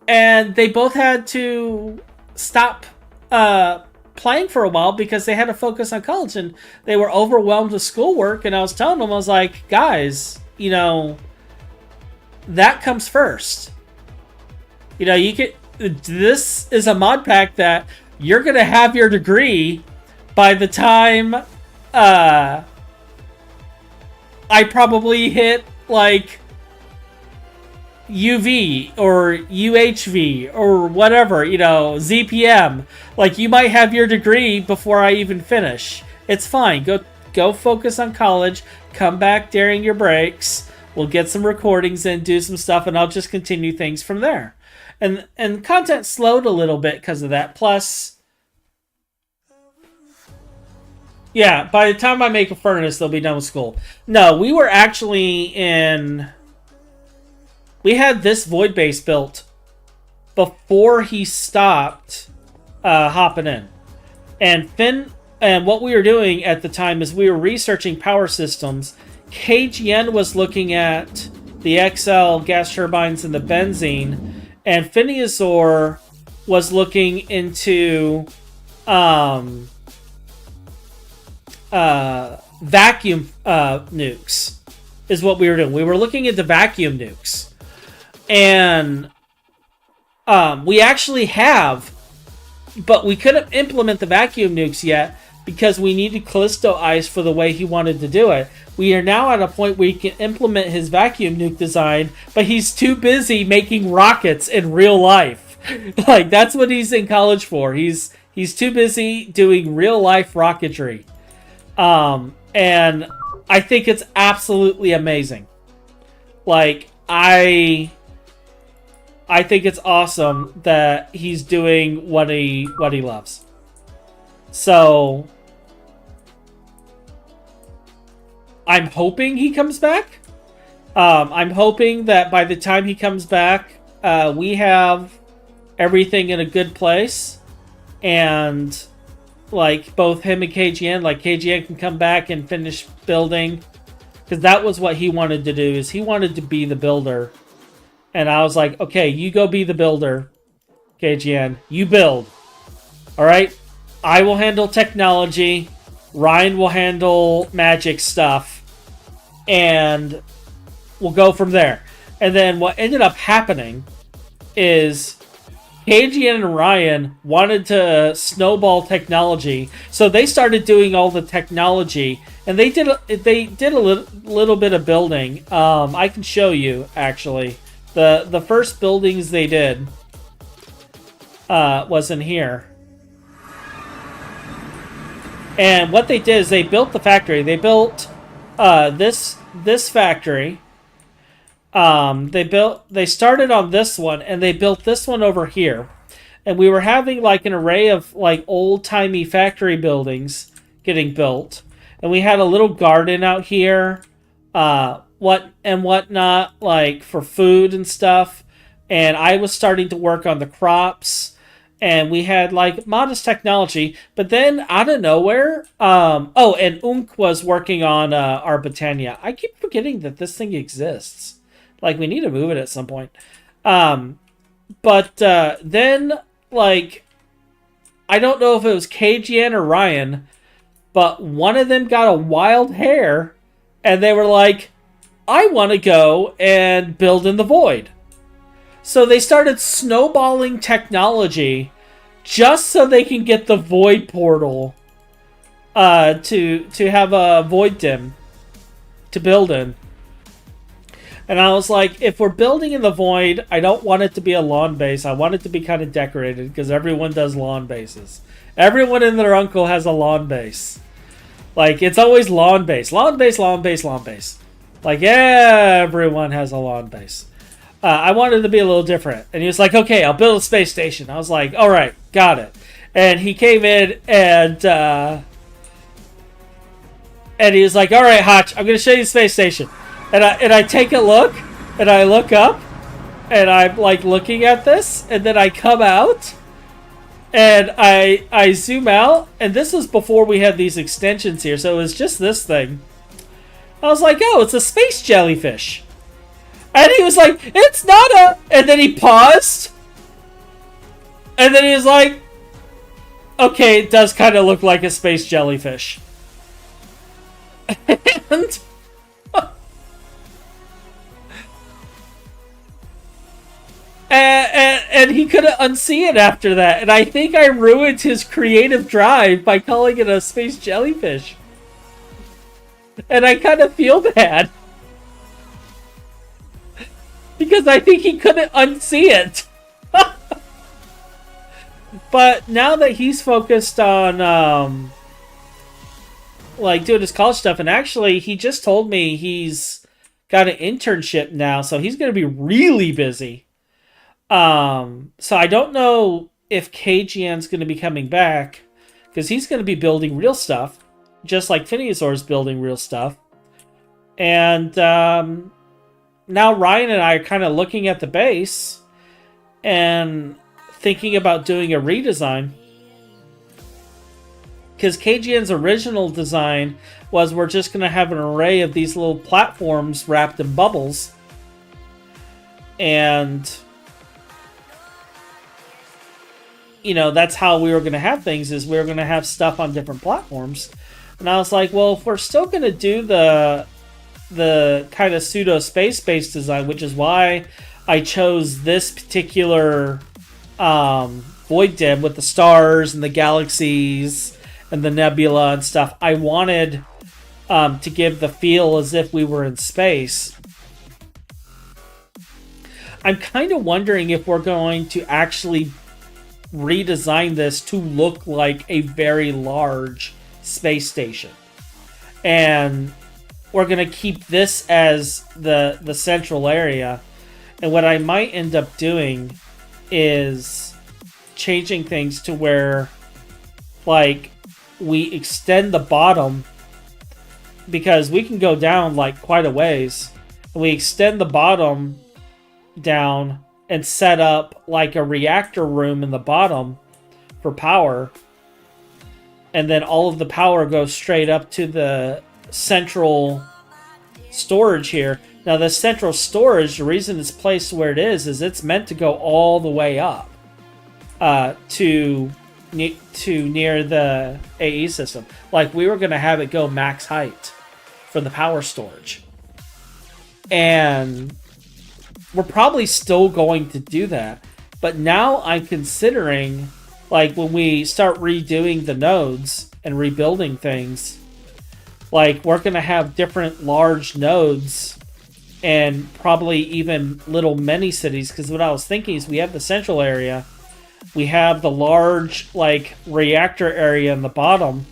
And they both had to stop playing for a while because they had to focus on college. And they were overwhelmed with schoolwork. And I was telling them, I was like, guys, you know, that comes first. You know, this is a mod pack that you're going to have your degree by the time I probably hit, like, UV or UHV or whatever, you know, ZPM. Like, you might have your degree before I even finish. It's fine. Go focus on college. Come back during your breaks. We'll get some recordings in, do some stuff, and I'll just continue things from there. And content slowed a little bit because of that. Plus, yeah, by the time I make a furnace, they'll be done with school. No, we were actually we had this void base built before he stopped hopping in. And what we were doing at the time is we were researching power systems. KGN was looking at the XL gas turbines and the benzene. And Phineazor was looking into vacuum nukes, is what we were doing. We were looking into vacuum nukes. And we actually have, but we couldn't implement the vacuum nukes yet because we needed Callisto ice for the way he wanted to do it. We are now at a point where he can implement his vacuum nuke design, but he's too busy making rockets in real life. Like, that's what he's in college for. He's too busy doing real life rocketry. And I think it's absolutely amazing. Like, I I think it's awesome that he's doing what he loves. So I'm hoping he comes back. I'm hoping that by the time he comes back, we have everything in a good place, and like both him and KGN, like KGN can come back and finish building, because that was what he wanted to do. Is he wanted to be the builder, and I was like, okay, you go be the builder, KGN. You build. All right, I will handle technology. Ryan will handle magic stuff, and we'll go from there. And then what ended up happening is KGN and Ryan wanted to snowball technology, so they started doing all the technology, and they did a little bit of building. I can show you actually the first buildings they did was in here, and what they did is they built the factory. They built this factory. They started on this one, and they built this one over here. And we were having like an array of like old-timey factory buildings getting built. And we had a little garden out here, whatnot, like for food and stuff. And I was starting to work on the crops, and we had like modest technology. But then out of nowhere, and Unk was working on our Britannia. I keep forgetting that this thing exists. Like, we need to move it at some point. But then, like, I don't know if it was KGN or Ryan, but one of them got a wild hair, and they were like, I want to go and build in the void. So they started snowballing technology just so they can get the void portal to have a void dim to build in. And I was like, if we're building in the void, I don't want it to be a lawn base. I want it to be kind of decorated, because everyone does lawn bases. Everyone and their uncle has a lawn base. Like, it's always lawn base. Lawn base, lawn base, lawn base. Like, everyone has a lawn base. I wanted it to be a little different. And he was like, okay, I'll build a space station. I was like, all right, got it. And he came in and he was like, all right, Hotch, I'm going to show you the space station. And I take a look, and I look up, and I'm like looking at this, and then I come out, and I zoom out, and this was before we had these extensions here, so it was just this thing. I was like, oh, it's a space jellyfish. And he was like, it's not a... And then he paused, and then he was like, okay, it does kind of look like a space jellyfish. And he couldn't unsee it after that. And I think I ruined his creative drive by calling it a space jellyfish. And I kind of feel bad. Because I think he couldn't unsee it. But now that he's focused on like doing his college stuff, and actually he just told me he's got an internship now, so he's going to be really busy. So I don't know if KGN's going to be coming back, because he's going to be building real stuff, just like Phineasaur's building real stuff. And now Ryan and I are kind of looking at the base and thinking about doing a redesign, because KGN's original design was we're just going to have an array of these little platforms wrapped in bubbles, and you know, that's how we were going to have things, is we were going to have stuff on different platforms. And I was like, well, if we're still going to do the kind of pseudo space-based design, which is why I chose this particular void dim with the stars and the galaxies and the nebula and stuff. I wanted to give the feel as if we were in space. I'm kind of wondering if we're going to actually redesign this to look like a very large space station, and we're gonna keep this as the central area. And what I might end up doing is changing things to where, like, we extend the bottom, because we can go down like quite a ways. And we extend the bottom down and set up like a reactor room in the bottom for power. And then all of the power goes straight up to the central storage here. Now, the central storage, the reason it's placed where it is it's meant to go all the way up to near the AE system. Like, we were going to have it go max height for the power storage. And we're probably still going to do that. But now I'm considering, like, when we start redoing the nodes and rebuilding things, like, we're going to have different large nodes and probably even little mini cities. Because what I was thinking is we have the central area. We have the large, like, reactor area in the bottom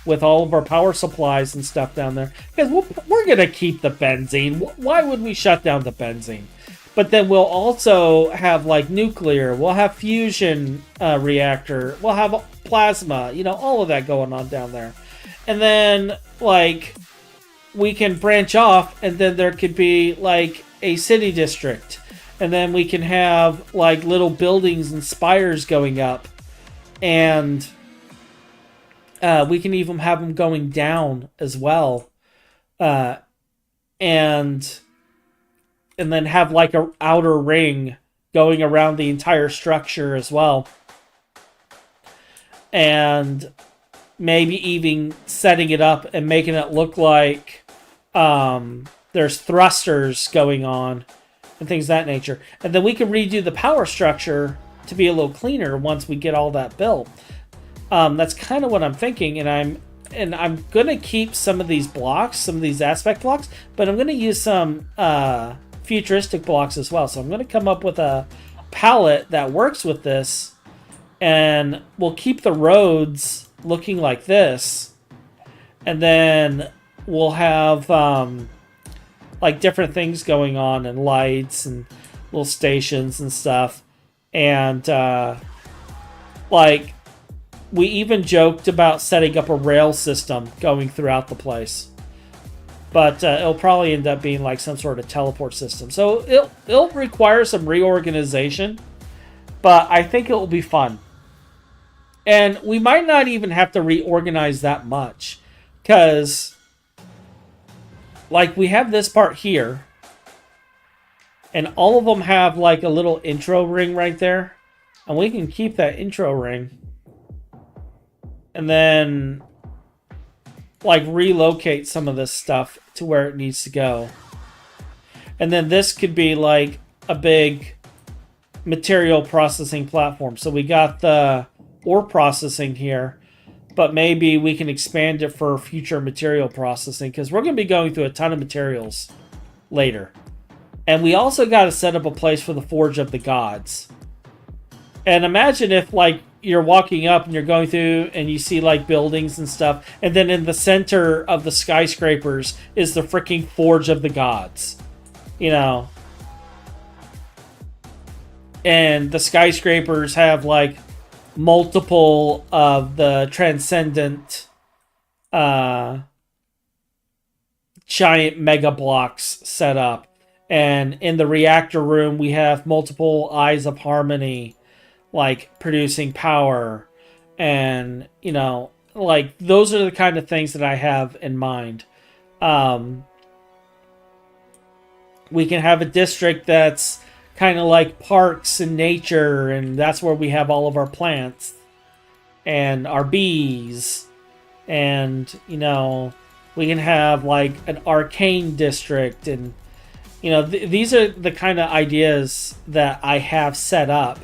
with all of our power supplies and stuff down there. Because we're going to keep the benzene. Why would we shut down the benzene? But then we'll also have, like, nuclear. We'll have fusion reactor. We'll have plasma. You know, all of that going on down there. And then, like, we can branch off, and then there could be, like, a city district. And then we can have, like, little buildings and spires going up. And we can even have them going down as well. And then have, like, a outer ring going around the entire structure as well. And maybe even setting it up and making it look like there's thrusters going on and things of that nature. And then we can redo the power structure to be a little cleaner once we get all that built. That's kind of what I'm thinking, and I'm gonna keep some of these blocks, some of these aspect blocks, but I'm gonna use some futuristic blocks as well. So I'm gonna come up with a palette that works with this, and we'll keep the roads looking like this, and then we'll have like different things going on, and lights and little stations and stuff. And like, we even joked about setting up a rail system going throughout the place, but it'll probably end up being like some sort of teleport system. So it'll require some reorganization, but I think it will be fun. And we might not even have to reorganize that much, because, like, we have this part here, and all of them have, like, a little intro ring right there, and we can keep that intro ring, and then, like, relocate some of this stuff to where it needs to go. And then this could be, like, a big material processing platform. So we got the ore processing here, but maybe we can expand it for future material processing, because we're going to be going through a ton of materials later. And we also got to set up a place for the Forge of the Gods. And imagine if, like, you're walking up and you're going through and you see, like, buildings and stuff, and then in the center of the skyscrapers is the freaking Forge of the Gods. You know? And the skyscrapers have, like, multiple of the transcendent giant mega blocks set up. And in the reactor room, we have multiple Eyes of Harmony, like, producing power. And, you know, like, those are the kind of things that I have in mind. We can have a district that's kind of like parks and nature, and that's where we have all of our plants and our bees. And, you know, we can have, like, an arcane district. And, you know, these are the kind of ideas that I have set up.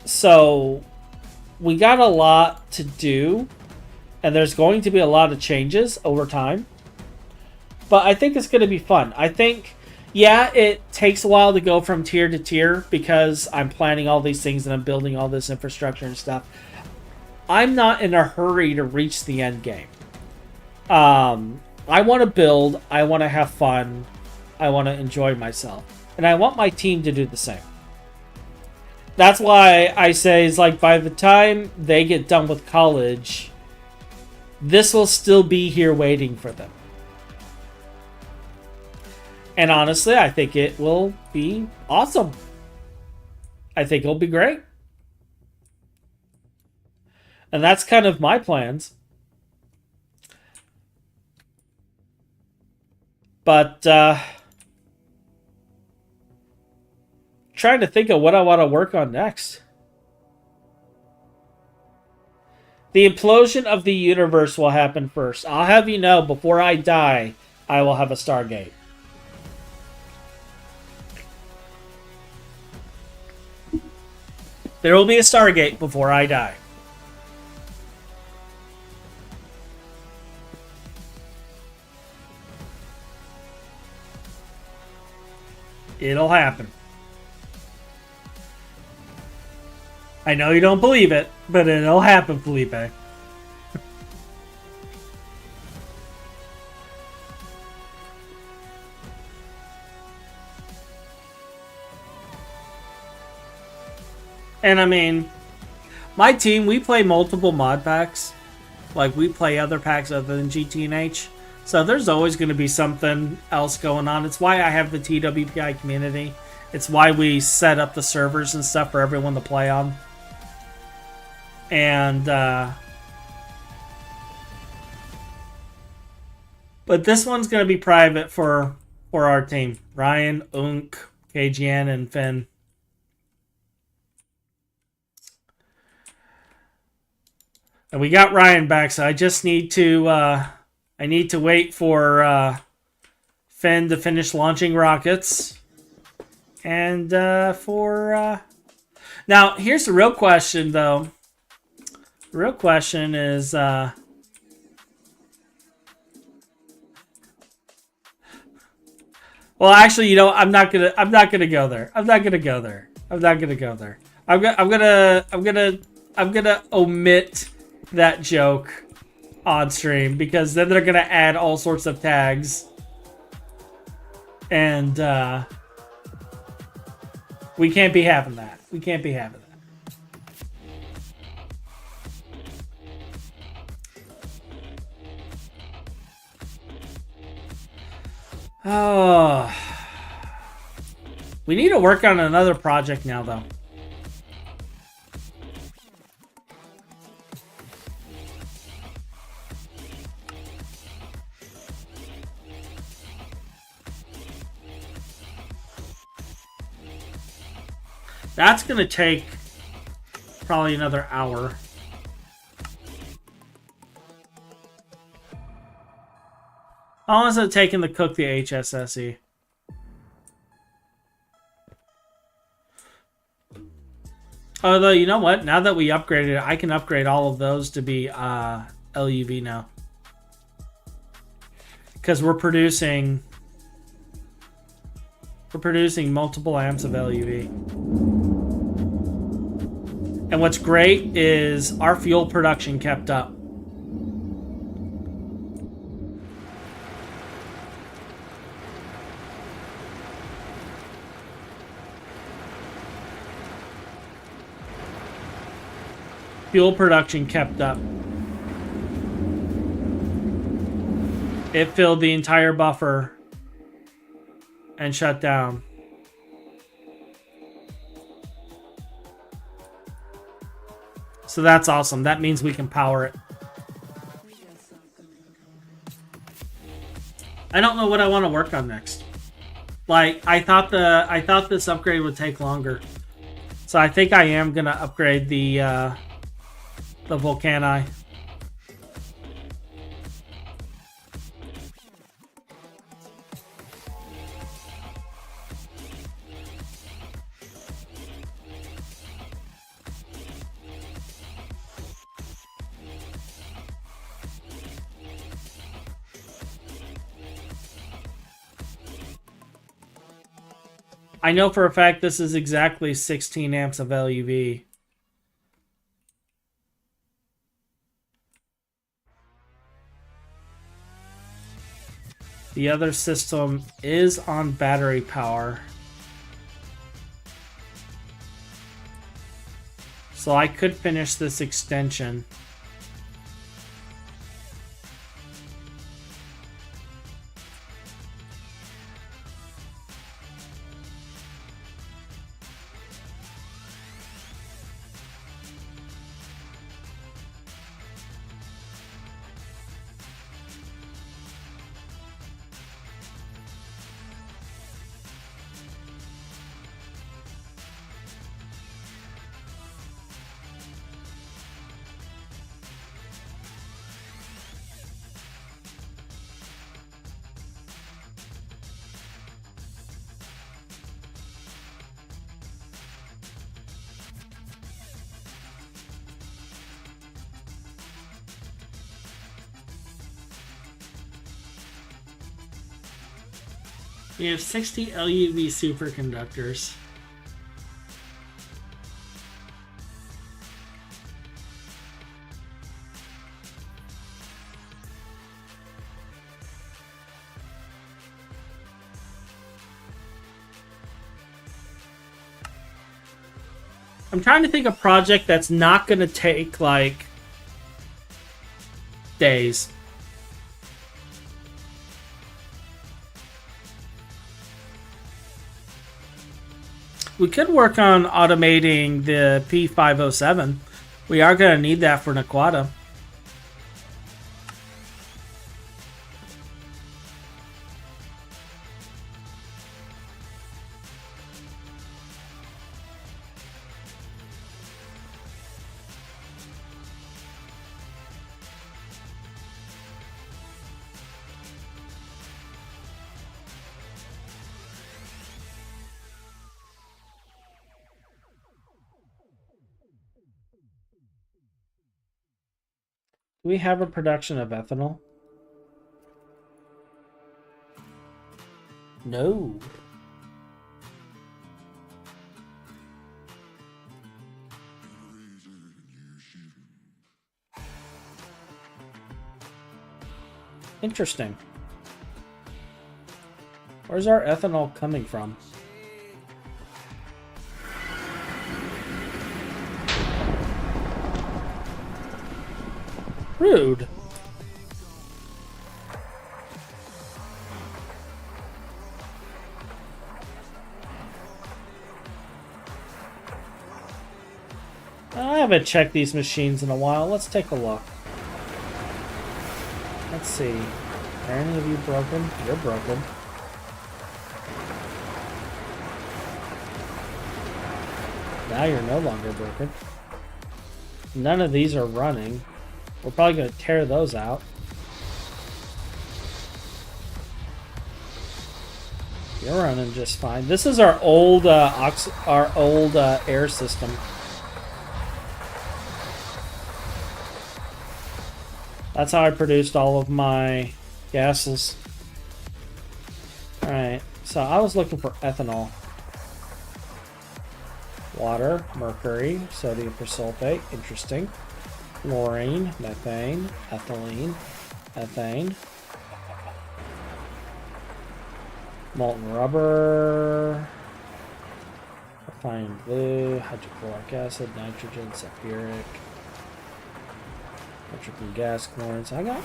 So we got a lot to do, and there's going to be a lot of changes over time, but I think it's going to be fun. I think, yeah, it takes a while to go from tier to tier, because I'm planning all these things and I'm building all this infrastructure and stuff. I'm not in a hurry to reach the end game. I want to build, I want to have fun, I want to enjoy myself. And I want my team to do the same. That's why I say is like by the time they get done with college, this will still be here waiting for them. And honestly, I think it will be awesome. I think it'll be great. And that's kind of my plans. But trying to think of what I want to work on next. The implosion of the universe will happen first. I'll have you know, before I die, I will have a Stargate. There will be a Stargate before I die. It'll happen. I know you don't believe it, but it'll happen, Felipe. And I mean, my team, we play multiple mod packs. Like, we play other packs other than GTNH. So there's always going to be something else going on. It's why I have the TWPI community. It's why we set up the servers and stuff for everyone to play on. And, but this one's going to be private for our team. Ryan, Unk, KGN, and Finn. And we got Ryan back, so I just need to, I need to wait for Finn to finish launching rockets. And now, here's the real question, though. The real question is, well, actually, you know, I'm not gonna go there. I'm gonna omit that joke on stream because then they're gonna add all sorts of tags, and we can't be having that. We can't be having that. Oh, we need to work on another project now, though. That's going to take probably another hour. How long is it taking to cook the HSSE? Although, you know what? Now that we upgraded it, I can upgrade all of those to be LUV now. Because we're producing multiple amps of LUV. And what's great is our fuel production kept up. Fuel production kept up. It filled the entire buffer and shut down. So that's awesome. That means we can power it. I don't know what I want to work on next. Like, I thought this upgrade would take longer. So I think I am gonna upgrade the Volcani. I know for a fact this is exactly 16 amps of LUV. The other system is on battery power. So I could finish this extension. We have 60 LUV superconductors. I'm trying to think of a project that's not going to take, like, days. We could work on automating the P.4007. We are going to need that for Naquata. Do we have a production of ethanol? No. Interesting. Where's our ethanol coming from? Rude. I haven't checked these machines in a while. Let's take a look. Let's see. Are any of you broken? You're broken. Now you're no longer broken. None of these are running. We're probably going to tear those out. You're running just fine. This is our old air system. That's how I produced all of my gases. Alright, so I was looking for ethanol. Water, mercury, sodium persulfate, interesting. Chlorine, methane, ethylene, ethane. Molten rubber. Refined blue, hydrochloric acid, nitrogen, sulfuric. Electrical gas, chlorine. So I got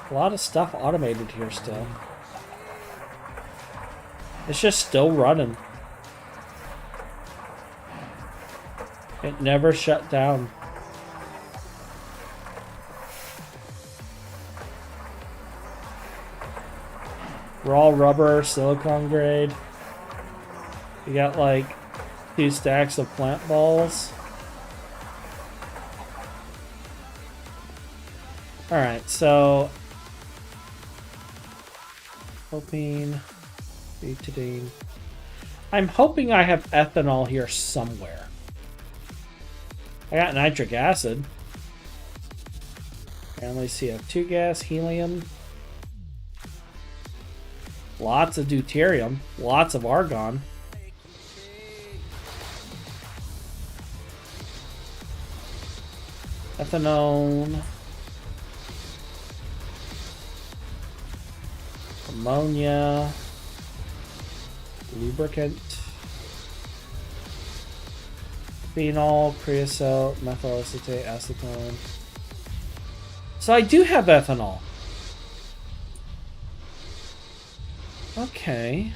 a lot of stuff automated here still. It's just still running. It never shut down. Raw rubber, silicone grade. You got like 2 stacks of plant balls. Alright, so propane, butadiene. I'm hoping I have ethanol here somewhere. I got nitric acid. Apparently CO2 gas, helium. Lots of deuterium. Lots of argon. Ethanone. ammonia, lubricant, phenol, creosote, methyl acetate, acetone. So I do have ethanol. Okay.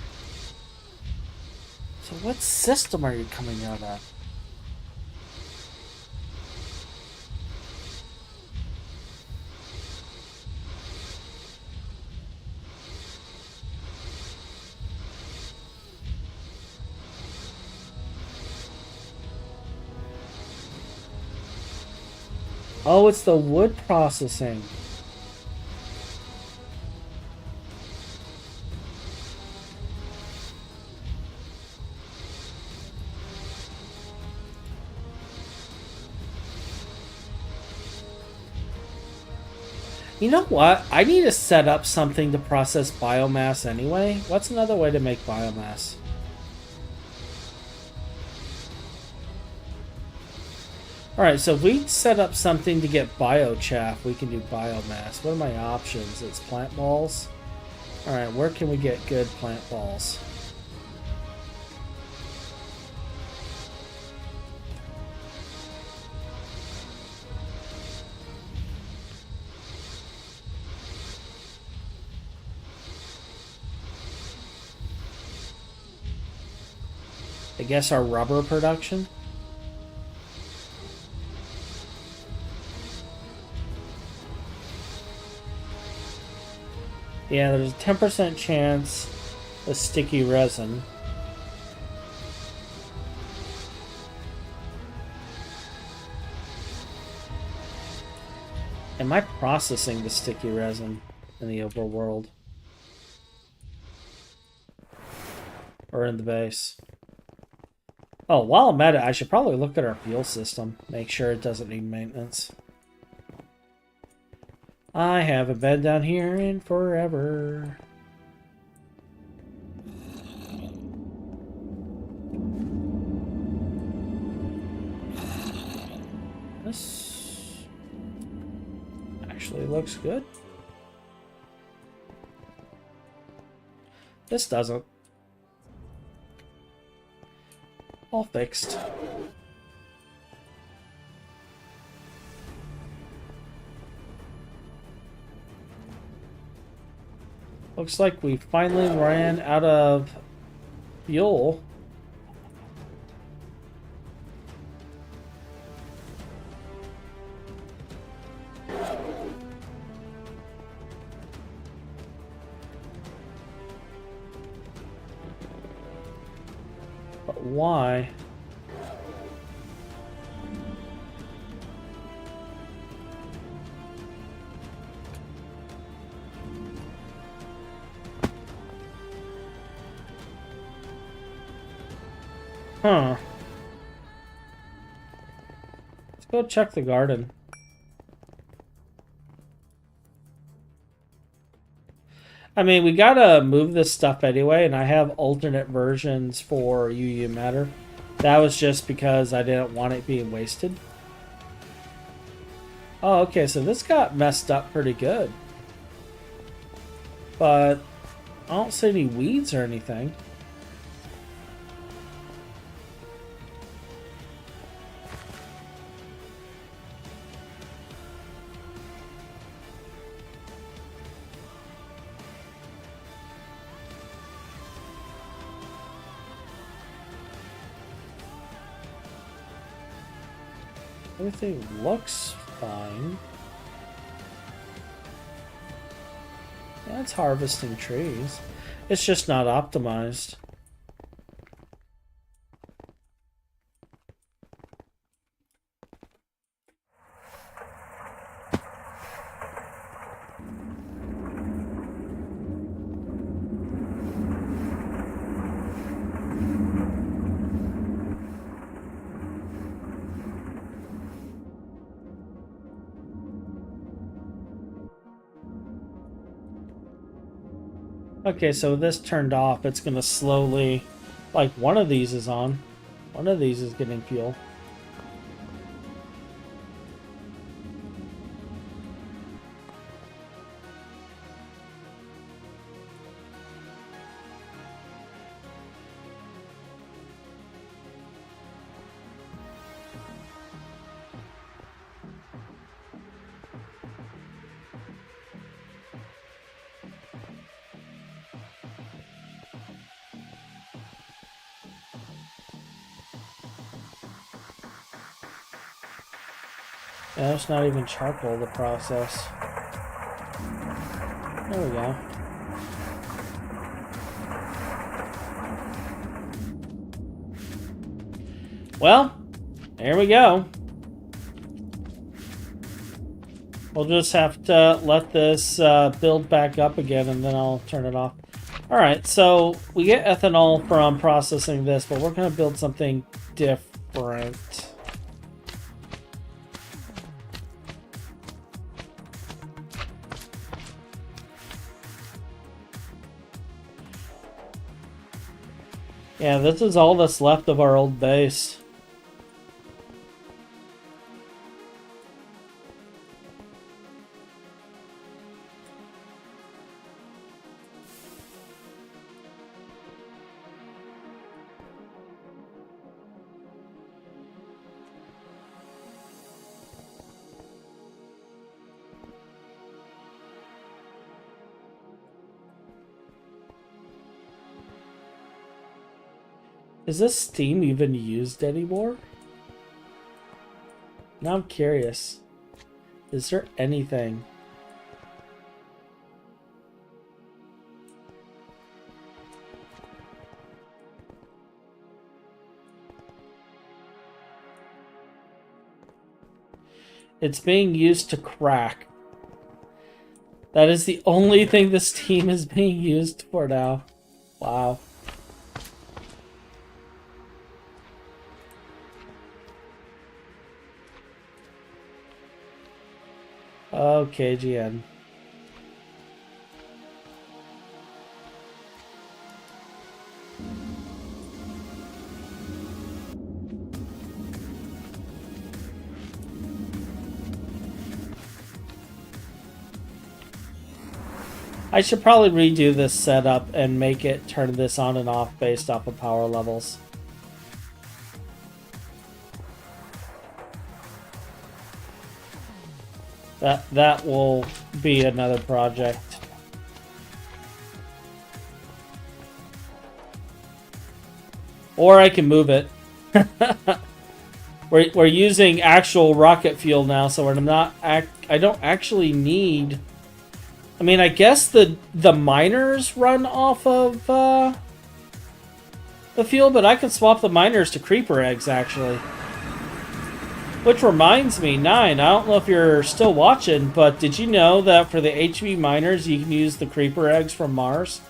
So what system are you coming out of? Oh, it's the wood processing. You know what? I need to set up something to process biomass anyway. What's another way to make biomass? Alright, so if we set up something to get biochaff, we can do biomass. What are my options? It's plant balls. Alright, where can we get good plant balls? I guess our rubber production? Yeah, there's a 10% chance of sticky resin. Am I processing the sticky resin in the overworld? Or in the base? Oh, while I'm at it, I should probably look at our fuel system. Make sure it doesn't need maintenance. I haven't been down here in forever. This actually looks good. This doesn't. All fixed. Looks like we finally ran out of fuel. But why? Huh. Let's go check the garden. I mean, we gotta move this stuff anyway, and I have alternate versions for UU matter. That was just because I didn't want it being wasted. Oh, okay, so this got messed up pretty good. But I don't see any weeds or anything. Everything looks fine. Yeah, it's harvesting trees. It's just not optimized. Okay, so this turned off. It's going to slowly... Like, one of these is on. One of these is getting fuel. Yeah, it's not even charcoal to process. There we go. Well, there we go. We'll just have to let this build back up again, and then I'll turn it off. Alright, so we get ethanol from processing this, but we're going to build something different. Yeah, this is all that's left of our old base. Is this steam even used anymore? Now I'm curious. Is there anything? It's being used to crack. That is the only thing this steam is being used for now. Wow. Okay, GN. I should probably redo this setup and make it turn this on and off based off of power levels. That will be another project. Or I can move it. We're using actual rocket fuel now, so we're not. I don't actually need. I mean, I guess the miners run off of the fuel, but I can swap the miners to creeper eggs actually. Which reminds me, 9, I don't know if you're still watching, but did you know that for the HV miners, you can use the creeper eggs from Mars?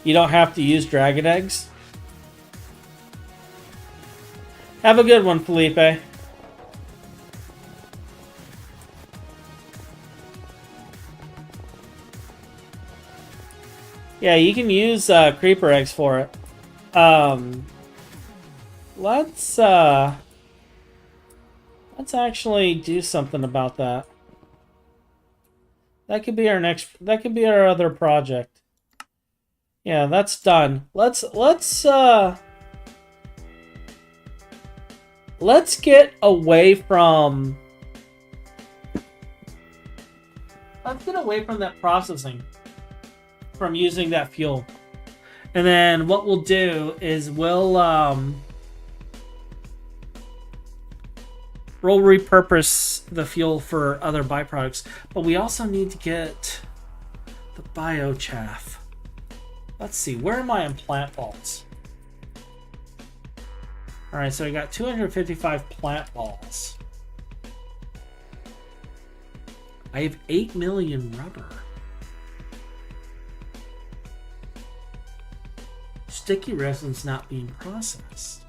You don't have to use dragon eggs. Have a good one, Felipe. Yeah, you can use creeper eggs for it. Let's actually do something about that. That could be our next. That could be our other project. Yeah, that's done. Let's get away from. Let's get away from that processing. From using that fuel, and then what we'll do is we'll repurpose the fuel for other byproducts, but we also need to get the biochaff. Let's see, where am I in plant balls? All right, so I got 255 plant balls. I have 8 million rubber. Sticky resin's not being processed.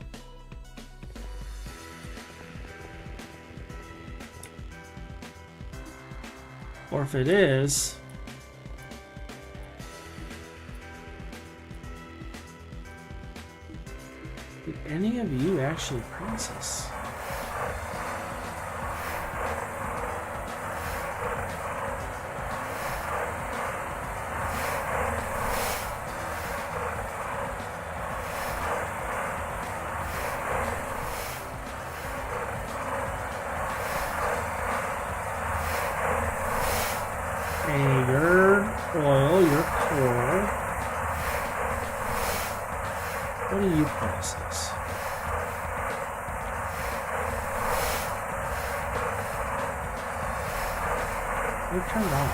Or if it is, did any of you actually process? What do you process? We're turned on.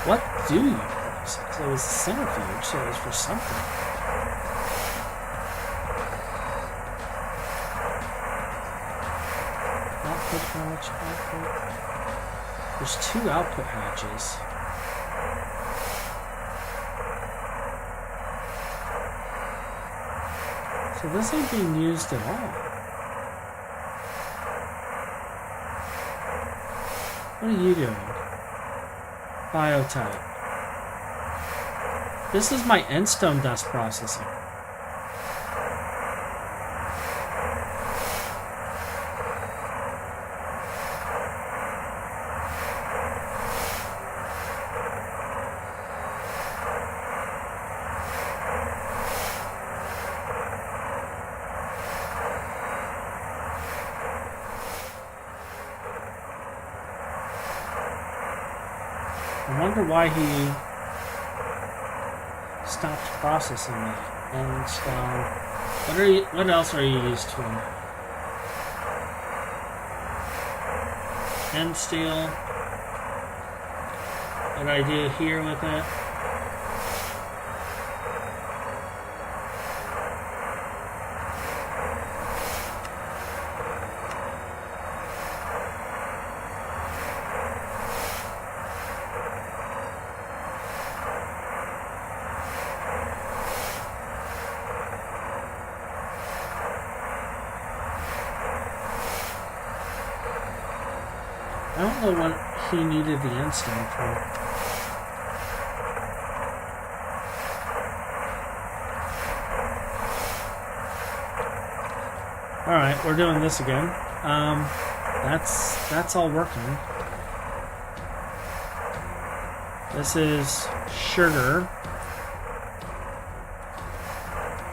What do you process? It was a centrifuge, so it was for something. Output hatch, output. There's 2 output hatches. So this ain't being used at all. What are you doing? Biotype. This is my endstone dust processing. I wonder why he stopped processing it. And what else are you used to? End steel. What I do here with it? I don't know what he needed the endstone for. Alright, we're doing this again. That's all working. This is sugar.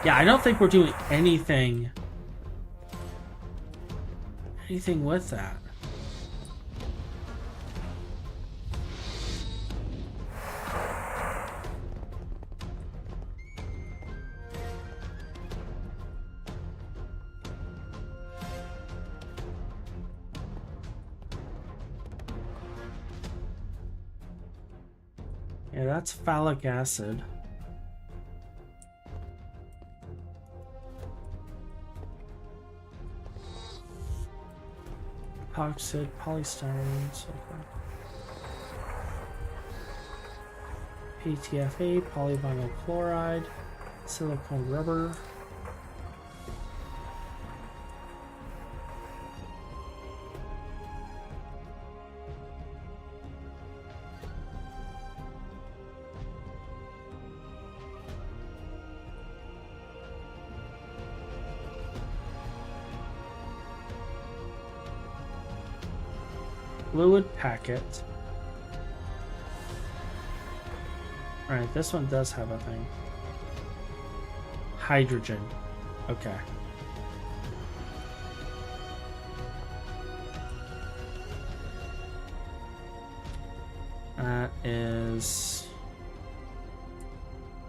Yeah, I don't think we're doing anything with that. Yeah, that's phthalic acid. Epoxide, polystyrene, sulfur. PTFA, polyvinyl chloride, silicone rubber. Fluid packet. Alright, this one does have a thing. Hydrogen. Okay. That is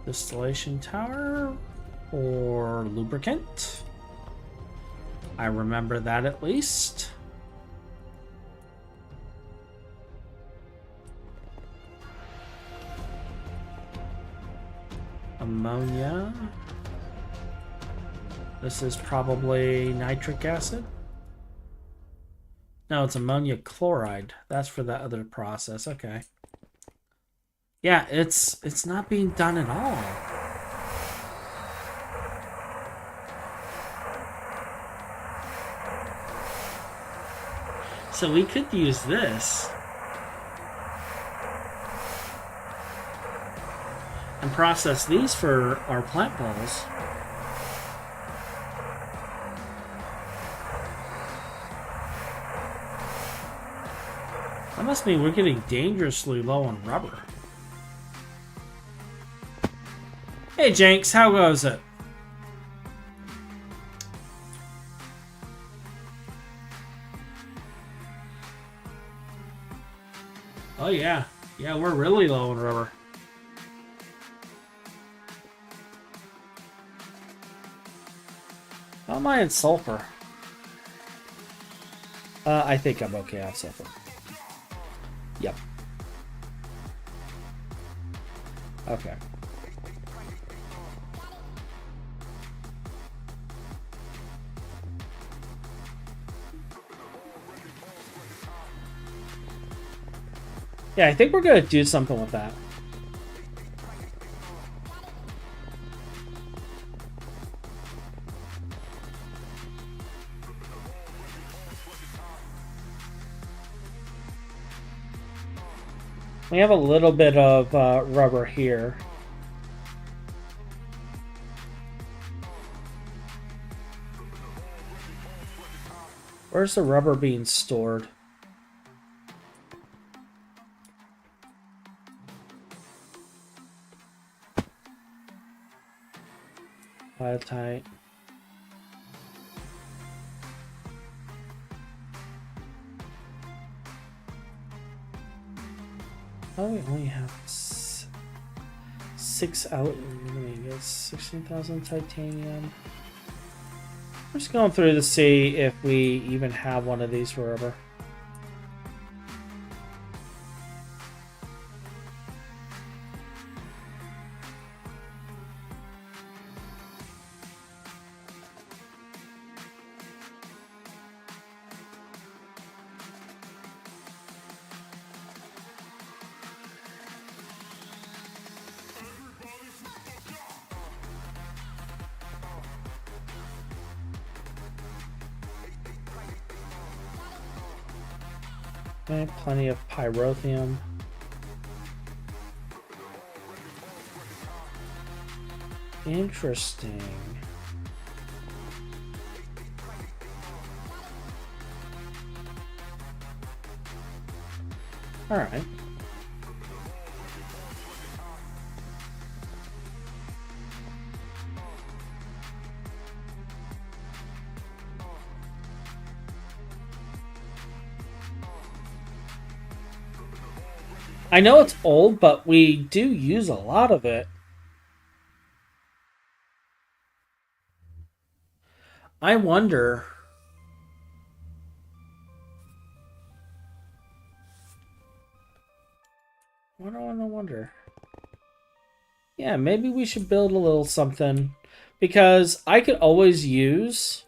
distillation tower or lubricant. I remember that at least. Ammonia. This is probably nitric acid. No, it's ammonia chloride. That's for that other process. Okay. Yeah, it's not being done at all. So we could use this and process these for our plant balls. That must mean we're getting dangerously low on rubber. Hey Jenks, how goes it? Oh yeah. Yeah, we're really low on rubber. How am I in sulfur? I think I'm okay on sulfur. Yep. Okay. Yeah, I think we're gonna do something with that. We have a little bit of rubber here. Where's the rubber being stored? Tight. How do we only have 6 out? Let me get 16,000 titanium. I'm just going through to see if we even have one of these for rubber. Okay, plenty of pyrotheum. Interesting. All right. I know it's old, but we do use a lot of it. I wonder. What do I wonder? Yeah, maybe we should build a little something. Because I could always use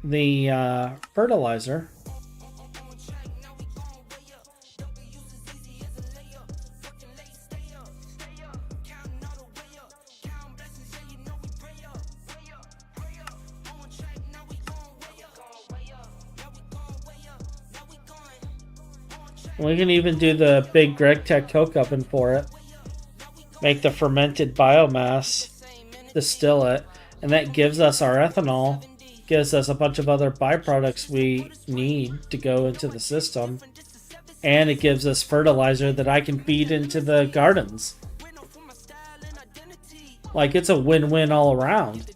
the fertilizer. We can even do the big Greg Tech coke oven for it. Make the fermented biomass, distill it, and that gives us our ethanol. Gives us a bunch of other byproducts we need to go into the system. And it gives us fertilizer that I can feed into the gardens. Like, it's a win-win all around.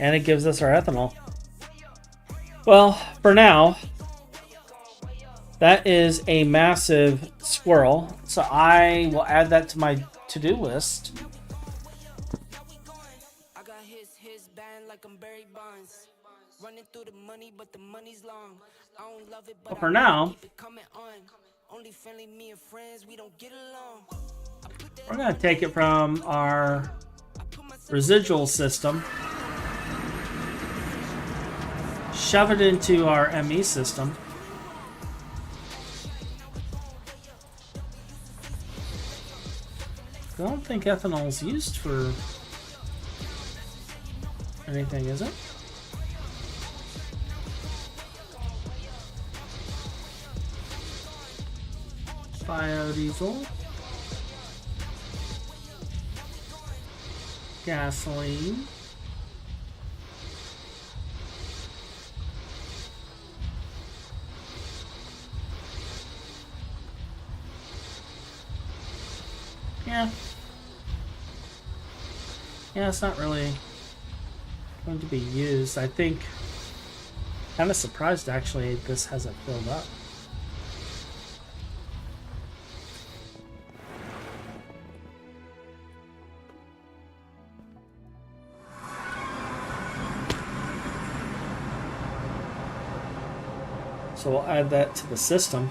And it gives us our ethanol. Well, for now, that is a massive squirrel. So I will add that to my to-do list. But for now, we're going to take it from our residual system, shove it into our ME system. I don't think ethanol is used for anything, is it? Biodiesel. Gasoline. Yeah, it's not really going to be used. I think, kind of surprised actually this hasn't filled up. So we'll add that to the system.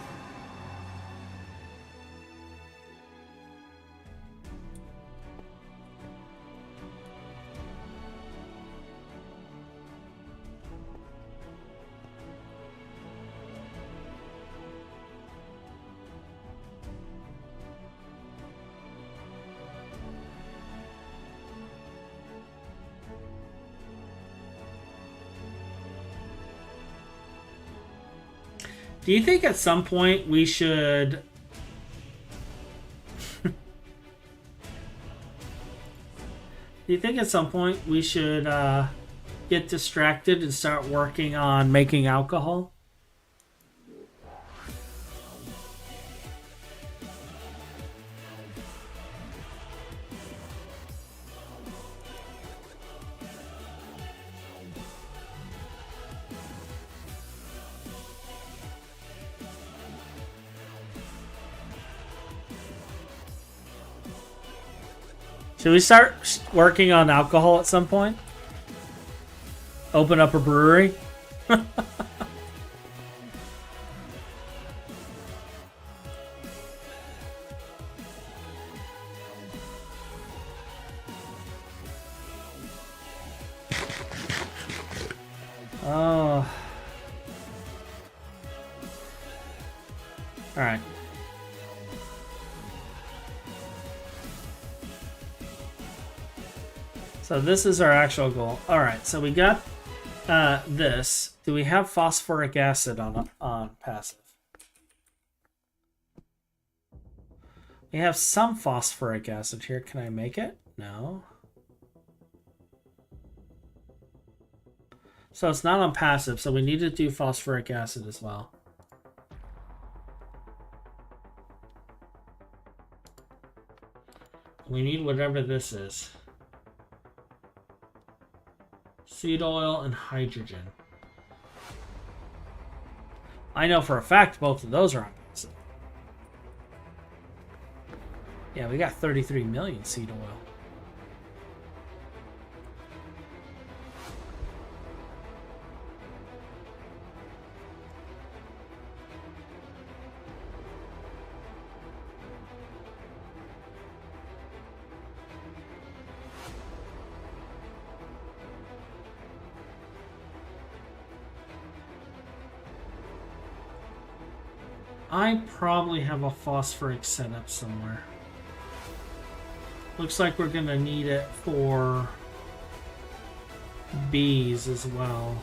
Do you think at some point we should... Do you think at some point we should get distracted and start working on making alcohol? Should we start working on alcohol at some point? Open up a brewery? Oh. Alright. So this is our actual goal. All right, so we got this. Do we have phosphoric acid on passive? We have some phosphoric acid here. Can I make it? No. So it's not on passive, so we need to do phosphoric acid as well. We need whatever this is. Seed oil and hydrogen. I know for a fact both of those are on passive. Yeah, we got 33 million seed oil. I probably have a phosphoric setup somewhere. Looks like we're gonna need it for bees as well.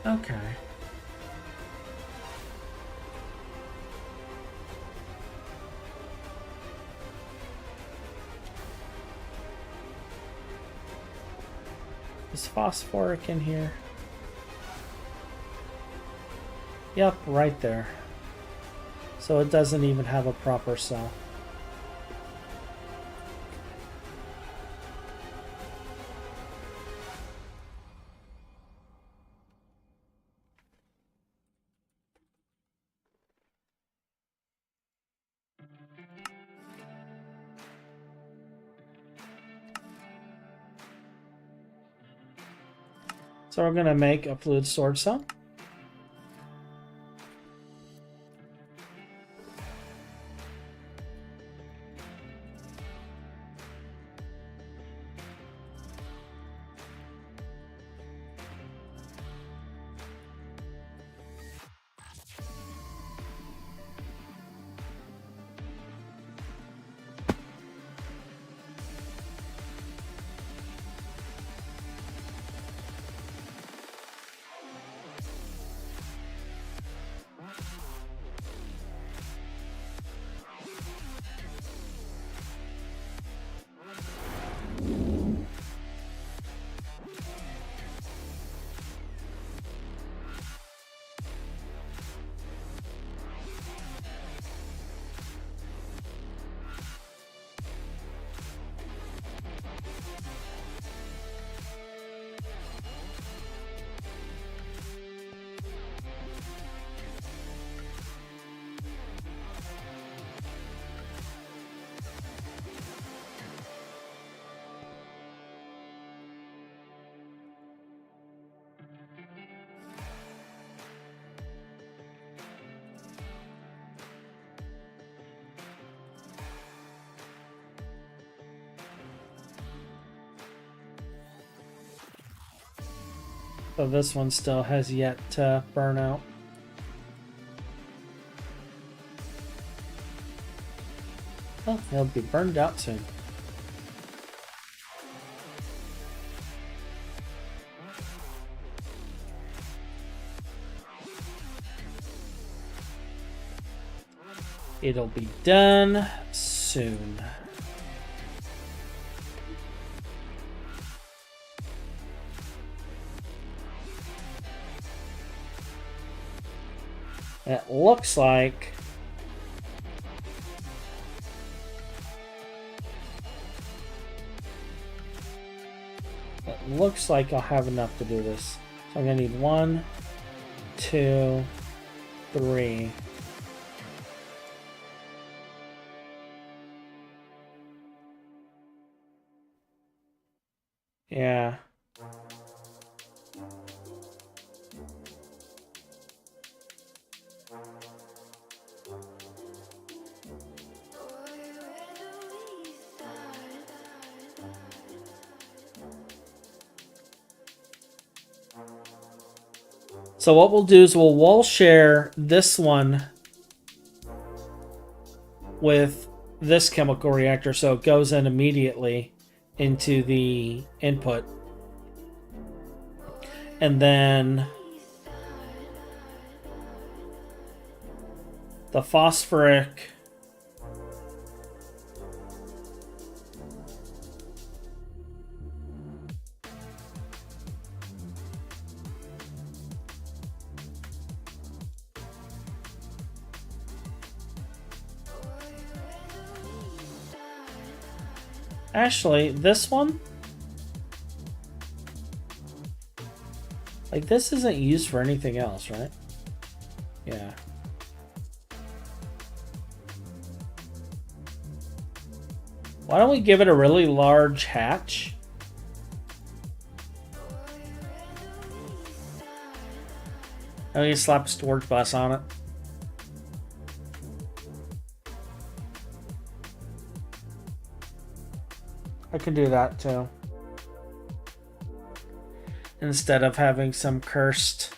Okay. Is phosphoric in here? Yep, right there. So it doesn't even have a proper cell. So we're going to make a fluid storage cell. So this one still has yet to burn out. Oh, it'll be burned out soon. It'll be done soon. It looks like I'll have enough to do this. So I'm gonna need 1, 2, 3. Yeah. So what we'll do is we'll wall share this one with this chemical reactor so it goes in immediately into the input. And then the phosphoric actually, this one, like, this isn't used for anything else, right? Yeah. Why don't we give it a really large hatch? And we slap a storage bus on it. I can do that too. Instead of having some cursed...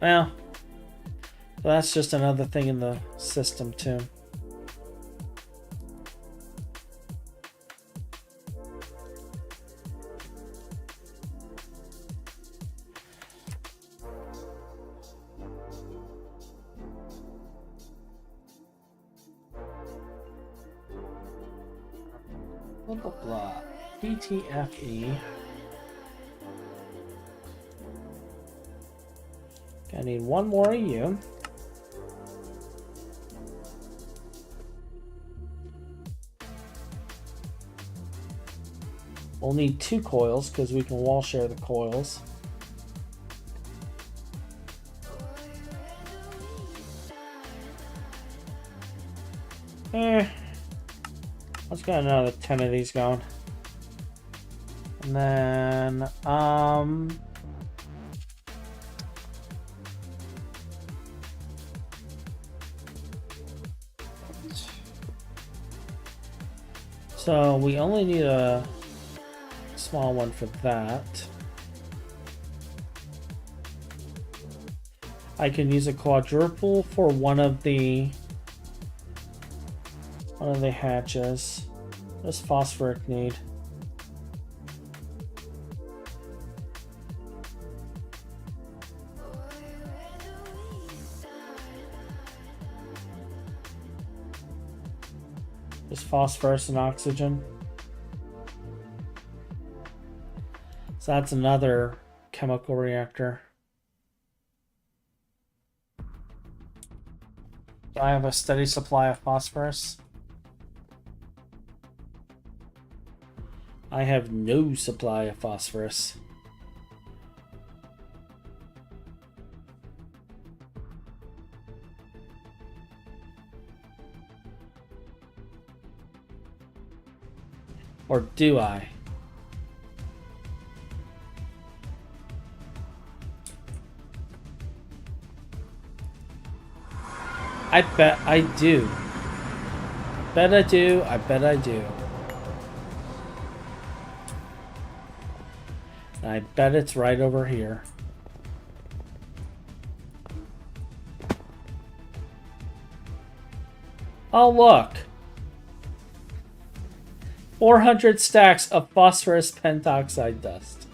Well, that's just another thing in the system too. Blah, blah, blah. BTFE. I need one more of you. We'll need 2 coils because we can wall share the coils. Let's get another 10 of these going. And then, so we only need a small one for that. I can use a quadruple for one of the hatches. This phosphoric need. Just phosphorus and oxygen. So that's another chemical reactor. I have a steady supply of phosphorus. I have no supply of phosphorus. Or do I? I bet I do. Bet I do. I bet I do. I bet it's right over here. Oh, look. 400 stacks of phosphorus pentoxide dust.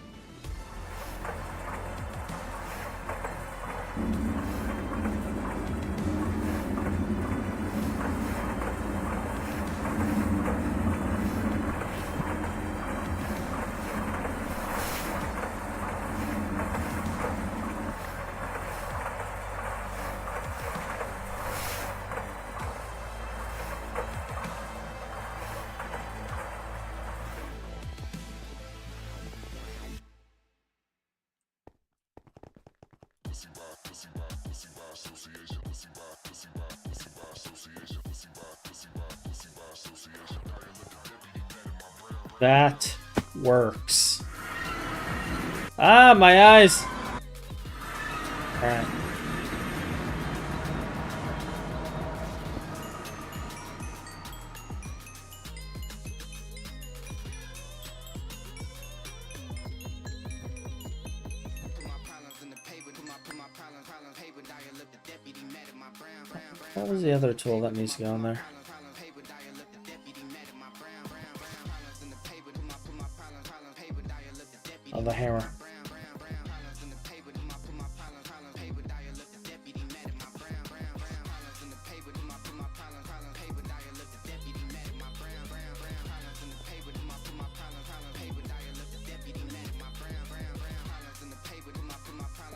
That works. Ah, my eyes. All right. What was the other tool that needs to go in there? Oh, the hammer.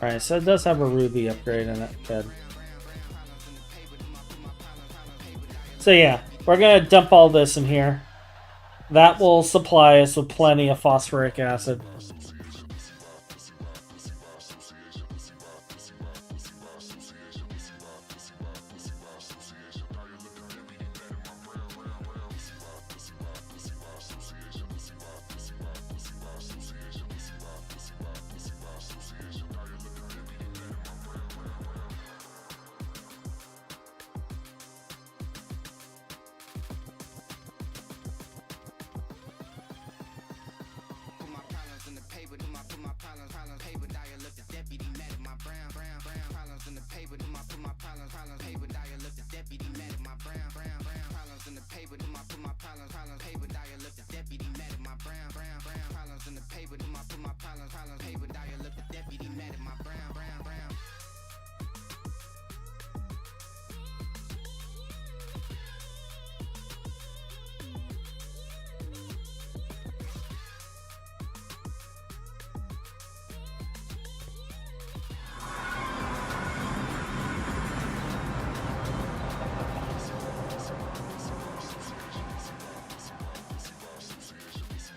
Alright, so it does have a ruby upgrade in it. Good. So yeah, we're going to dump all this in here. That will supply us with plenty of phosphoric acid.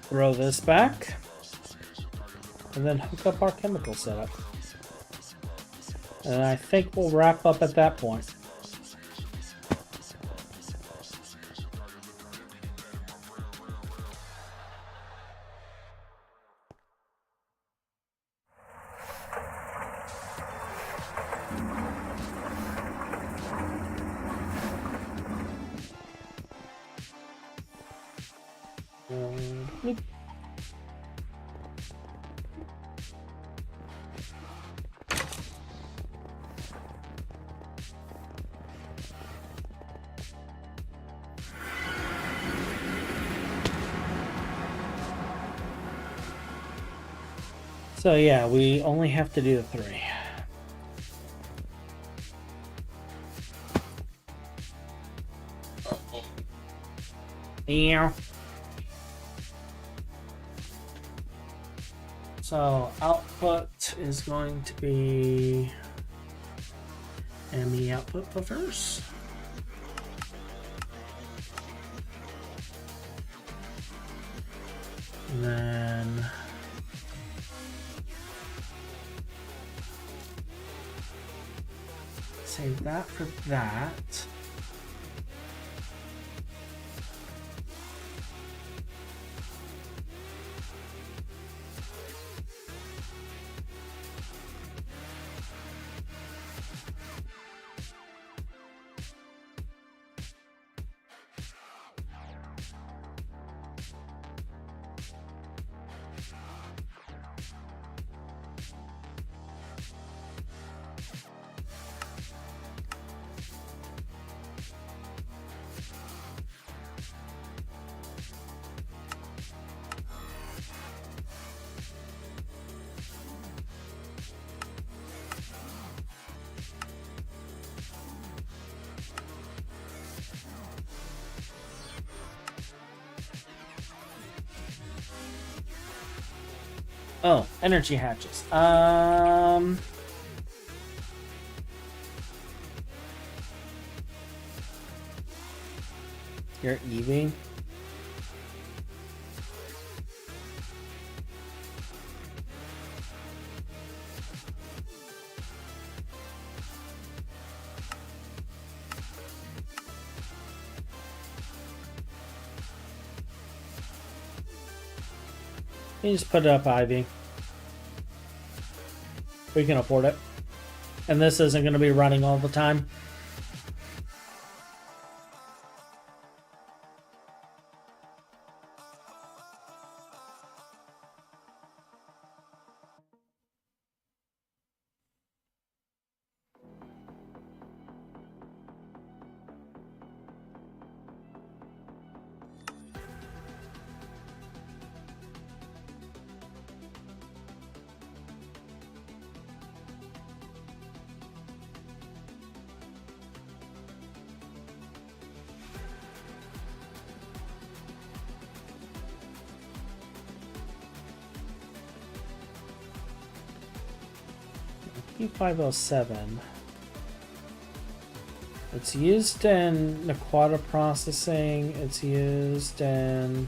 Throw this back, and then hook up our chemical setup. And I think we'll wrap up at that point. So yeah, we only have to do the 3. Yeah. So output is going to be ME output buffers. And then save that for that. Oh, energy hatches. You're Eevee. You just put it up, Ivy. We can afford it. And this isn't going to be running all the time. EP.40LS. It's used in Naquata processing. It's used in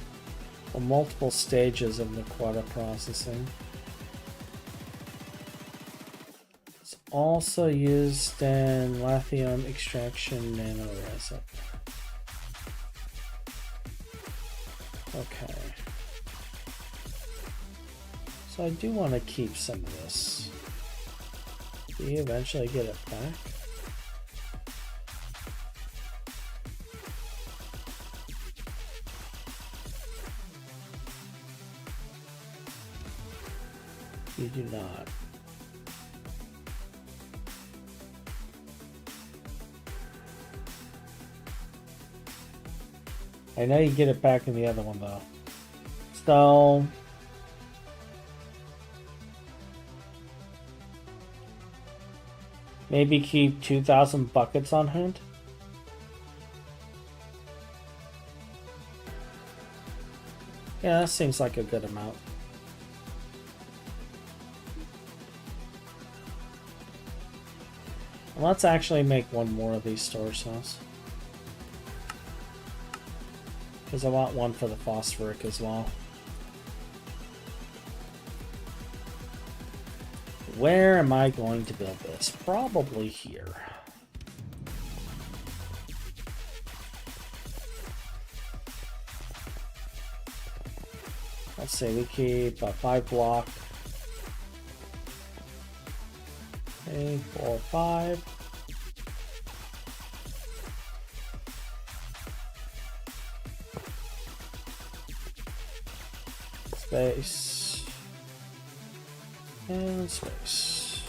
multiple stages of Naquata processing. It's also used in lithium extraction nanoresin. Okay. So I do want to keep some of this. Do you eventually get it back? You do not. I know you get it back in the other one though. So maybe keep 2,000 buckets on hand. Yeah, that seems like a good amount. Let's actually make one more of these store cells. Because I want one for the phosphoric as well. Where am I going to build this? Probably here. Let's say we keep a 5 block. 3, 4, 5. Space. And space.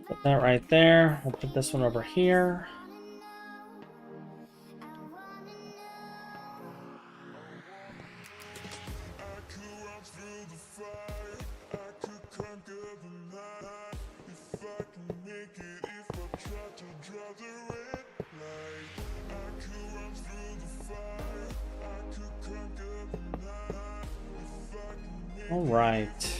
Put that right there. We'll put this one over here. All right.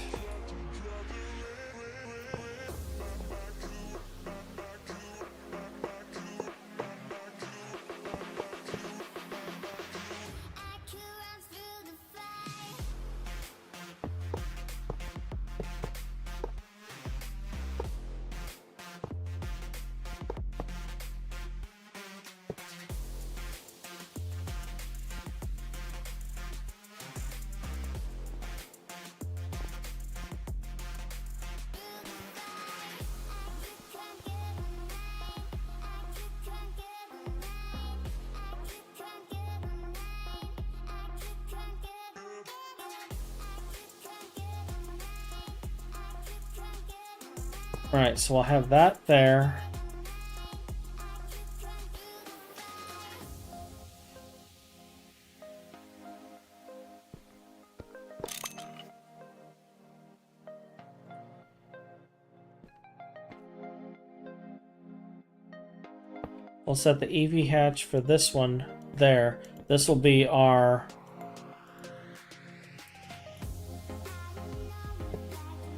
Alright, so we'll have that there. We'll set the EV hatch for this one there. This will be our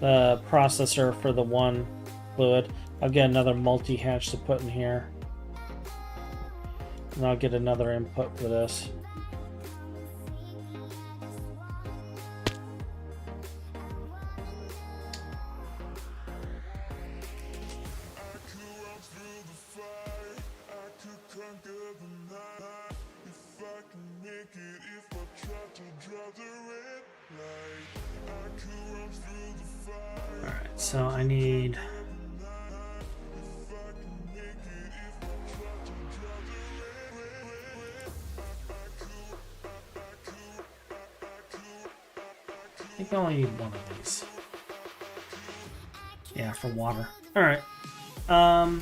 the processor for the one fluid. I'll get another multi-hatch to put in here. And I'll get another input for this. Alright, so I need... I think I only need one of these. Yeah, for water. Alright. And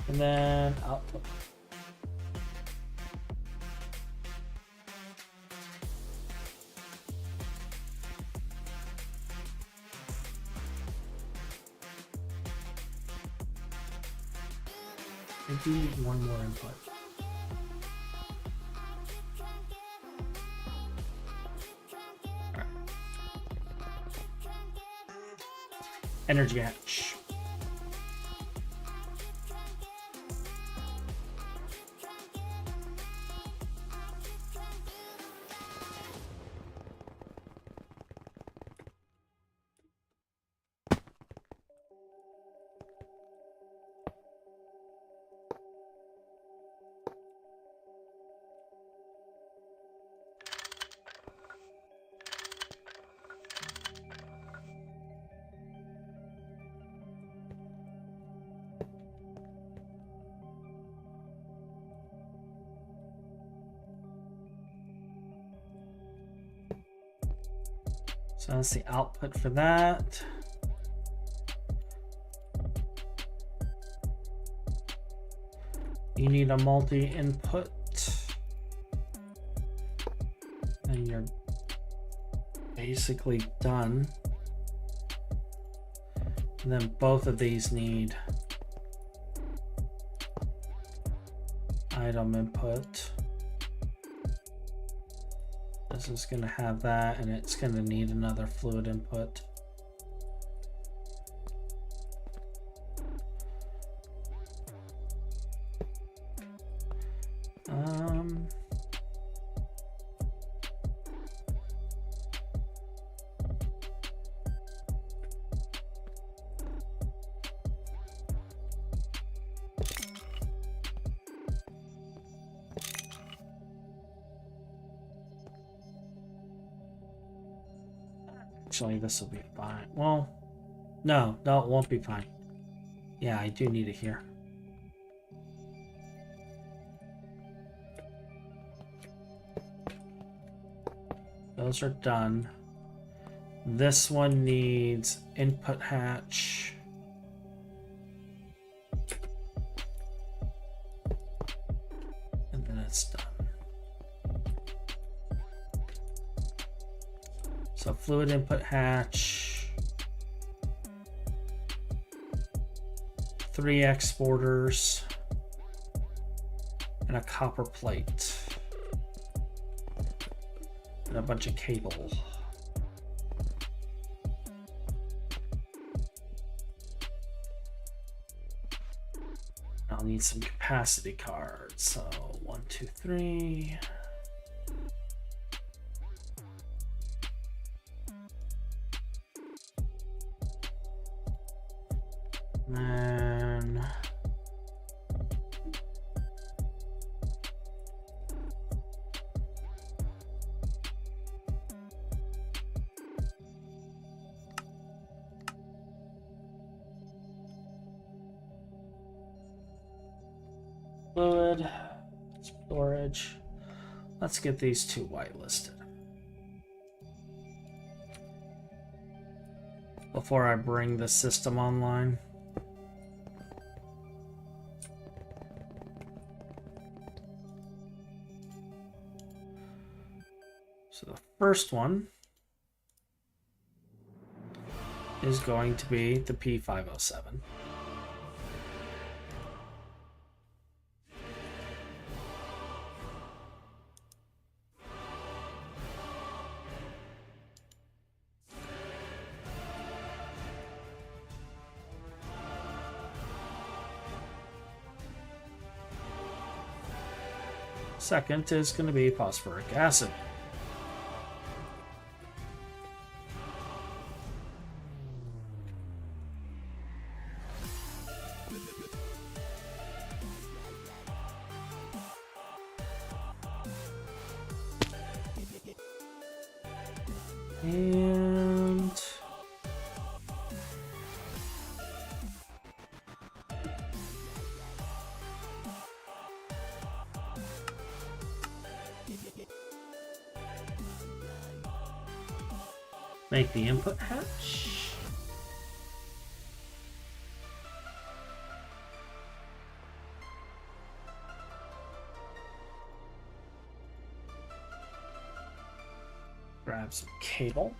then output. I do need one more input. Right. Energy hatch. So that's the output for that. You need a multi-input. And you're basically done. And then both of these need item input. This is going to have that, and it's going to need another fluid input. Actually, this will be fine. Well, no, it won't be fine. Yeah, I do need it here. Those are done. This one needs input hatch. And then it's done. So fluid input hatch, 3 exporters, and a copper plate, and a bunch of cable. I'll need some capacity cards. So 1, 2, 3. And fluid storage. Let's get these two whitelisted. before I bring the system online. So the first one is going to be the P.4007. Second is going to be phosphoric acid. And make the input hatch. Grab some cable.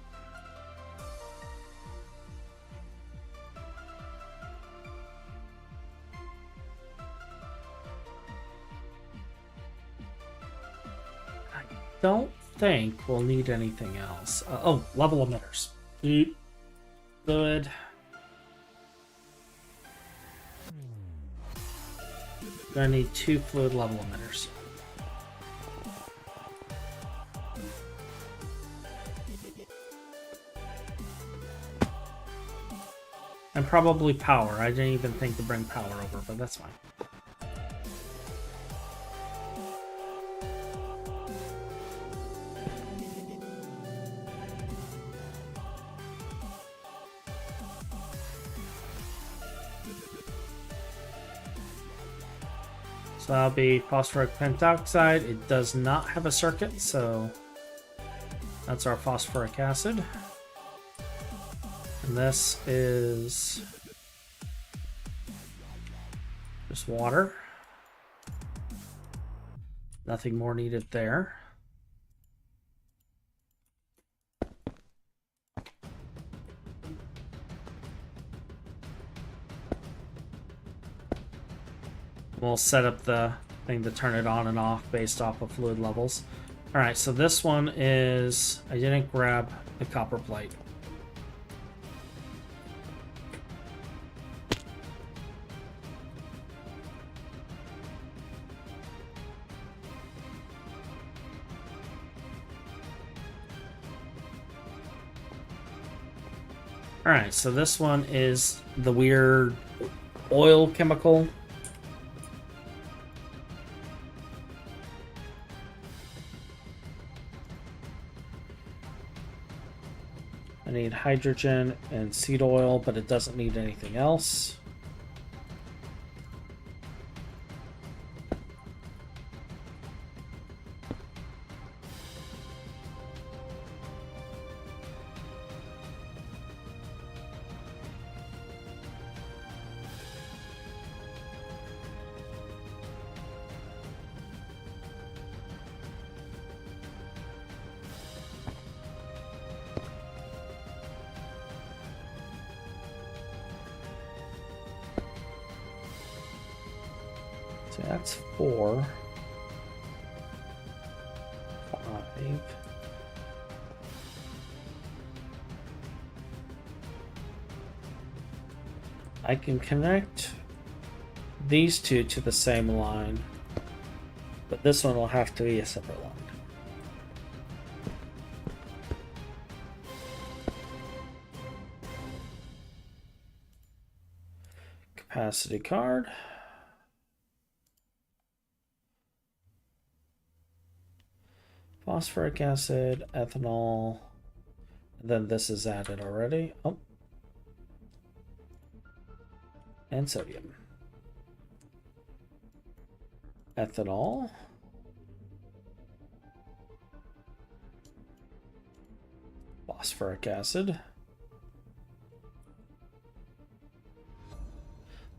I don't think we'll need anything else. Oh, level emitters. Good. Gonna need 2 fluid level emitters. And probably power. I didn't even think to bring power over, but that's fine. So that'll be phosphoric pentoxide. It does not have a circuit, so that's our phosphoric acid. And this is just water. Nothing more needed there. We'll set up the thing to turn it on and off based off of fluid levels. All right, so this one is, I didn't grab the copper plate. All right, so this one is the weird oil chemical. I need hydrogen and seed oil, but it doesn't need anything else. So that's 4, 5. I can connect these two to the same line, but this one will have to be a separate line. Capacity card. Phosphoric acid, ethanol, and then this is added already. Oh. And sodium. Ethanol. Phosphoric acid.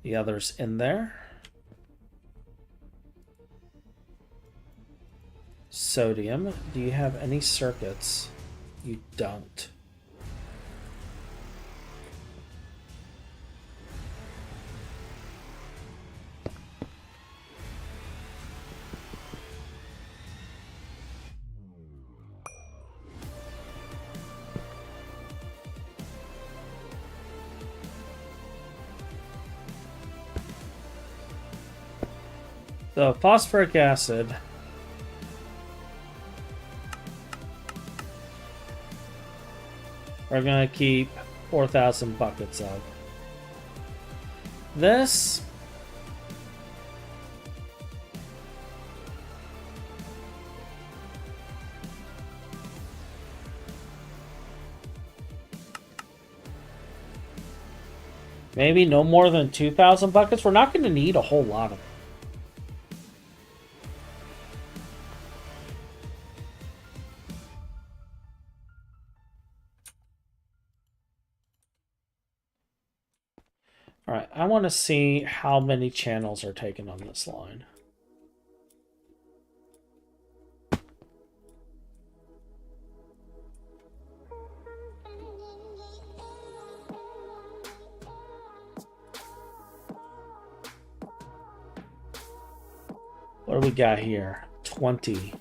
The other's in there. Sodium. Do you have any circuits? You don't. So phosphoric acid. We're gonna keep 4,000 buckets of. This maybe no more than 2,000 buckets. We're not going to need a whole lot of it. All right, I want to see how many channels are taken on this line. What do we got here? 20.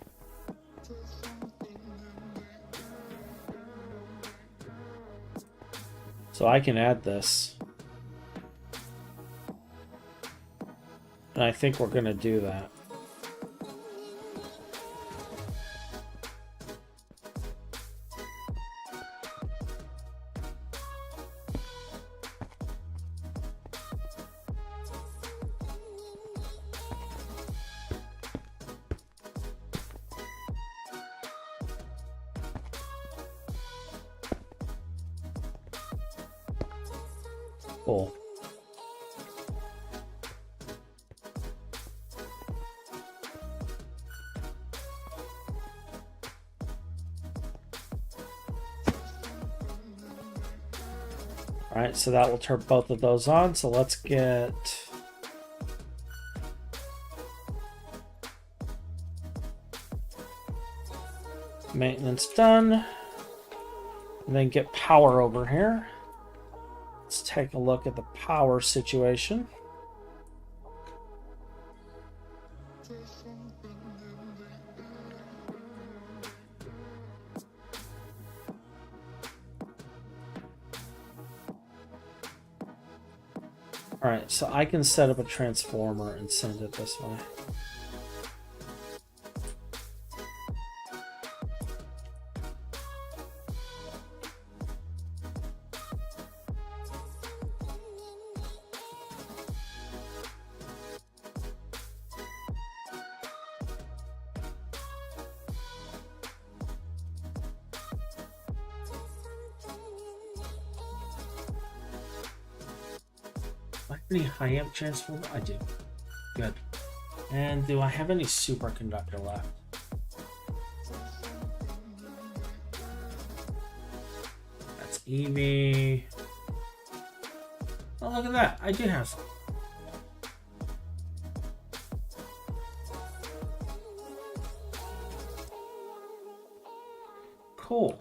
So I can add this. And I think we're going to do that. Cool. All right, so that will turn both of those on. So let's get maintenance done. And then get power over here. Let's take a look at the power situation. All right, so I can set up a transformer and send it this way. Any high amp transformer? I do. Good. And do I have any superconductor left? That's EV. Oh, look at that. I do have some. Cool.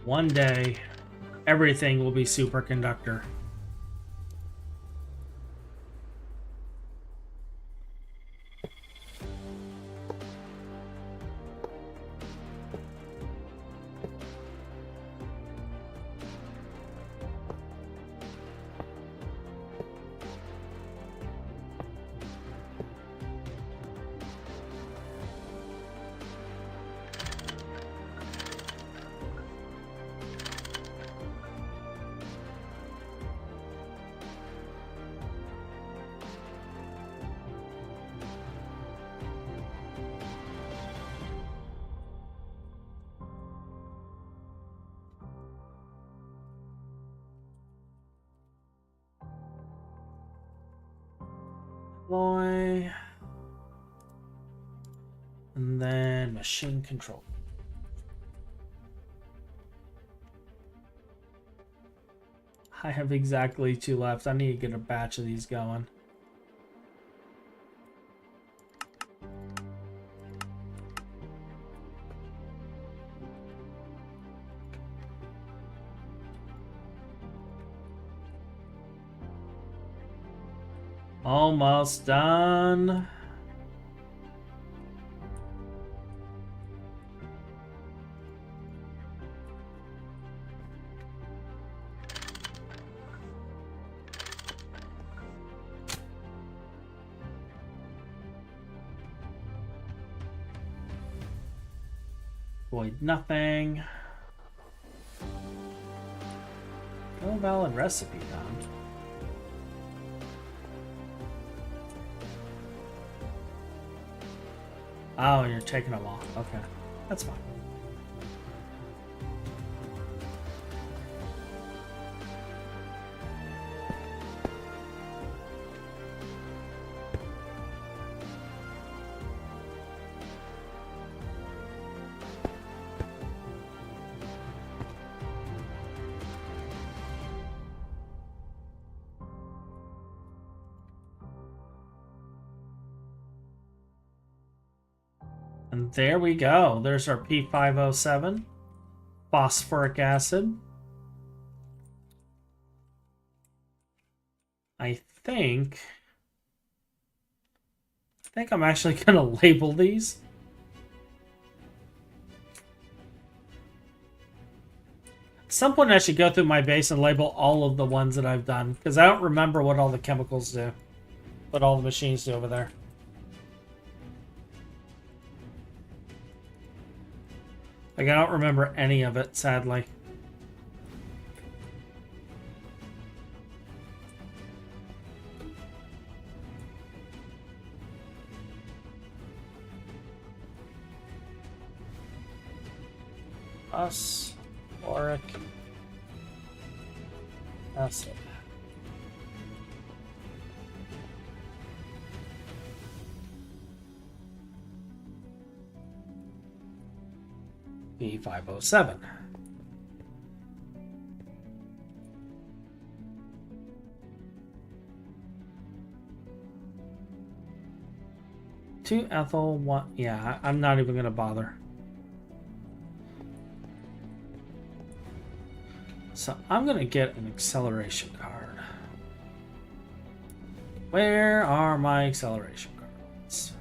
One day, everything will be superconductor. Deploy. And then machine control. I have exactly 2 left. I need to get a batch of these going. Almost done. Void nothing. No valid recipe found. Oh, and you're taking them off. Okay, that's fine. And there we go. There's our P507. Phosphoric acid. I think I'm actually going to label these. At some point I should go through my base and label all of the ones that I've done, because I don't remember what all the chemicals do. What all the machines do over there. Like, I don't remember any of it, sadly. Phosphoric acid. P507. Two ethyl, one. Yeah, I'm not even gonna bother. So I'm gonna get an acceleration card. Where are my acceleration cards?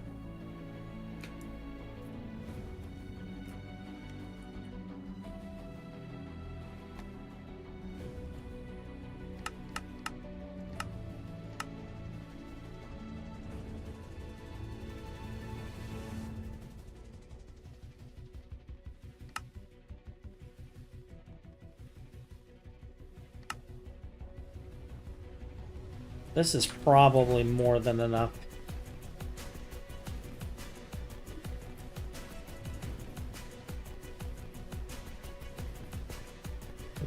This is probably more than enough.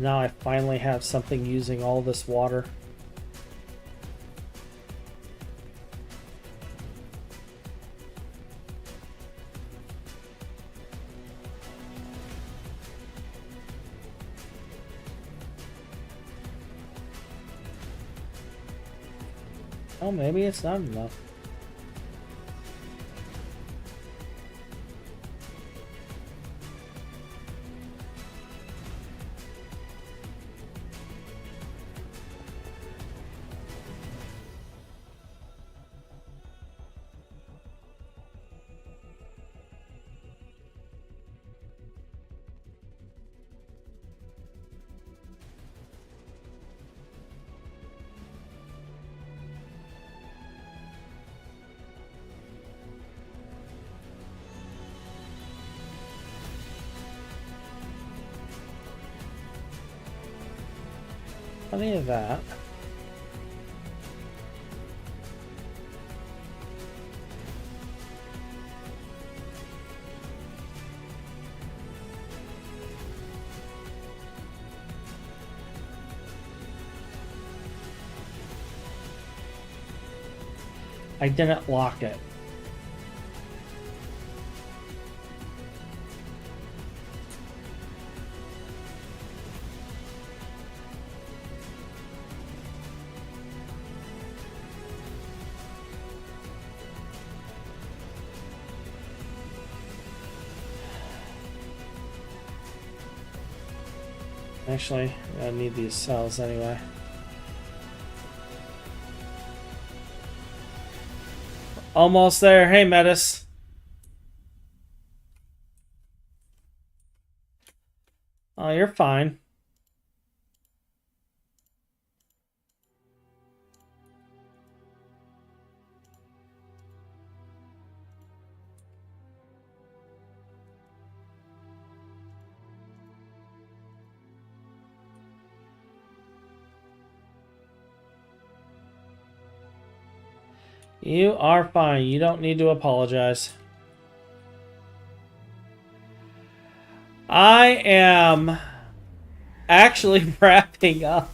Now I finally have something using all this water. Oh, maybe it's not enough. Plenty of that. I didn't lock it. Actually, I need these cells anyway. Almost there. Hey, Metis. Oh, you're fine. You are fine. You don't need to apologize. I am actually wrapping up.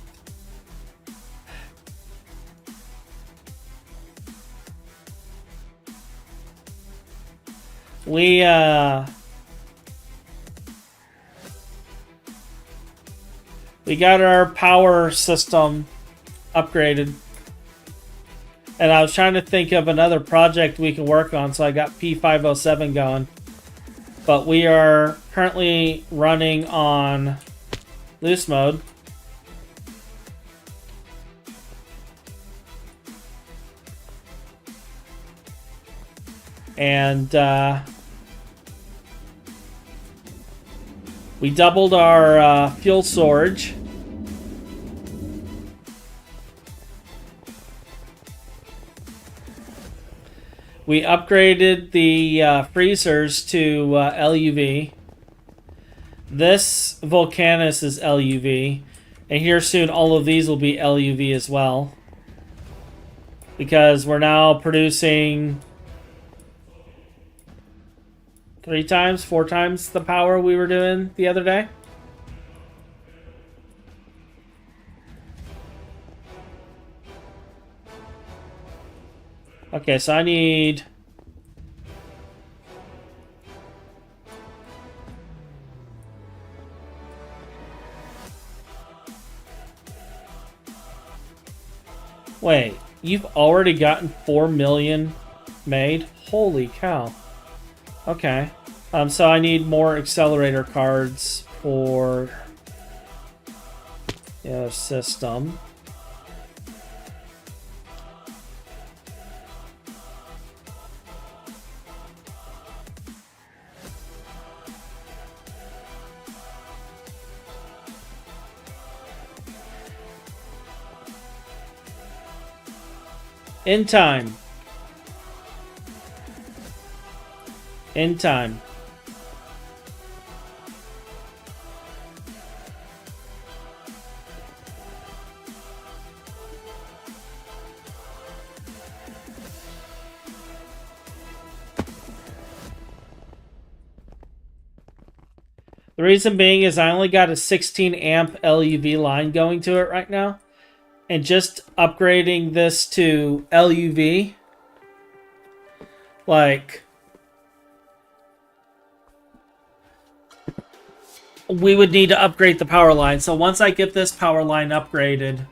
We got our power system upgraded. And I was trying to think of another project we can work on, so I got P.40LS going. But we are currently running on loose mode. And we doubled our fuel storage. We upgraded the freezers to LUV. This Volcanus is LUV. And here soon all of these will be LUV as well. Because we're now producing 3 times, 4 times the power we were doing the other day. Okay, so I need... Wait, you've already gotten 4 million made? Holy cow. Okay. So I need more accelerator cards for the other system. In time. In time. The reason being is I only got a 16 amp LUV line going to it right now. And just upgrading this to LUV, like, we would need to upgrade the power line. So once I get this power line upgraded,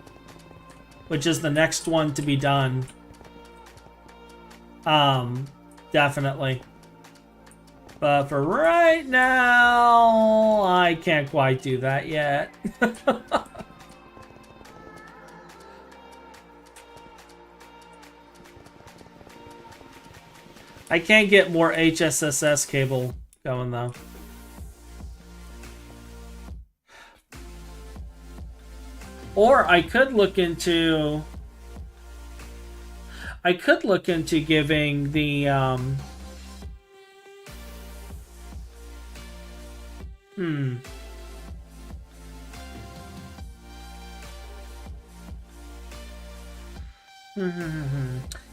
which is the next one to be done, definitely. But for right now, I can't quite do that yet. I can't get more HSSS cable going though. Or I could look into giving the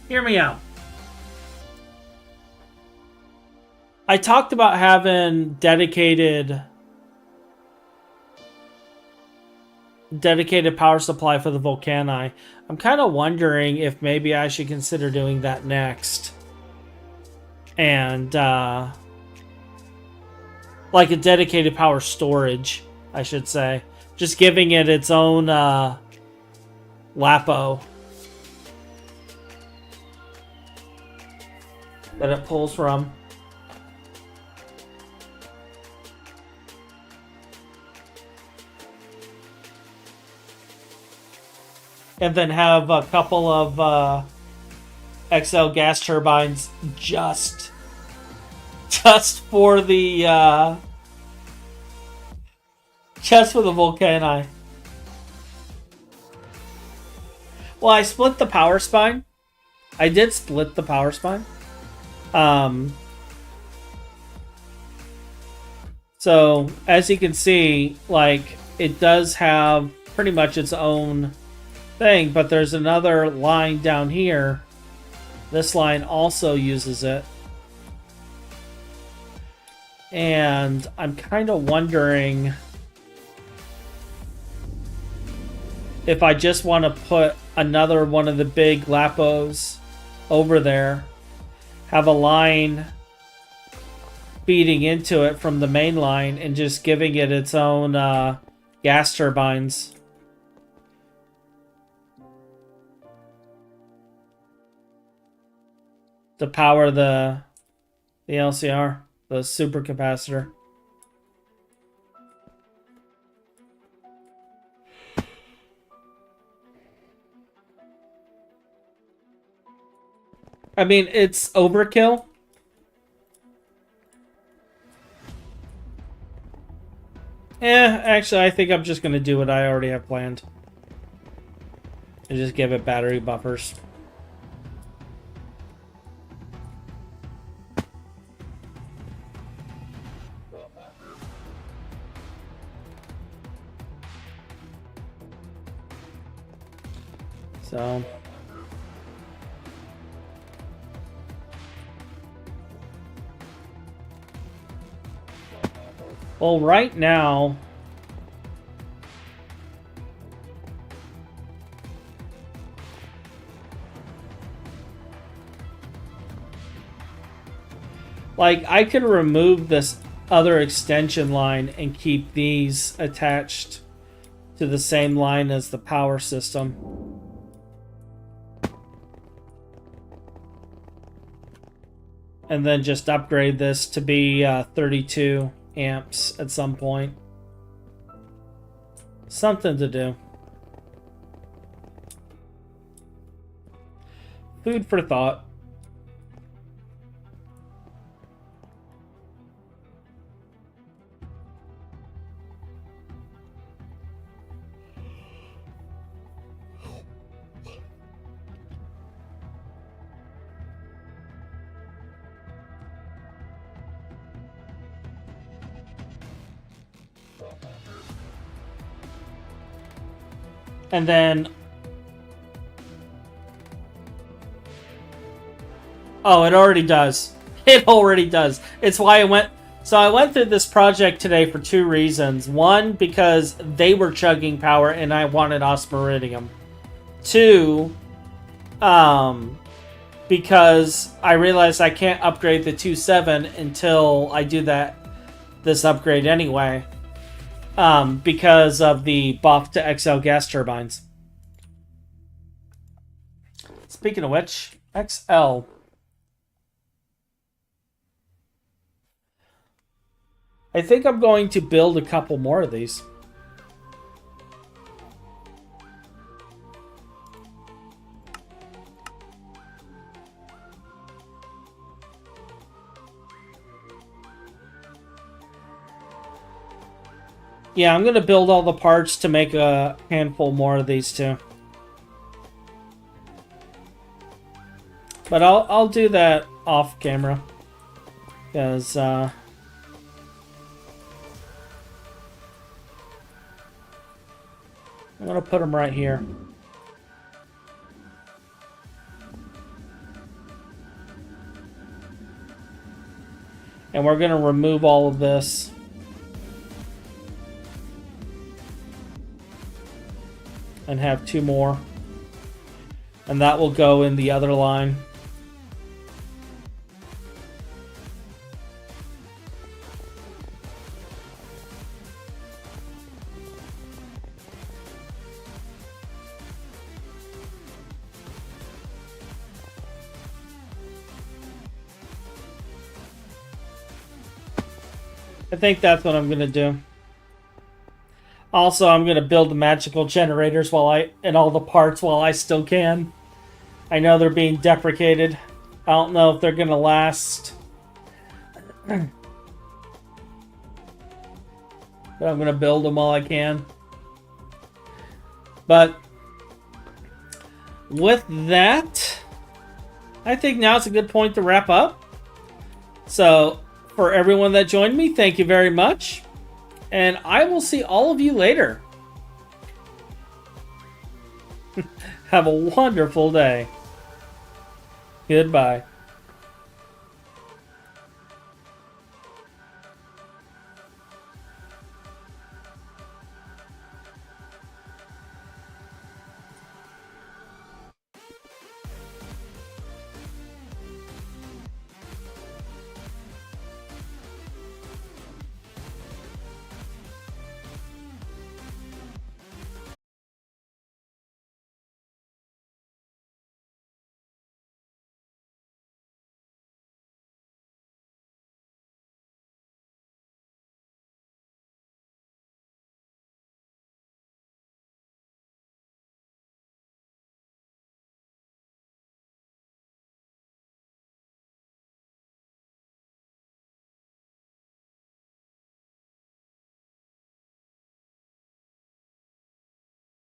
Hear me out. I talked about having dedicated dedicated power supply for the Volcani. I'm kind of wondering if maybe I should consider doing that next. And, like a dedicated power storage, I should say. Just giving it its own, LAPO that it pulls from. And then have a couple of XL gas turbines just for the Volcani. Well, I split the power spine. I did split the power spine. So as you can see, like, it does have pretty much its own thing, but there's another line down here. This line also uses it. And I'm kind of wondering if I just want to put another one of the big LAPOs over there, have a line feeding into it from the main line, and just giving it its own gas turbines. To power the LCR, the supercapacitor. I mean, it's overkill. Actually, I think I'm just going to do what I already have planned. And just give it battery buffers. So... well, right now... like, I could remove this other extension line and keep these attached to the same line as the power system. And then just upgrade this to be 32 amps at some point. Something to do. Food for thought. And then... oh, it already does. It already does. It's why I went... so I went through this project today for two reasons. One, because they were chugging power and I wanted Osmeridium. Two, because I realized I can't upgrade the 2.7 until I do this upgrade anyway. Because of the buff to XL gas turbines. Speaking of which, XL. I think I'm going to build a couple more of these. Yeah, I'm going to build all the parts to make a handful more of these too. But I'll do that off camera. Because, I'm going to put them right here. And we're going to remove all of this. and have 2 more. And that will go in the other line. I think that's what I'm going to do. Also, I'm going to build the magical generators and all the parts while I still can. I know they're being deprecated. I don't know if they're going to last. But I'm going to build them while I can. But with that, I think now's a good point to wrap up. So, for everyone that joined me, thank you very much. And I will see all of you later. Have a wonderful day. Goodbye.